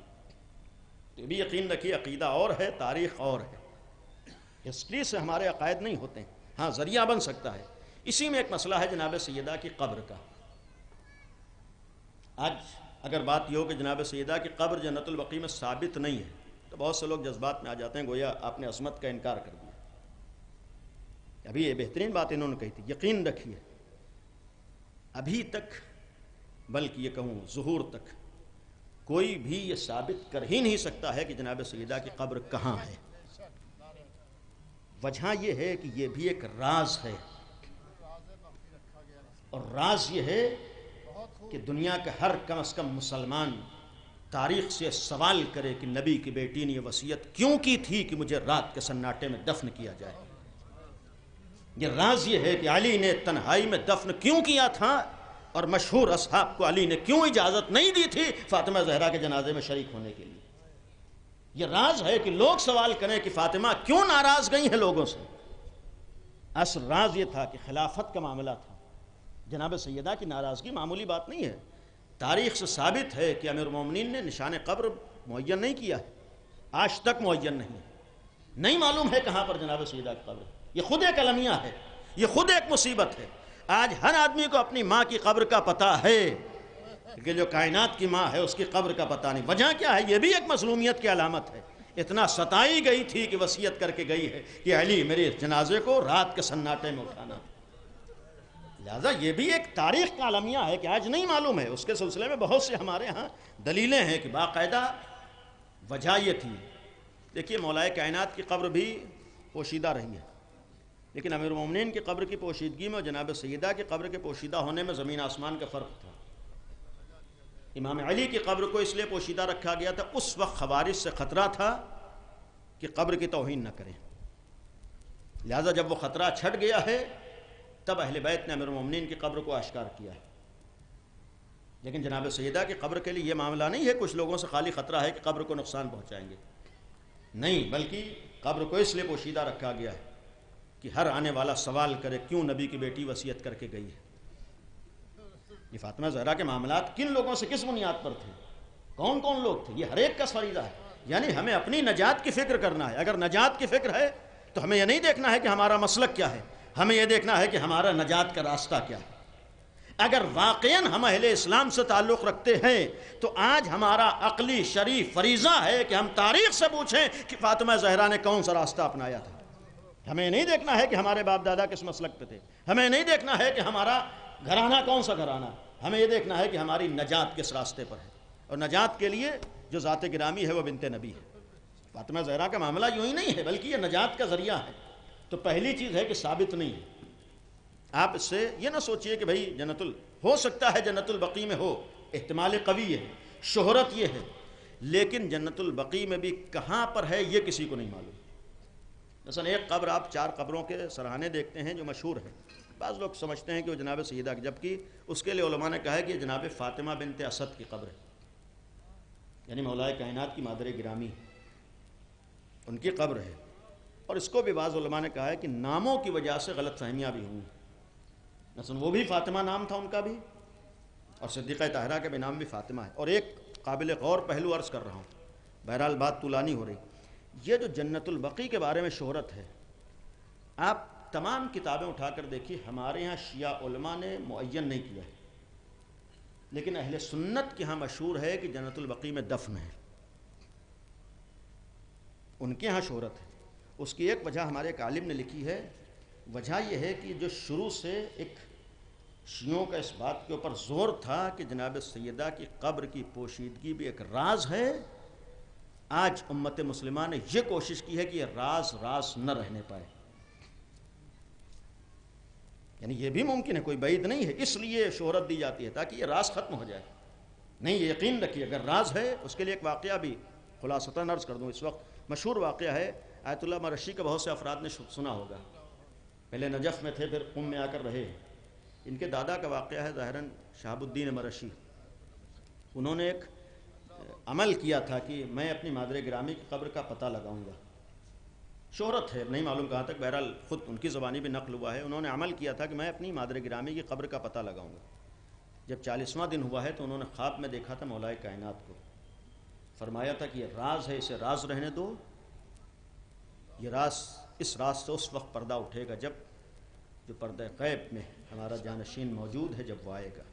[SPEAKER 7] تو بھی یقین رکھیے عقیدہ اور ہے، تاریخ اور ہے، ہسٹری سے ہمارے عقائد نہیں ہوتے ہیں، ہاں ذریعہ بن سکتا ہے۔ اسی میں ایک مسئلہ ہے جناب سیدہ کی قبر کا۔ آج اگر بات یہ ہو کہ جناب سیدہ کی قبر جنت البقیع میں ثابت نہیں ہے تو بہت سے لوگ جذبات میں آ جاتے ہیں، گویا آپ نے عصمت کا انکار کر دیا۔ ابھی یہ بہترین بات انہوں نے کہی تھی، یقین رکھیے ابھی تک، بلکہ یہ کہوں ظہور تک، کوئی بھی یہ ثابت کر ہی نہیں سکتا ہے کہ جناب سیدہ کی قبر کہاں ہے۔ وجہ یہ ہے کہ یہ بھی ایک راز ہے، اور راز یہ ہے کہ دنیا کا ہر کم از کم مسلمان تاریخ سے سوال کرے کہ نبی کی بیٹی نے یہ وصیت کیوں کی تھی کہ مجھے رات کے سناٹے میں دفن کیا جائے۔ یہ راز یہ ہے کہ علی نے تنہائی میں دفن کیوں کیا تھا، اور مشہور اصحاب کو علی نے کیوں اجازت نہیں دی تھی فاطمہ زہرا کے جنازے میں شریک ہونے کے لیے۔ یہ راز ہے کہ لوگ سوال کریں کہ فاطمہ کیوں ناراض گئی ہیں لوگوں سے۔ اصل راز یہ تھا کہ خلافت کا معاملہ تھا، جناب سیدہ کی ناراضگی معمولی بات نہیں ہے۔ تاریخ سے ثابت ہے کہ امیر المومنین نے نشان قبر معین نہیں کیا ہے، آج تک معین نہیں معلوم ہے کہاں پر جناب سیدہ کی قبر۔ یہ خود ایک المیہ ہے، یہ خود ایک مصیبت ہے۔ آج ہر آدمی کو اپنی ماں کی قبر کا پتہ ہے، کہ جو کائنات کی ماں ہے اس کی قبر کا پتہ نہیں۔ وجہ کیا ہے؟ یہ بھی ایک مظلومیت کی علامت ہے۔ اتنا ستائی گئی تھی کہ وصیت کر کے گئی ہے کہ علی میرے جنازے کو رات کے سناٹے میں اٹھانا۔ لہذا یہ بھی ایک تاریخ کا المیہ ہے کہ آج نہیں معلوم ہے۔ اس کے سلسلے میں بہت سے ہمارے ہاں دلیلیں ہیں کہ باقاعدہ وجہ یہ تھی۔ دیکھیے مولائے کائنات کی قبر بھی پوشیدہ رہی ہے، لیکن امیر المومنین کی قبر کی پوشیدگی میں اور جناب سیدہ کی قبر کے پوشیدہ ہونے میں زمین آسمان کا فرق تھا۔ امام علی کی قبر کو اس لیے پوشیدہ رکھا گیا تھا، اس وقت خوارج سے خطرہ تھا کہ قبر کی توہین نہ کریں، لہذا جب وہ خطرہ چھٹ گیا ہے تب اہل بیت نے امیر المومنین کی قبر کو آشکار کیا ہے۔ لیکن جناب سیدہ کی قبر کے لیے یہ معاملہ نہیں ہے کچھ لوگوں سے خالی خطرہ ہے کہ قبر کو نقصان پہنچائیں گے، نہیں، بلکہ قبر کو اس لیے پوشیدہ رکھا گیا ہے کہ ہر آنے والا سوال کرے کیوں نبی کی بیٹی وصیت کر کے گئی ہے. یہ فاطمہ زہرا کے معاملات کن لوگوں سے کس بنیاد پر تھے, کون کون لوگ تھے, یہ ہر ایک کا فریضہ ہے. یعنی ہمیں اپنی نجات کی فکر کرنا ہے. اگر نجات کی فکر ہے تو ہمیں یہ نہیں دیکھنا ہے کہ ہمارا مسلک کیا ہے, ہمیں یہ دیکھنا ہے کہ ہمارا نجات کا راستہ کیا ہے. اگر واقعاً ہم اہل اسلام سے تعلق رکھتے ہیں تو آج ہمارا عقلی شریف فریضہ ہے کہ ہم تاریخ سے پوچھیں کہ فاطمہ زہرا نے کون سا راستہ اپنایا تھا. ہمیں نہیں دیکھنا ہے کہ ہمارے باپ دادا کس مسلک پہ تھے, ہمیں نہیں دیکھنا ہے کہ ہمارا گھرانہ کون سا گھرانہ, ہمیں یہ دیکھنا ہے کہ ہماری نجات کس راستے پر ہے. اور نجات کے لیے جو ذات گرامی ہے وہ بنت نبی ہے. فاطمہ زہرا کا معاملہ یوں ہی نہیں ہے بلکہ یہ نجات کا ذریعہ ہے. تو پہلی چیز ہے کہ ثابت نہیں ہے. آپ اس سے یہ نہ سوچئے کہ بھئی ہو سکتا ہے جنت البقیع میں ہو, احتمال قوی ہے, شہرت یہ ہے, لیکن جنت البقیع میں بھی کہاں پر ہے یہ کسی کو نہیں معلوم. مثلا ایک قبر آپ 4 قبروں کے سرحانے دیکھتے ہیں جو مشہور ہے. بعض لوگ سمجھتے ہیں کہ وہ جناب سیدہ کی, جبکہ اس کے لیے علماء نے کہا ہے کہ یہ جناب فاطمہ بنت اسد کی قبر ہے, یعنی مولا کائنات کی مادر گرامی ان کی قبر ہے. اور اس کو بھی بعض علماء نے کہا ہے کہ ناموں کی وجہ سے غلط فہمیاں بھی ہوں. مثلا وہ بھی فاطمہ نام تھا ان کا بھی, اور صدیقہ طاہرہ کا بھی نام بھی فاطمہ ہے. اور ایک قابل غور پہلو عرض کر رہا ہوں, بہرحال بات طولانی ہو رہی. یہ جو جنت البقیع کے بارے میں شہرت ہے, آپ تمام کتابیں اٹھا کر دیکھیے, ہمارے ہاں شیعہ علماء نے معین نہیں کیا ہے, لیکن اہل سنت کے ہاں مشہور ہے کہ جنت البقیع میں دفن ہے. ان کے ہاں شہرت ہے. اس کی ایک وجہ ہمارے ایک عالم نے لکھی ہے. وجہ یہ ہے کہ جو شروع سے ایک شیعوں کا اس بات کے اوپر زور تھا کہ جناب سیدہ کی قبر کی پوشیدگی بھی ایک راز ہے, آج امت مسلمہ نے یہ کوشش کی ہے کہ یہ راز نہ رہنے پائے. یعنی یہ بھی ممکن ہے, کوئی بعید نہیں ہے, اس لیے شہرت دی جاتی ہے تاکہ یہ راز ختم ہو جائے. نہیں, یہ یقین رکھیے اگر راز ہے. اس کے لیے ایک واقعہ بھی خلاصتاً عرض کر دوں. اس وقت مشہور واقعہ ہے, آیت اللہ مرشی کا بہت سے افراد نے سنا ہوگا. پہلے نجف میں تھے, پھر قم میں آ کر رہے. ان کے دادا کا واقعہ ہے ظاہراً شہاب الدین مرشی. انہوں نے ایک عمل کیا تھا کہ میں اپنی مادر گرامی کی قبر کا پتہ لگاؤں گا. شہرت ہے, نہیں معلوم کہاں تک, بہرحال خود ان کی زبانی بھی نقل ہوا ہے. انہوں نے عمل کیا تھا کہ میں اپنی مادر گرامی کی قبر کا پتہ لگاؤں گا. جب 40واں دن ہوا ہے تو انہوں نے خواب میں دیکھا تھا مولا کائنات کو. فرمایا تھا کہ یہ راز ہے, اسے راز رہنے دو. یہ راز, اس راز سے اس وقت پردہ اٹھے گا جب جو پردہ غیب میں ہمارا جانشین موجود ہے, جب وہ آئے گا.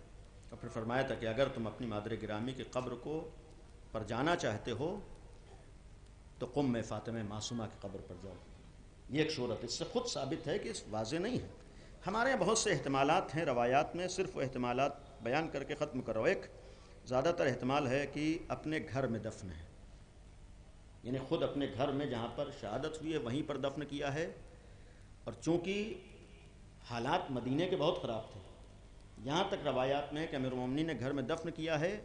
[SPEAKER 7] اور پھر فرمایا تھا کہ اگر تم اپنی مادر گرامی کی قبر کو پر جانا چاہتے ہو تو قم میں فاطمہ معصومہ کی قبر پر جاؤ. یہ ایک شہرت, اس سے خود ثابت ہے کہ اس واضح نہیں ہے. ہمارے یہاں بہت سے احتمالات ہیں روایات میں, صرف وہ احتمالات بیان کر کے ختم کرو. ایک زیادہ تر احتمال ہے کہ اپنے گھر میں دفن ہے, یعنی خود اپنے گھر میں جہاں پر شہادت ہوئی ہے وہیں پر دفن کیا ہے. اور چونکہ حالات مدینے کے بہت خراب تھے, یہاں تک روایات میں کہ امیر المومنین نے گھر میں دفن کیا ہے,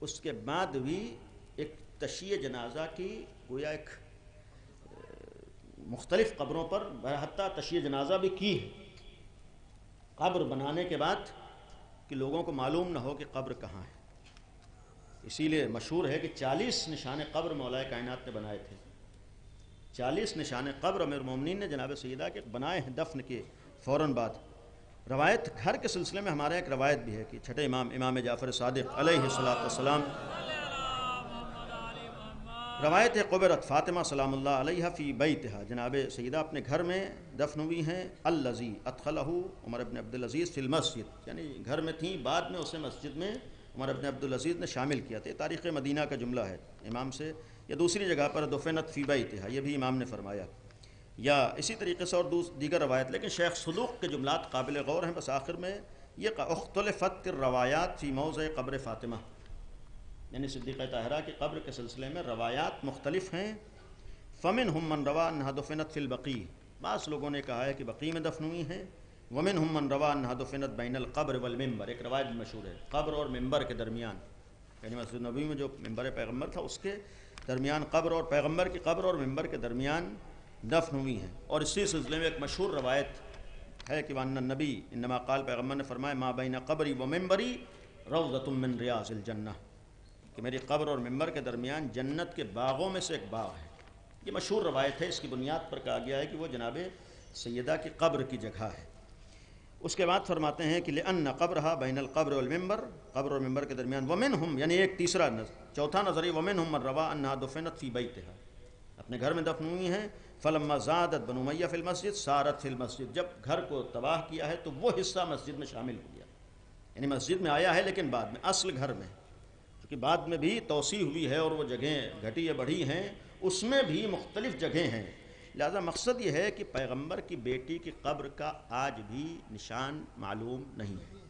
[SPEAKER 7] اس کے بعد بھی ایک تشییع جنازہ کی گویا ایک مختلف قبروں پر حتیٰ تشییع جنازہ بھی کی ہے, قبر بنانے کے بعد کہ لوگوں کو معلوم نہ ہو کہ قبر کہاں ہے. اسی لیے مشہور ہے کہ 40 نشان قبر مولا کائنات نے بنائے تھے. 40 نشان قبر امیر المومنین نے جناب سیدہ کے بنائے ہیں دفن کے فوراً بعد. روایت گھر کے سلسلے میں ہمارے ایک روایت بھی ہے کہ چھٹے امام جعفر صادق علیہ الصلوۃ والسلام, روایت ہے قبرت فاطمہ سلام اللہ علیہ فی بیتہا, جناب سیدہ اپنے گھر میں دفن ہوئی ہیں. الذی ادخلہ عمر بن عبدالعزیز فی المسجد, یعنی گھر میں تھیں, بعد میں اسے مسجد میں عمر بن عبدالعزیز نے شامل کیا تھا. تاریخ مدینہ کا جملہ ہے امام سے, یا دوسری جگہ پر دفنت فی بیتہا, یہ بھی امام نے فرمایا, یا اسی طریقے سے اور دیگر روایت. لیکن شیخ صدوق کے جملات قابل غور ہیں. بس آخر میں یہ اختلفت الروایات فی موضع قبر فاطمہ, یعنی صدیقہ طاہرہ کی قبر کے سلسلے میں روایات مختلف ہیں. فمنہم من روا انہا دفنت فی البقیع, بعض لوگوں نے کہا ہے کہ بقیع میں دفن ہوئی ہیں. ومنہم من روا انہا دفنت بین القبر والمنبر, ایک روایت بھی مشہور ہے قبر اور منبر کے درمیان, یعنی مسجد نبوی میں جو منبر پیغمبر تھا اس کے درمیان قبر, اور پیغمبر کی قبر اور منبر کے درمیان دفن ہوئی ہیں. اور اسی سلسلے میں ایک مشہور روایت ہے کہ وان النبی انما قال, پیغمبر نے فرمایا ما بین قبری و منبری روضۃ من ریاض الجنہ, کہ میری قبر اور منبر کے درمیان جنت کے باغوں میں سے ایک باغ ہے. یہ مشہور روایت ہے, اس کی بنیاد پر کہا گیا ہے کہ وہ جناب سیدہ کی قبر کی جگہ ہے۔ اس کے بعد فرماتے ہیں کہ لأن قبرها بین القبر والمنبر، قبر اور ممبر کے درمیان، ومنہم یعنی ایک تیسرا چوتھا نظریہ، ومنہم من روا انہا دفنت فی بیتہا، اپنے گھر میں دفن ہوئی ہیں، فلما زادت بنو امیہ فی المسجد صارت فی المسجد، جب گھر کو تباہ کیا ہے تو وہ حصہ مسجد میں شامل ہو گیا، یعنی مسجد میں آیا ہے لیکن بعد میں، اصل گھر میں، کیونکہ بعد میں بھی توسیع ہوئی ہے اور وہ جگہیں گھٹی بڑھی ہیں، اس میں بھی مختلف جگہیں ہیں۔ لہذا مقصد یہ ہے کہ پیغمبر کی بیٹی کی قبر کا آج بھی نشان معلوم نہیں ہے،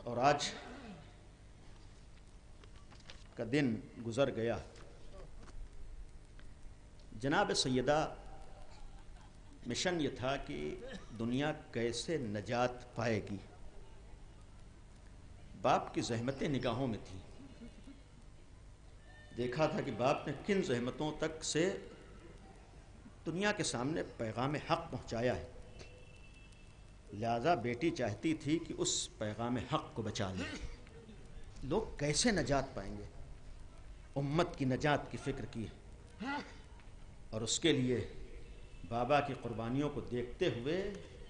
[SPEAKER 7] اور آج کا دن گزر گیا۔ جناب سیدہ مشن یہ تھا کہ دنیا کیسے نجات پائے گی۔ باپ کی زحمتیں نگاہوں میں تھیں، دیکھا تھا کہ باپ نے کن زحمتوں تک سے دنیا کے سامنے پیغام حق پہنچایا ہے، لہذا بیٹی چاہتی تھی کہ اس پیغام حق کو بچا لیں۔ لوگ کیسے نجات پائیں گے، امت کی نجات کی فکر کی ہے، اور اس کے لیے بابا کی قربانیوں کو دیکھتے ہوئے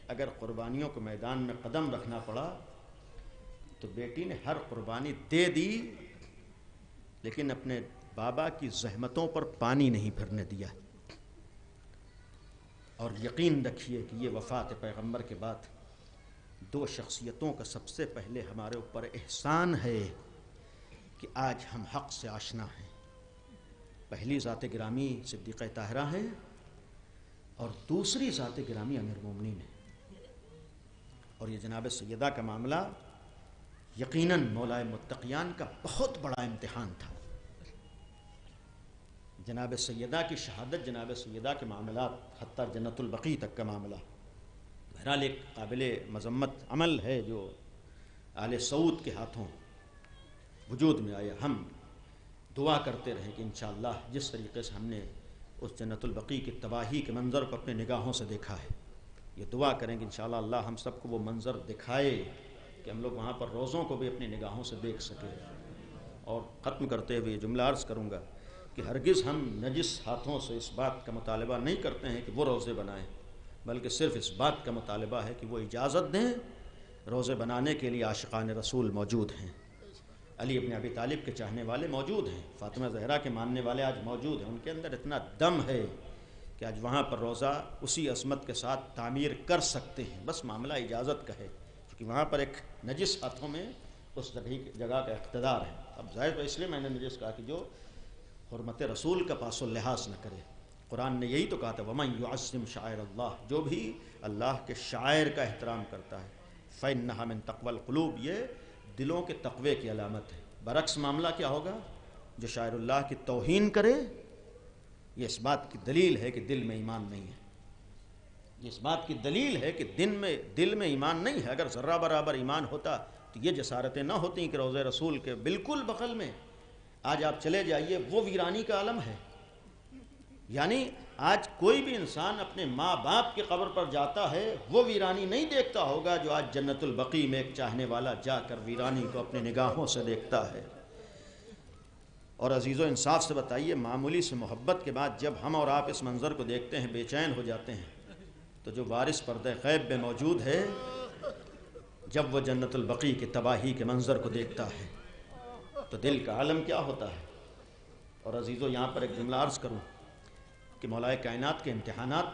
[SPEAKER 7] اگر قربانیوں کو میدان میں قدم رکھنا پڑا تو بیٹی نے ہر قربانی دے دی، لیکن اپنے بابا کی زحمتوں پر پانی نہیں پھرنے دیا۔ اور یقین رکھیے کہ یہ وفات پیغمبر کے بعد دو شخصیتوں کا سب سے پہلے ہمارے اوپر احسان ہے کہ آج ہم حق سے آشنا ہیں۔ پہلی ذات گرامی صدیقہ طاہرہ ہیں، اور دوسری ذات گرامی امیر المومنین ہے، اور یہ جناب سیدہ کا معاملہ یقیناً مولائے متقیان کا بہت بڑا امتحان تھا۔ جناب سیدہ کی شہادت، جناب سیدہ کے معاملات حتیٰ جنت البقیع تک کا معاملہ بہرحال ایک قابل مذمت عمل ہے جو آل سعود کے ہاتھوں وجود میں آیا۔ ہم دعا کرتے رہیں کہ انشاءاللہ جس طریقے سے ہم نے اس جنت البقیع کی تباہی کے منظر کو اپنے نگاہوں سے دیکھا ہے، یہ دعا کریں کہ انشاءاللہ اللہ ہم سب کو وہ منظر دکھائے کہ ہم لوگ وہاں پر روزوں کو بھی اپنی نگاہوں سے دیکھ سکیں۔ اور ختم کرتے ہوئے یہ جملہ عرض کروں گا کہ ہرگز ہم نجس ہاتھوں سے اس بات کا مطالبہ نہیں کرتے ہیں کہ وہ روزے بنائیں، بلکہ صرف اس بات کا مطالبہ ہے کہ وہ اجازت دیں۔ روزے بنانے کے لیے عاشقان رسول موجود ہیں، علی ابن ابی طالب کے چاہنے والے موجود ہیں، فاطمہ زہرا کے ماننے والے آج موجود ہیں، ان کے اندر اتنا دم ہے کہ آج وہاں پر روزہ اسی عظمت کے ساتھ تعمیر کر سکتے ہیں، بس معاملہ اجازت کا ہے، کیونکہ وہاں پر ایک نجس ہاتھوں میں اس جگہ کا اقتدار ہے۔ اب ظاہر تو اس لیے میں نے نجس کہا کہ جو حرمت رسول کا پاس و لحاظ نہ کرے۔ قرآن نے یہی تو کہا تھا وَمَن يُعَظِّمْ شَعَائِرَ اللَّهِ، جو بھی اللہ کے شعائر کا احترام کرتا ہے، فَإِنَّهَا مِن تَقْوَى الْقُلُوبِ، یہ دلوں کے تقوی کی علامت ہے۔ برعکس معاملہ کیا ہوگا، جو شاعر اللہ کی توہین کرے، یہ اس بات کی دلیل ہے کہ دل میں ایمان نہیں ہے، یہ اس بات کی دلیل ہے کہ دل میں ایمان نہیں ہے۔ اگر ذرہ برابر ایمان ہوتا تو یہ جسارتیں نہ ہوتی کہ روضہ رسول کے بالکل بغل میں آج آپ چلے جائیے وہ ویرانی کا عالم ہے۔ یعنی آج کوئی بھی انسان اپنے ماں باپ کی قبر پر جاتا ہے وہ ویرانی نہیں دیکھتا ہوگا جو آج جنت البقیع میں ایک چاہنے والا جا کر ویرانی کو اپنے نگاہوں سے دیکھتا ہے۔ اور عزیز و انصاف سے بتائیے، معمولی سے محبت کے بعد جب ہم اور آپ اس منظر کو دیکھتے ہیں بے چین ہو جاتے ہیں، تو جو وارث پردہ غیب میں موجود ہے جب وہ جنت البقیع کی تباہی کے منظر کو دیکھتا ہے تو دل کا عالم کیا ہوتا ہے۔ اور عزیزو، یہاں پر ایک جملہ عرض کروں کہ مولا کائنات کے امتحانات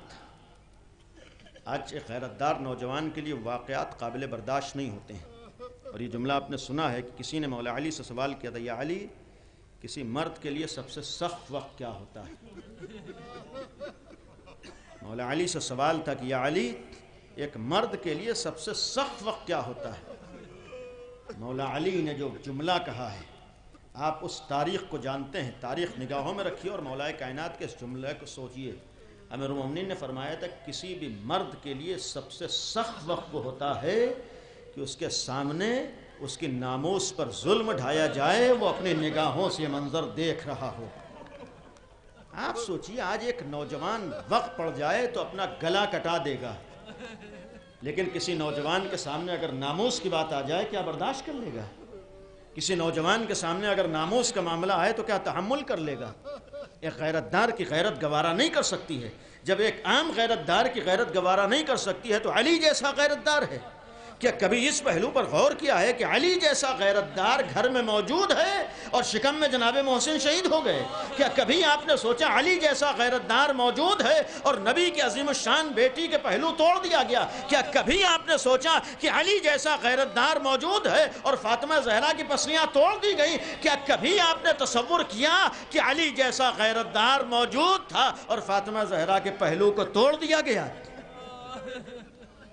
[SPEAKER 7] آج ایک غیرتدار نوجوان کے لیے واقعات قابل برداشت نہیں ہوتے ہیں۔ اور یہ جملہ آپ نے سنا ہے کہ کسی نے مولا علی سے سوال کیا تھا، یا علی، کسی مرد کے لیے سب سے سخت وقت کیا ہوتا ہے؟ مولا علی سے سوال تھا کہ یا علی، ایک مرد کے لیے سب سے سخت وقت کیا ہوتا ہے؟ مولا علی نے جو جملہ کہا ہے، آپ اس تاریخ کو جانتے ہیں، تاریخ نگاہوں میں رکھیے اور مولا کائنات کے اس جملے کو سوچیے۔ امیر المومنین نے فرمایا تھا کسی بھی مرد کے لیے سب سے سخت وقت وہ ہوتا ہے کہ اس کے سامنے اس کی ناموس پر ظلم ڈھایا جائے، وہ اپنی نگاہوں سے منظر دیکھ رہا ہو۔ آپ سوچیے، آج ایک نوجوان وقت پڑ جائے تو اپنا گلا کٹا دے گا، لیکن کسی نوجوان کے سامنے اگر ناموس کی بات آ جائے کیا برداشت کر لے گا؟ کسی نوجوان کے سامنے اگر ناموس کا معاملہ آئے تو کیا تحمل کر لے گا؟ ایک غیرت دار کی غیرت گوارا نہیں کر سکتی ہے. جب ایک عام غیرت دار کی غیرت گوارا نہیں کر سکتی ہے تو علی جیسا غیرت دار ہے. کیا کبھی اس پہلو پر غور کیا ہے کہ علی جیسا غیرت دار گھر میں موجود ہے اور شکم میں جناب محسن شہید ہو گئے؟ کیا کبھی آپ نے سوچا علی جیسا غیرت دار موجود ہے اور نبی کی عظیم الشان بیٹی کے پہلو توڑ دیا گیا؟ کیا کبھی آپ نے سوچا کہ علی جیسا غیرت دار موجود ہے اور فاطمہ زہرا کی پسلیاں توڑ دی گئیں؟ کیا کبھی آپ نے تصور کیا کہ علی جیسا غیرت دار موجود تھا اور فاطمہ زہرا کے پہلو کو توڑ دیا گیا؟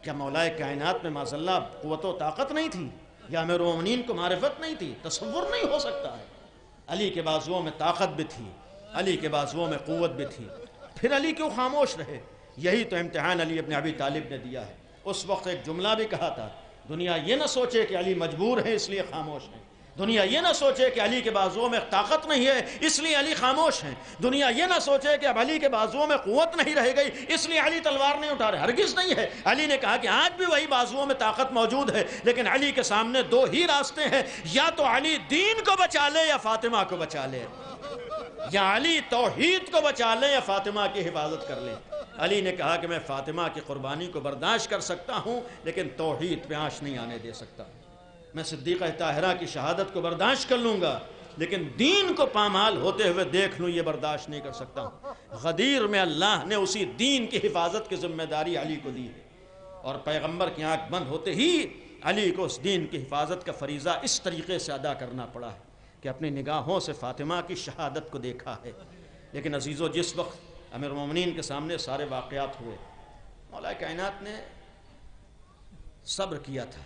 [SPEAKER 7] کیا مولا کائنات میں معاذ اللہ قوت و طاقت نہیں تھی یا امیر المومنین کو معرفت نہیں تھی؟ تصور نہیں ہو سکتا ہے. علی کے بازوؤں میں طاقت بھی تھی, علی کے بازوؤں میں قوت بھی تھی, پھر علی کیوں خاموش رہے؟ یہی تو امتحان علی ابن ابی طالب نے دیا ہے. اس وقت ایک جملہ بھی کہا تھا, دنیا یہ نہ سوچے کہ علی مجبور ہے اس لیے خاموش ہے, دنیا یہ نہ سوچے کہ علی کے بازوؤں میں طاقت نہیں ہے اس لیے علی خاموش ہیں, دنیا یہ نہ سوچے کہ اب علی کے بازوؤں میں قوت نہیں رہ گئی اس لیے علی تلوار نہیں اٹھا رہے. ہرگز نہیں ہے. علی نے کہا کہ آج بھی وہی بازوؤں میں طاقت موجود ہے, لیکن علی کے سامنے دو ہی راستے ہیں, یا تو علی دین کو بچا لے یا فاطمہ کو بچا لے, یا علی توحید کو بچا لے یا فاطمہ کی حفاظت کر لے. علی نے کہا کہ میں فاطمہ کی قربانی کو برداشت کر سکتا ہوں لیکن توحید پہ آنچ نہیں آنے دے سکتا. میں صدیقہ طاہرہ کی شہادت کو برداشت کر لوں گا لیکن دین کو پامال ہوتے ہوئے دیکھ لوں یہ برداشت نہیں کر سکتا. غدیر میں اللہ نے اسی دین کی حفاظت کی ذمہ داری علی کو دی ہے اور پیغمبر کی آنکھ بند ہوتے ہی علی کو اس دین کی حفاظت کا فریضہ اس طریقے سے ادا کرنا پڑا ہے کہ اپنی نگاہوں سے فاطمہ کی شہادت کو دیکھا ہے. لیکن عزیزو, جس وقت امیر المومنین کے سامنے سارے واقعات ہوئے, مولا کائنات نے صبر کیا تھا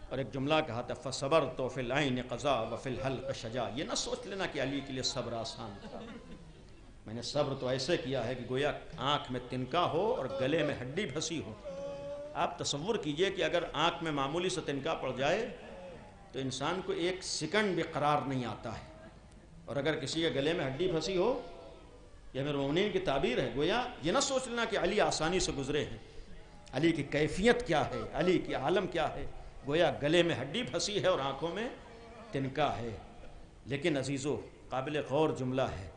[SPEAKER 7] اور ایک جملہ کہا تھا, فَصَبَرْتُ فِي الْعَيْنِ قَضَى وَفِي الْحَلْقِ شَجَا. یہ نہ سوچ لینا کہ علی کے لیے صبر آسان تھا. میں نے صبر تو ایسے کیا ہے کہ گویا آنکھ میں تنکا ہو اور گلے میں ہڈی پھنسی ہو. آپ تصور کیجئے کہ اگر آنکھ میں معمولی سے تنکا پڑ جائے تو انسان کو ایک سیکنڈ بھی قرار نہیں آتا ہے, اور اگر کسی کے گلے میں ہڈی پھنسی ہو, یہ امیر المومنین کی تعبیر ہے. گویا یہ نہ سوچ لینا کہ علی آسانی سے گزرے ہیں. علی کی کیفیت کیا ہے, علی کی عالم کیا ہے؟ گویا گلے میں ہڈی پھنسی ہے اور آنکھوں میں تنکا ہے. لیکن عزیزو, قابل غور جملہ ہے,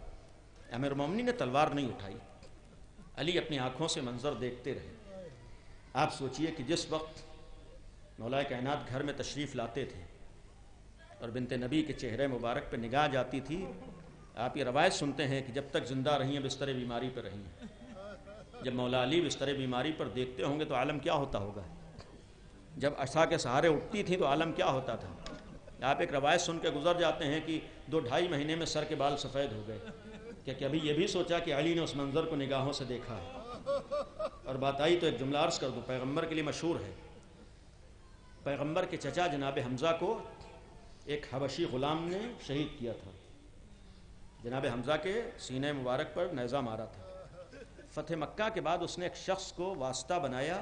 [SPEAKER 7] امیر المومنین نے تلوار نہیں اٹھائی, علی اپنی آنکھوں سے منظر دیکھتے رہے. آپ سوچئے کہ جس وقت مولا کائنات گھر میں تشریف لاتے تھے اور بنت نبی کے چہرے مبارک پہ نگاہ جاتی تھی, آپ یہ روایت سنتے ہیں کہ جب تک زندہ رہی ہیں بستر بیماری پر رہی ہیں. جب مولا علی بستر بیماری پر دیکھتے ہوں گے تو عالم کیا ہوتا ہوگا, جب عصا کے سہارے اٹھتی تھیں تو عالم کیا ہوتا تھا. آپ ایک روایت سن کے گزر جاتے ہیں کہ 2-2.5 مہینے میں سر کے بال سفید ہو گئے. کیا کبھی یہ بھی سوچا کہ علی نے اس منظر کو نگاہوں سے دیکھا ہے؟ اور بات آئی تو ایک جملہ عرض کر دوں, پیغمبر کے لیے مشہور ہے. پیغمبر کے چچا جناب حمزہ کو ایک حبشی غلام نے شہید کیا تھا. جناب حمزہ کے سینے مبارک پر نیزہ مارا تھا. فتح مکہ کے بعد اس نے ایک شخص کو واسطہ بنایا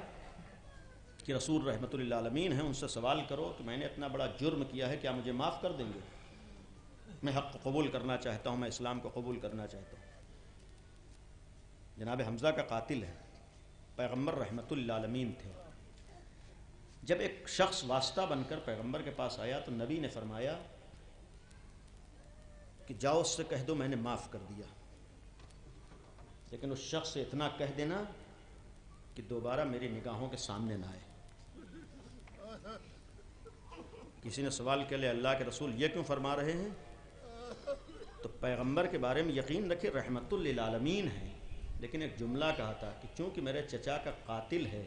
[SPEAKER 7] کہ رسول رحمت اللہ عالمین ہیں, ان سے سوال کرو کہ میں نے اتنا بڑا جرم کیا ہے, کیا مجھے معاف کر دیں گے؟ میں حق کو قبول کرنا چاہتا ہوں, میں اسلام کو قبول کرنا چاہتا ہوں. جناب حمزہ کا قاتل ہے, پیغمبر رحمت اللہ عالمین تھے. جب ایک شخص واسطہ بن کر پیغمبر کے پاس آیا تو نبی نے فرمایا کہ جاؤ اس سے کہہ دو میں نے معاف کر دیا, لیکن اس شخص سے اتنا کہہ دینا کہ دوبارہ میری نگاہوں کے سامنے نہ آئے. کسی نے سوال کیا, لے اللہ کے رسول یہ کیوں فرما رہے ہیں؟ تو پیغمبر کے بارے میں یقین رکھے رحمت للعالمین ہے, لیکن ایک جملہ کہا تھا کہ چونکہ میرے چچا کا قاتل ہے,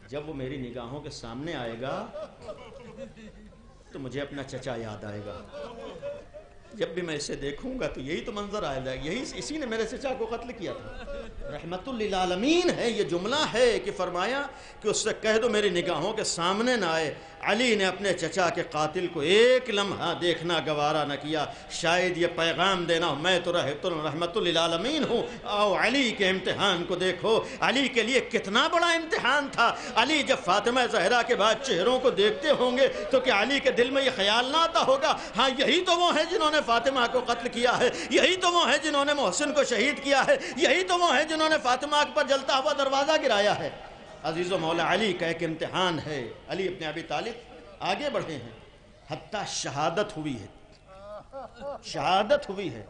[SPEAKER 7] جب وہ میری نگاہوں کے سامنے آئے گا تو مجھے اپنا چچا یاد آئے گا. جب بھی میں اسے دیکھوں گا تو یہی تو منظر آئے گا, اسی نے میرے چچا کو قتل کیا تھا. رحمت للعالمین ہے, یہ جملہ ہے کہ فرمایا کہ اس سے کہہ دو میری نگاہوں کے سامنے نہ آئے. علی نے اپنے چچا کے قاتل کو ایک لمحہ دیکھنا گوارا نہ کیا. شاید یہ پیغام دینا ہو, میں تو رحمت للعالمین ہوں, آؤ علی کے امتحان کو دیکھو. علی کے لیے کتنا بڑا امتحان تھا. علی جب فاطمہ زہرا کے بعد چہروں کو دیکھتے ہوں گے تو کیا علی کے دل میں یہ خیال نہ آتا ہوگا, ہاں یہی تو وہ ہیں جنہوں نے فاطمہ کو قتل کیا ہے, یہی تو وہ ہیں جنہوں نے محسن کو شہید کیا ہے, یہی تو وہ ہیں جنہوں نے فاطمہ پر جلتا ہوا دروازہ گرایا ہے. عزیز و مولا علی کا ایک امتحان ہے. علی ابن ابی طالب آگے بڑھے ہیں, حتیٰ شہادت ہوئی ہے, شہادت ہوئی ہے.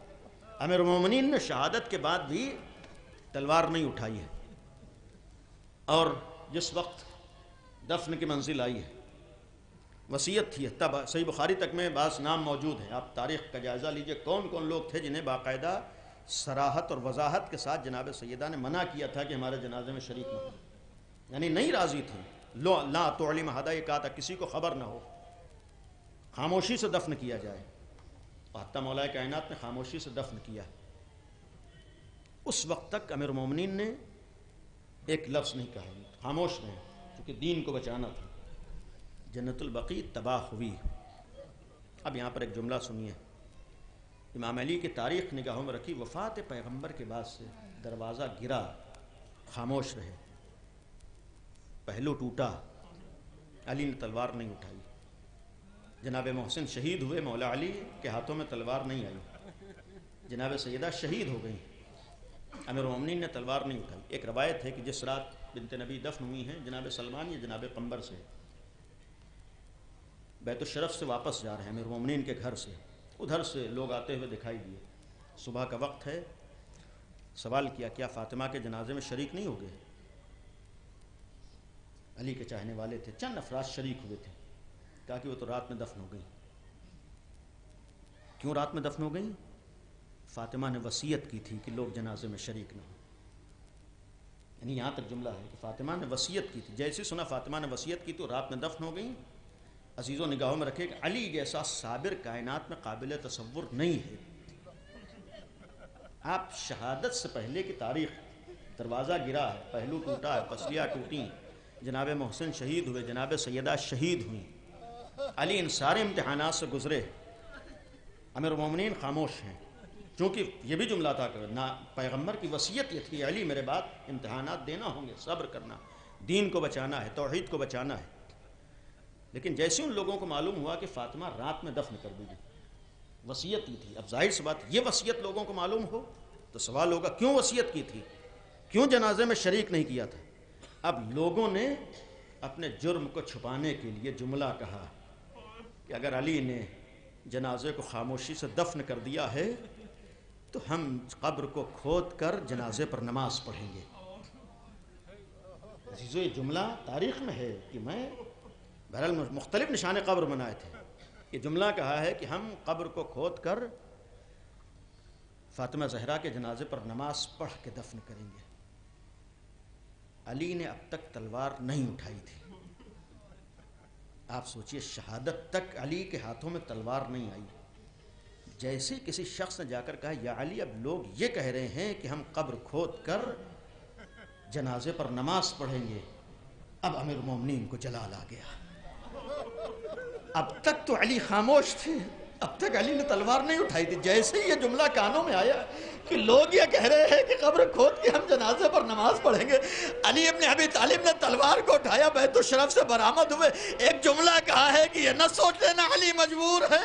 [SPEAKER 7] امیر المومنین نے شہادت کے بعد بھی تلوار نہیں اٹھائی ہے، اور جس وقت دفن کی منزل آئی ہے وصیت تھی، تب صحیح بخاری تک میں بعض نام موجود ہیں، آپ تاریخ کا جائزہ لیجئے کون کون لوگ تھے جنہیں باقاعدہ صراحت اور وضاحت کے ساتھ جناب سیدہ نے منع کیا تھا کہ ہمارے جنازے میں شریک نہ ہو، یعنی نہیں راضی تھے، لا تعلم احدا، یہ کہا تھا کسی کو خبر نہ ہو، خاموشی سے دفن کیا جائے، اور حتیٰ مولا کائنات نے خاموشی سے دفن کیا۔ اس وقت تک امیر المومنین نے ایک لفظ نہیں کہا، خاموش رہے، کیونکہ دین کو بچانا تھا۔ جنت البقیع تباہ ہوئی۔ اب یہاں پر ایک جملہ سنیے، امام علی کی تاریخ نگاہوں میں رکھی، وفات پیغمبر کے بعد سے دروازہ گرا، خاموش رہے، پہلو ٹوٹا، علی نے تلوار نہیں اٹھائی، جناب محسن شہید ہوئے، مولا علی کے ہاتھوں میں تلوار نہیں آئی، جناب سیدہ شہید ہو گئیں، امیر المومنین نے تلوار نہیں اٹھائی۔ ایک روایت ہے کہ جس رات بنت نبی دفن ہوئی ہیں، جناب سلمان یا جناب قمبر سے بیت الشرف سے واپس جا رہے ہیں امیر المومنین کے گھر سے، ادھر سے لوگ آتے ہوئے دکھائی دیے، صبح کا وقت ہے، سوال کیا کیا فاطمہ کے جنازے میں شریک نہیں ہو گئے؟ علی کے چاہنے والے تھے، چند افراد شریک ہوئے تھے، کہا کہ وہ تو رات میں دفن ہو گئیں۔ کیوں رات میں دفن ہو گئیں؟ فاطمہ نے وصیت کی تھی کہ لوگ جنازے میں شریک نہ ہوں، یعنی یہاں تک جملہ ہے کہ فاطمہ نے وصیت کی تھی، جیسے سنا فاطمہ نے وصیت کی تو رات میں دفن ہو گئیں۔ عزیزوں نگاہوں میں رکھے کہ علی جیسا صابر کائنات میں قابل تصور نہیں ہے۔ آپ شہادت سے پہلے کی تاریخ، دروازہ گرا ہے، پہلو ٹوٹا ہے، پسلیاں ٹوٹیں، جناب محسن شہید ہوئے، جناب سیدہ شہید ہوئیں، علی ان سارے امتحانات سے گزرے، امیر المومنین خاموش ہیں، چونکہ یہ بھی جملہ تھا کہ پیغمبر کی وصیت یہ تھی، علی میرے بعد امتحانات دینا ہوں گے، صبر کرنا، دین کو بچانا ہے، توحید کو بچانا ہے۔ لیکن جیسے ان لوگوں کو معلوم ہوا کہ فاطمہ رات میں دفن کر دی گئی، وصیت کی تھی، اب ظاہر سی بات یہ وصیت لوگوں کو معلوم ہو تو سوال ہوگا کیوں وصیت کی تھی، کیوں جنازے میں شریک نہیں کیا تھا؟ اب لوگوں نے اپنے جرم کو چھپانے کے لیے جملہ کہا کہ اگر علی نے جنازے کو خاموشی سے دفن کر دیا ہے تو ہم قبر کو کھود کر جنازے پر نماز پڑھیں گے۔ عزیزو، یہ جملہ تاریخ میں ہے کہ میں بہرحال مختلف نشان قبر بنائے تھے، یہ جملہ کہا ہے کہ ہم قبر کو کھود کر فاطمہ زہرا کے جنازے پر نماز پڑھ کے دفن کریں گے۔ علی نے اب تک تلوار نہیں اٹھائی تھی، آپ سوچئے شہادت تک علی کے ہاتھوں میں تلوار نہیں آئی، جیسے کسی شخص نے جا کر کہا یا علی اب لوگ یہ کہہ رہے ہیں کہ ہم قبر کھود کر جنازے پر نماز پڑھیں گے، اب امیر المومنین کو جلال آ گیا۔ اب تک تو علی خاموش تھے، اب تک علی نے تلوار نہیں اٹھائی تھی، جیسے ہی یہ جملہ کانوں میں آیا کہ لوگ یہ کہہ رہے ہیں کہ قبر کھود کے ہم جنازے پر نماز پڑھیں گے، علی ابن ابی طالب نے تلوار کو اٹھایا، بیت الشرف سے برآمد ہوئے، ایک جملہ کہا ہے کہ یہ نہ سوچ لینا علی مجبور ہے،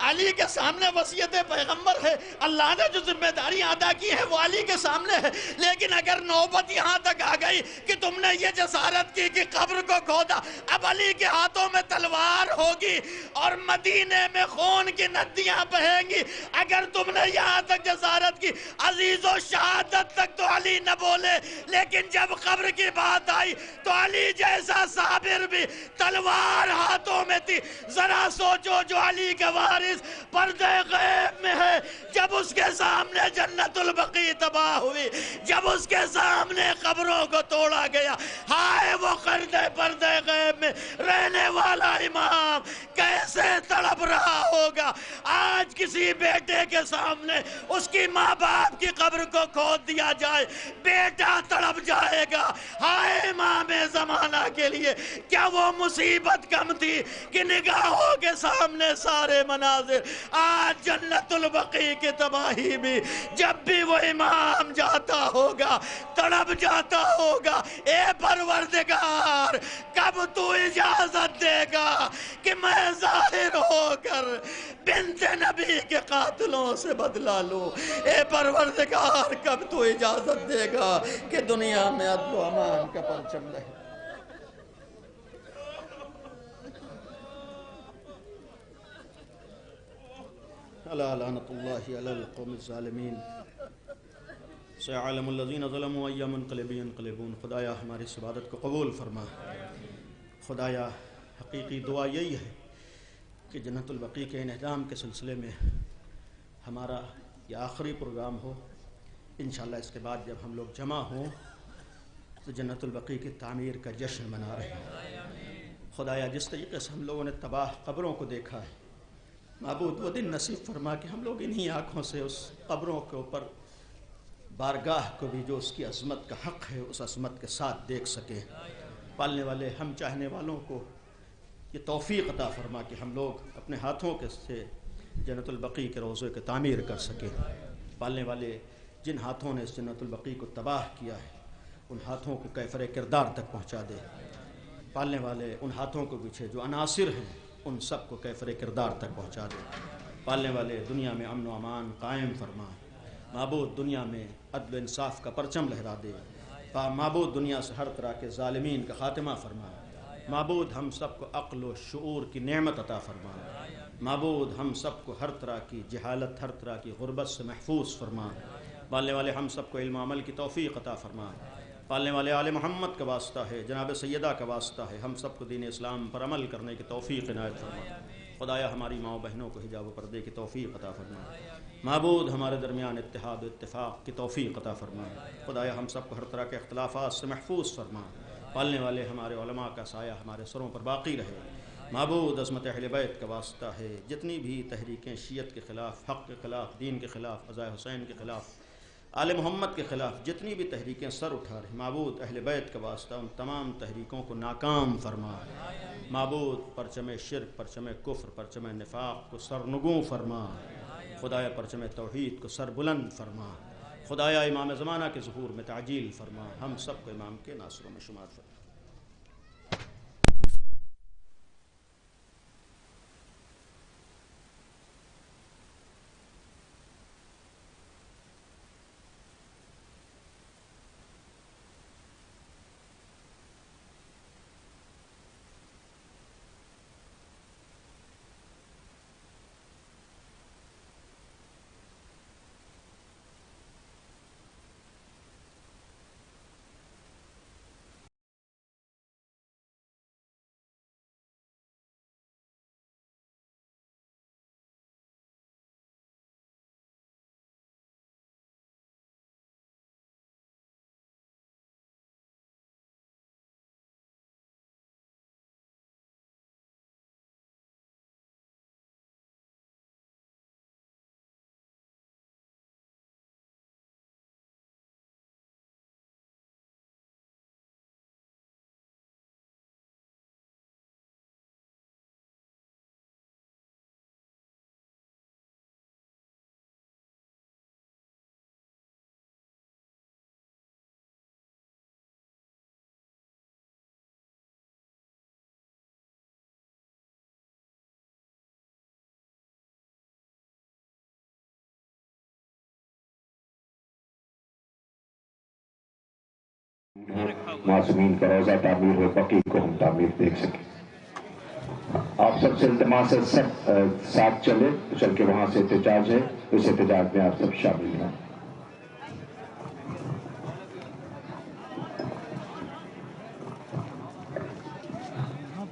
[SPEAKER 7] علی کے سامنے وصیت پیغمبر ہے، اللہ نے جو ذمہ داریاں ادا کی ہے وہ علی کے سامنے ہے، لیکن اگر نوبت یہاں تک آ گئی کہ تم نے یہ جسارت کی کہ قبر کو کھودا، اب علی کے ہاتھوں میں تلوار ہوگی اور مدینے میں خون کی ندیاں بہیں گی، اگر تم نے یہاں تک جسارت کی، عزیزو شہادت تک تو علی نہ بولے، لیکن جب قبر کی بات آئی تو علی جیسا صابر بھی تلوار ہاتھوں میں تھی۔ ذرا سوچو جو علی کے وارث پردے غیب میں ہے، جب اس کے سامنے جنت البقیع تباہ ہوئی، جب اس کے سامنے قبروں کو توڑا گیا، ہائے وہ پردے غیب میں رہنے والا امام کیسے تڑپ رہا ہوگا۔ آج کسی بیٹے کے سامنے اس کی ماں باپ کی قبر کو کھود دیا جائے، بیٹا تڑپ جائے گا۔ ہائے امام زمانہ کے لیے کیا وہ مصیبت کم تھی کہ نگاہوں کے سامنے سارے مناظر۔ آج جنت البقیع کی تباہی بھی جب بھی وہ امام جاتا ہوگا تڑپ جاتا ہوگا، اے پروردگار کب تو اجازت دے گا کہ میں ظاہر ہو کر بنت نبی کے قاتلوں سے بدلہ لوں، اے پروردگار کب تو اجازت دے گا کہ دنیا میں عدل و امان کا پرچم رہے۔ الا لعنۃ اللہ علی القوم الظالمین سيعلم الذين ظلموا أي منقلب ينقلبون. خدایا ہماری اس عبادت کو قبول فرما. خدایا حقیقی دعا یہی ہے کہ جنت البقیع کے انہدام کے سلسلے میں ہمارا یہ آخری پروگرام ہو. انشاءاللہ اس کے بعد جب ہم لوگ جمع ہوں تو جنت البقیع کی تعمیر کا جشن منا رہے ہیں. خدایا جس طریقے سے ہم لوگوں نے تباہ قبروں کو دیکھا ہے، معبود وہ دن نصیب فرما کہ ہم لوگ انہی آنکھوں سے اس قبروں کے اوپر بارگاہ کو بھی جو اس کی عظمت کا حق ہے اس عظمت کے ساتھ دیکھ سکیں. پالنے والے ہم چاہنے والوں کو یہ توفیق عطا فرما کہ ہم لوگ اپنے ہاتھوں کے سے جنت البقیع کے روضے کی تعمیر کر سکیں. پالنے والے جن ہاتھوں نے اس جنت البقیع کو تباہ کیا ہے ان ہاتھوں کو کیفر کردار تک پہنچا دے. پالنے والے ان ہاتھوں کے پیچھے جو عناصر ہیں ان سب کو کیفر کردار تک پہنچا دے. پالنے والے دنیا میں امن و امان قائم فرما. معبود دنیا میں عدل و انصاف کا پرچم لہرا دے. معبود دنیا سے ہر طرح کے ظالمین کا خاتمہ فرما. معبود ہم سب کو عقل و شعور کی نعمت عطا فرما. معبود ہم سب کو ہر طرح کی جہالت، ہر طرح کی غربت سے محفوظ فرما. پالنے والے ہم سب کو علم و عمل کی توفیق عطا فرما. پالنے والے آل محمد کا واسطہ ہے، جناب سیدہ کا واسطہ ہے، ہم سب کو دین اسلام پر عمل کرنے کی توفیق عنایت فرما. خدایا ہماری ماؤں بہنوں کو حجاب و پردے کی توفیق عطا فرما. معبود ہمارے درمیان اتحاد و اتفاق کی توفیق عطا فرما. خدایا ہم سب کو ہر طرح کے اختلافات سے محفوظ فرما. پالنے والے ہمارے علماء کا سایہ ہمارے سروں پر باقی رہے. معبود عظمت اہل بیت کا واسطہ ہے، جتنی بھی تحریکیں شیعت کے خلاف، حق کے خلاف، دین کے خلاف، عزائے حسین کے خلاف، آل محمد کے خلاف جتنی بھی تحریکیں سر اٹھا رہی، معبود اہل بیت کا واسطہ ان تمام تحریکوں کو ناکام فرما. معبود پرچم شرک، پرچم کفر، پرچم نفاق کو سرنگوں فرما. خدایا پرچم توحید کو سر بلند فرما. خدایا امام زمانہ کے ظہور میں تعجیل فرما. ہم سب کو امام کے ناصروں میں شمار فرما.
[SPEAKER 1] معصومین کا روزہ تعمیر ہو، بقیع کو ہم تعمیر دیکھ سکیں. آپ سب سے التماس ہے سب ساتھ چلے، چل کے وہاں سے احتجاج ہے، اس احتجاج میں آپ سب شامل ہیں.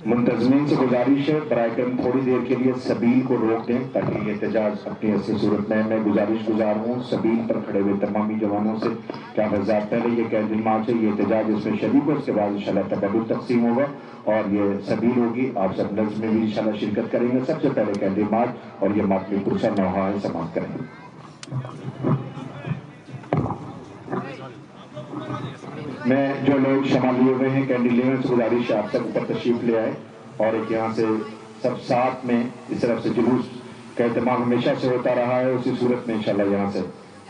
[SPEAKER 1] منتظمین سے گزارش ہے برائے کرم تھوڑی دیر کے لیے سبیل کو روک دیں تاکہ یہ احتجاج اپنی اصل صورت میں گزارش گزار ہوں سبیل پر کھڑے ہوئے تمامی جوانوں سے کیا حضرات پہلے یہ کینڈل مارچ ہے، یہ احتجاج اس میں شریک ہو، اس کے بعد انشاءاللہ تبادل تقسیم ہوگا اور یہ سبیل ہوگی. آپ سب نظم میں بھی انشاءاللہ شرکت کریں گے. سب سے پہلے کینڈل مارچ اور یہ ماتمی پرسہ نوحہ ہے سماعت کریں گے. میں جو لوگ شمع لیے ہوئے ہیں کینڈل لینے سے گزارش آپ سب اوپر تشریف لے آئے اور ایک یہاں سے سب ساتھ میں اس طرف سے جلوس کا اہتمام ہمیشہ سے ہوتا رہا ہے. اسی صورت میں انشاءاللہ یہاں سے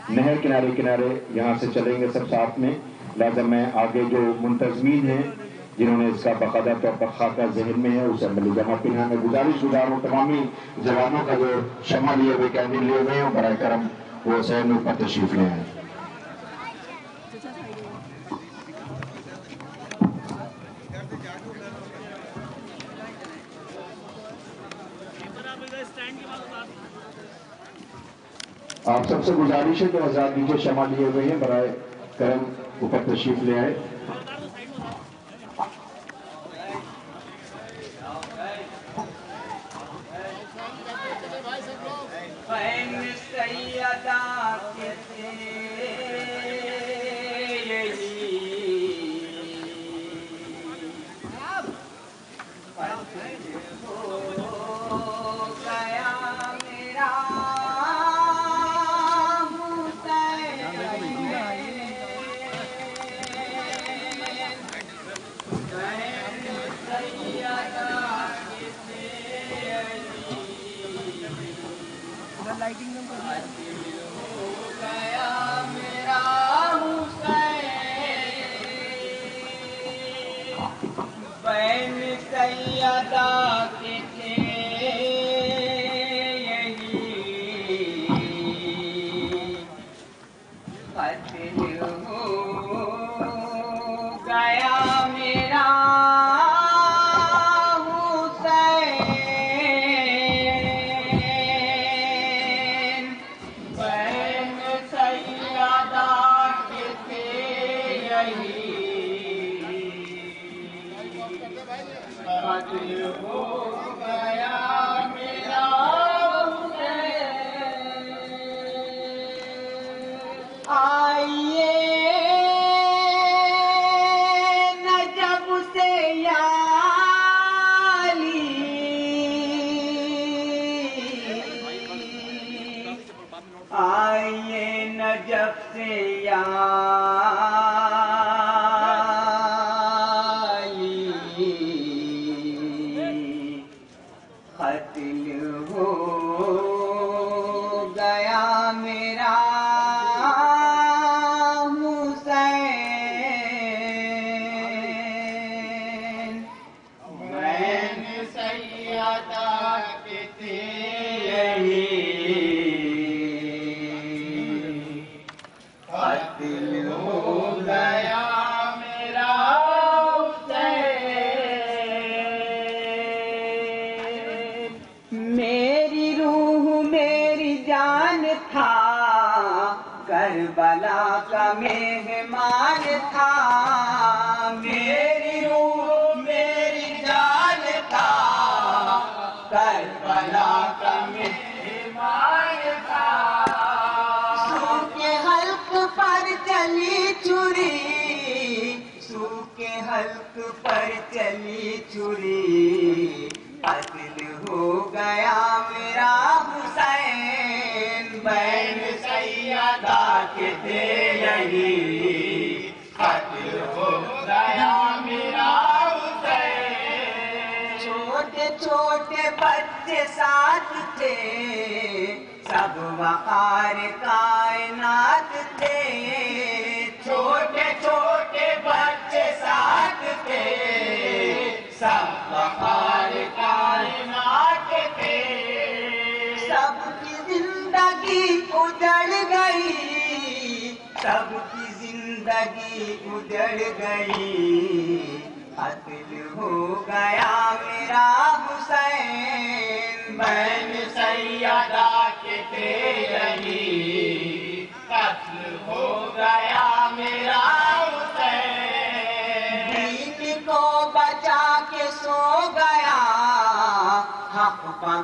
[SPEAKER 1] نہر کنارے کنارے یہاں سے چلیں گے سب ساتھ میں. لازم میں آگے جو منتظمین ہیں جنہوں نے اس کا باقاعدہ طور پر خاکہ ذہن میں ہے اسے عملی جمع پہنا میں گزارش گزاروں تمامی جوانوں کا جو شمع لیے ہوئے کینڈل لیے ہوئے ہیں برائے کرم وہ حسین میں اوپر تشریف لے آئے.
[SPEAKER 8] آپ سب سے گزارش ہے کہ حضرات نیچے شمع لیے ہوئے ہیں، برائے کرم اوپر تشریف لے آئے.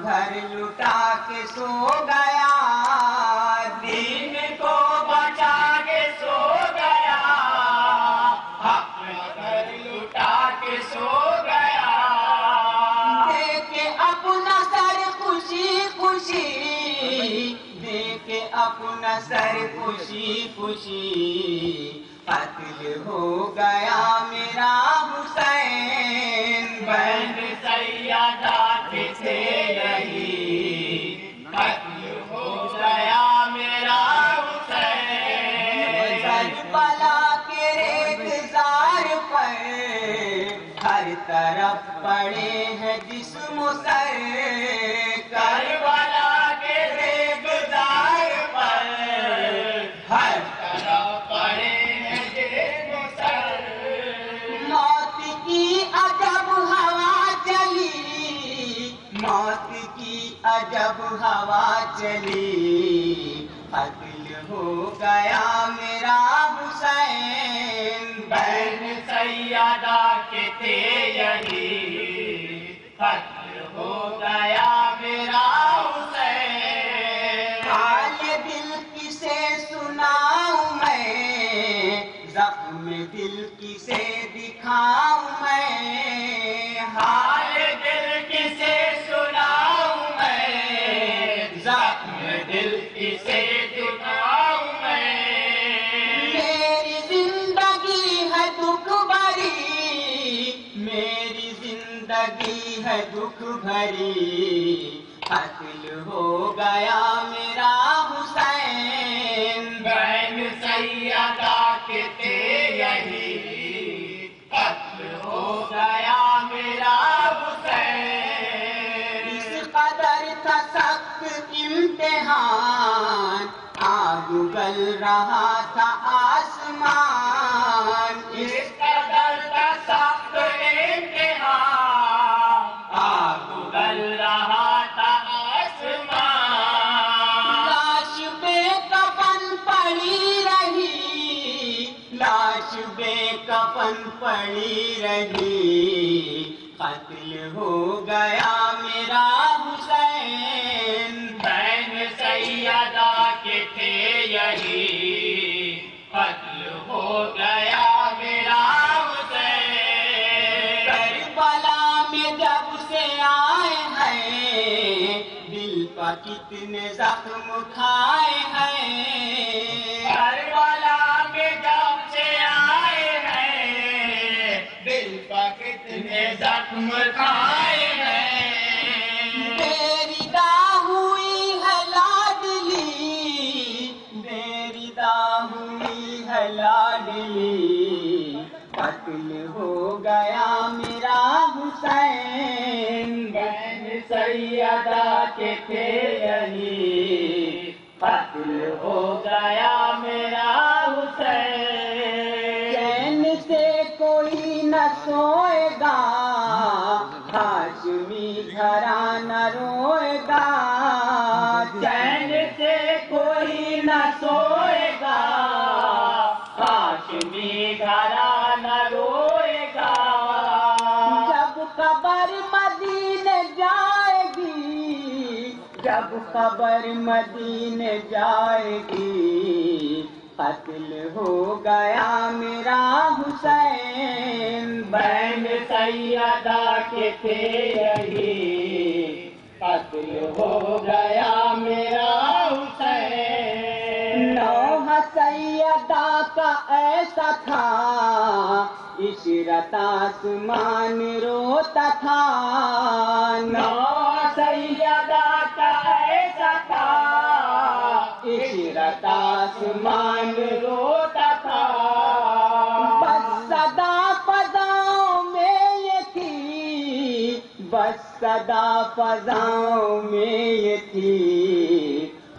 [SPEAKER 9] گھر لٹا کے سو گیا، دین کو بچا کے سو گیا، گھر لٹا کے سو گیا، دیکھے اپنا سر خوشی خوشی، دیکھے اپنا سر خوشی خوشی، قتل ہو گیا میرا حسین، بہن سیدہ سے یہی قتل ہو گیا میرا حسین، کربلا کے ریگزار پر ہر طرف پڑے ہیں جسم و سر، کربلا کے ریگزار پر ہر طرف پڑے ہیں جسم و سر، موت کی عجب ہوا چلی، موت کی عجب ہوا چلی، قتل ہو گیا میرا حسین، بہن سیدہ کے تھے یہی، قتل ہو گیا میرا حسین، حال دل کسے سناؤں میں، زخم دل کسے دکھاؤں میں، حال دل کسے سناؤں میں، زخم دل کسے دکھاؤں میں، میری زندگی ہے دکھ بھری، میری زندگی ہے دکھ بھری، قتل ہو گیا میرا حسین، بہن سیدہ کے تھے یہی، قتل ہو گیا میرا حسین، اس قدر تھا سخت امتحان، آگ گل رہا تھا آسمان، اس قدر تھا سخت امتحان، آگ گل رہا تھا آسمان، لاش بے کفن پڑی رہی، لاش بے کفن پڑی رہی، قتل ہو گیا میرا حسین، بہن سیدہ کے تھے یہی، قتل ہو گیا میرا حسین، کربلا میں جب سے آئے ہیں، دل پر کتنے زخم کھائے ہیں، کربلا میں جب سے آئے ہیں، دل پر کتنے زخم کھائے ہیں، میری دا ہوئی ہے لاڈلی، میری دا ہوئی ہے لاڈلی، قتل ہو گیا میرا حسین، بہن سیدہ کے تھے یہی، قتل ہو گیا میرا حسین، چین سے کوئی نہ سوئے گا، ہاشمی گھرانہ روئے گا، چین سے کوئی نہ سوئے گا، ہاشمی گھرانہ روئے گا، جب خبر مدینے جائے گی، جب خبر مدینے جائے گی، قتل ہو گیا میرا حسین، بہن سیدہ کے تھے یہی، قتل ہو گیا میرا حسین، نوحہ سیدہ کا ایسا تھا، عشرت آسمان روتا تھا، نوحہ سیدہ کا ایسا تھا، عشرت آسمان روتا تھا، بس صدا فضاؤں میں یہ تھی، بس صدا فضاؤں میں یہ تھی،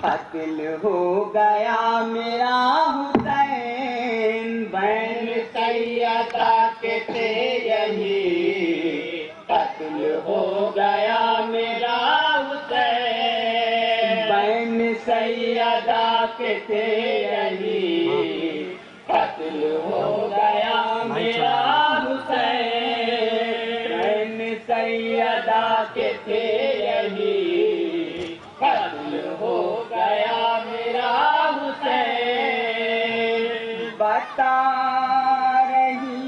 [SPEAKER 9] قتل ہو گیا میرا حسین، بہن سیدہ کے تھے یہی، قتل ہو گیا میرا حسین، بہن سیدہ کے تھے یہی، قتل ہو گیا میرا حسین، بہن سیدہ کے تھے یہی، قتل ہو گیا میرا حسین، بتا رہی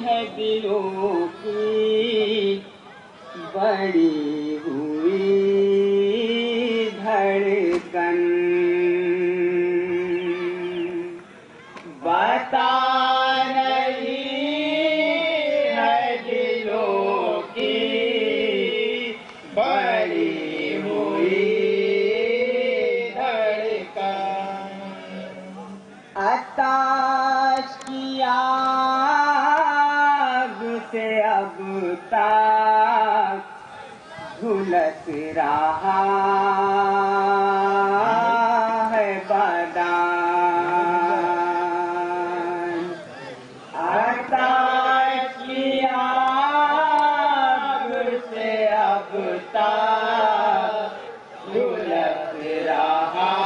[SPEAKER 9] ہے دلوں کی بڑی ہوئی دھڑکن، بتا رہی ہے دلوں کی بڑی ہوئی دھڑکن، آتش کی آگ سے اب تک جھلس رہا ہے بدن، آتش کی آگ سے اب تک جھلس رہا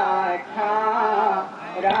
[SPEAKER 9] 18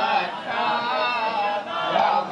[SPEAKER 9] 18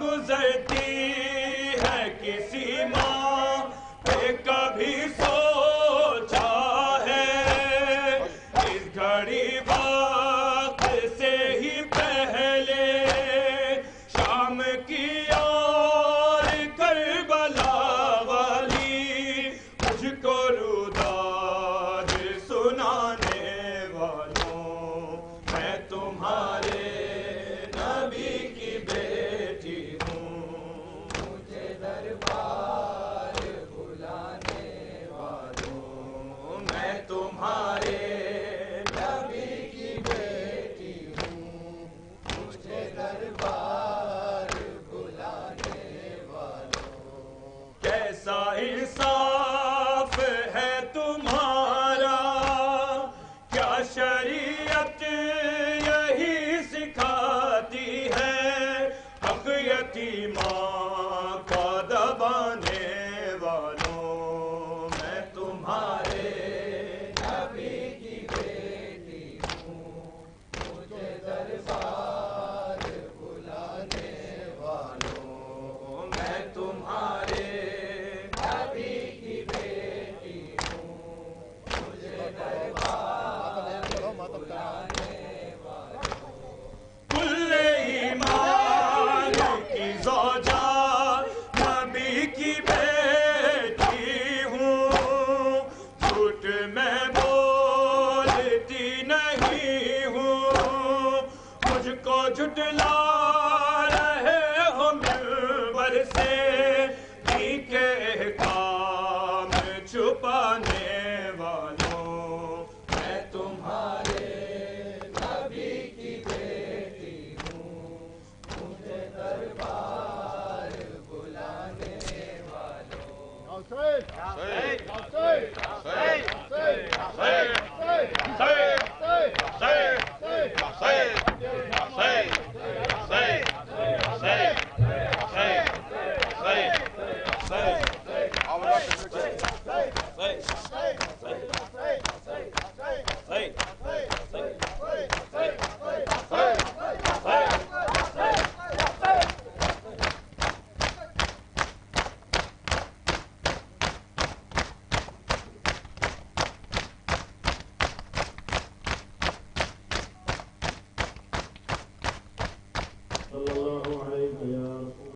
[SPEAKER 2] گزرتی ہے کسی ماں پہ کبھی سوچا ہے اس گھڑی وقت سے ہی پہلے شام کی اور کربلا والی مجھ کو روداد سنانے والوں میں تمہارے نبی کی بیٹی ہوں مجھے دربار بلانے والوں میں تمہارے نبی کی بیٹی ہوں مجھے دربار بلانے والوں کیسا انصاف ہے تمہارا کیا شریعت یہی سکھاتی ہے حق یتیماں کا دبانے والوں میں تمہارے نبی کی بیٹی ہوں مجھے دربار بلانے والوں میں تمہارے نبی کی بیٹی ہوں مجھے دربار بلانے والوں کل ایمان کی زوجہ نبی کی بیٹی ہوں جھوٹ میں بولتی نہیں ہوں مجھ کو جھٹلا رہے ہو منبر سے دین کے احکام چھپانے والوں میں تمہارے نبی کی بیٹی ہوں مجھے دربار بلانے والوں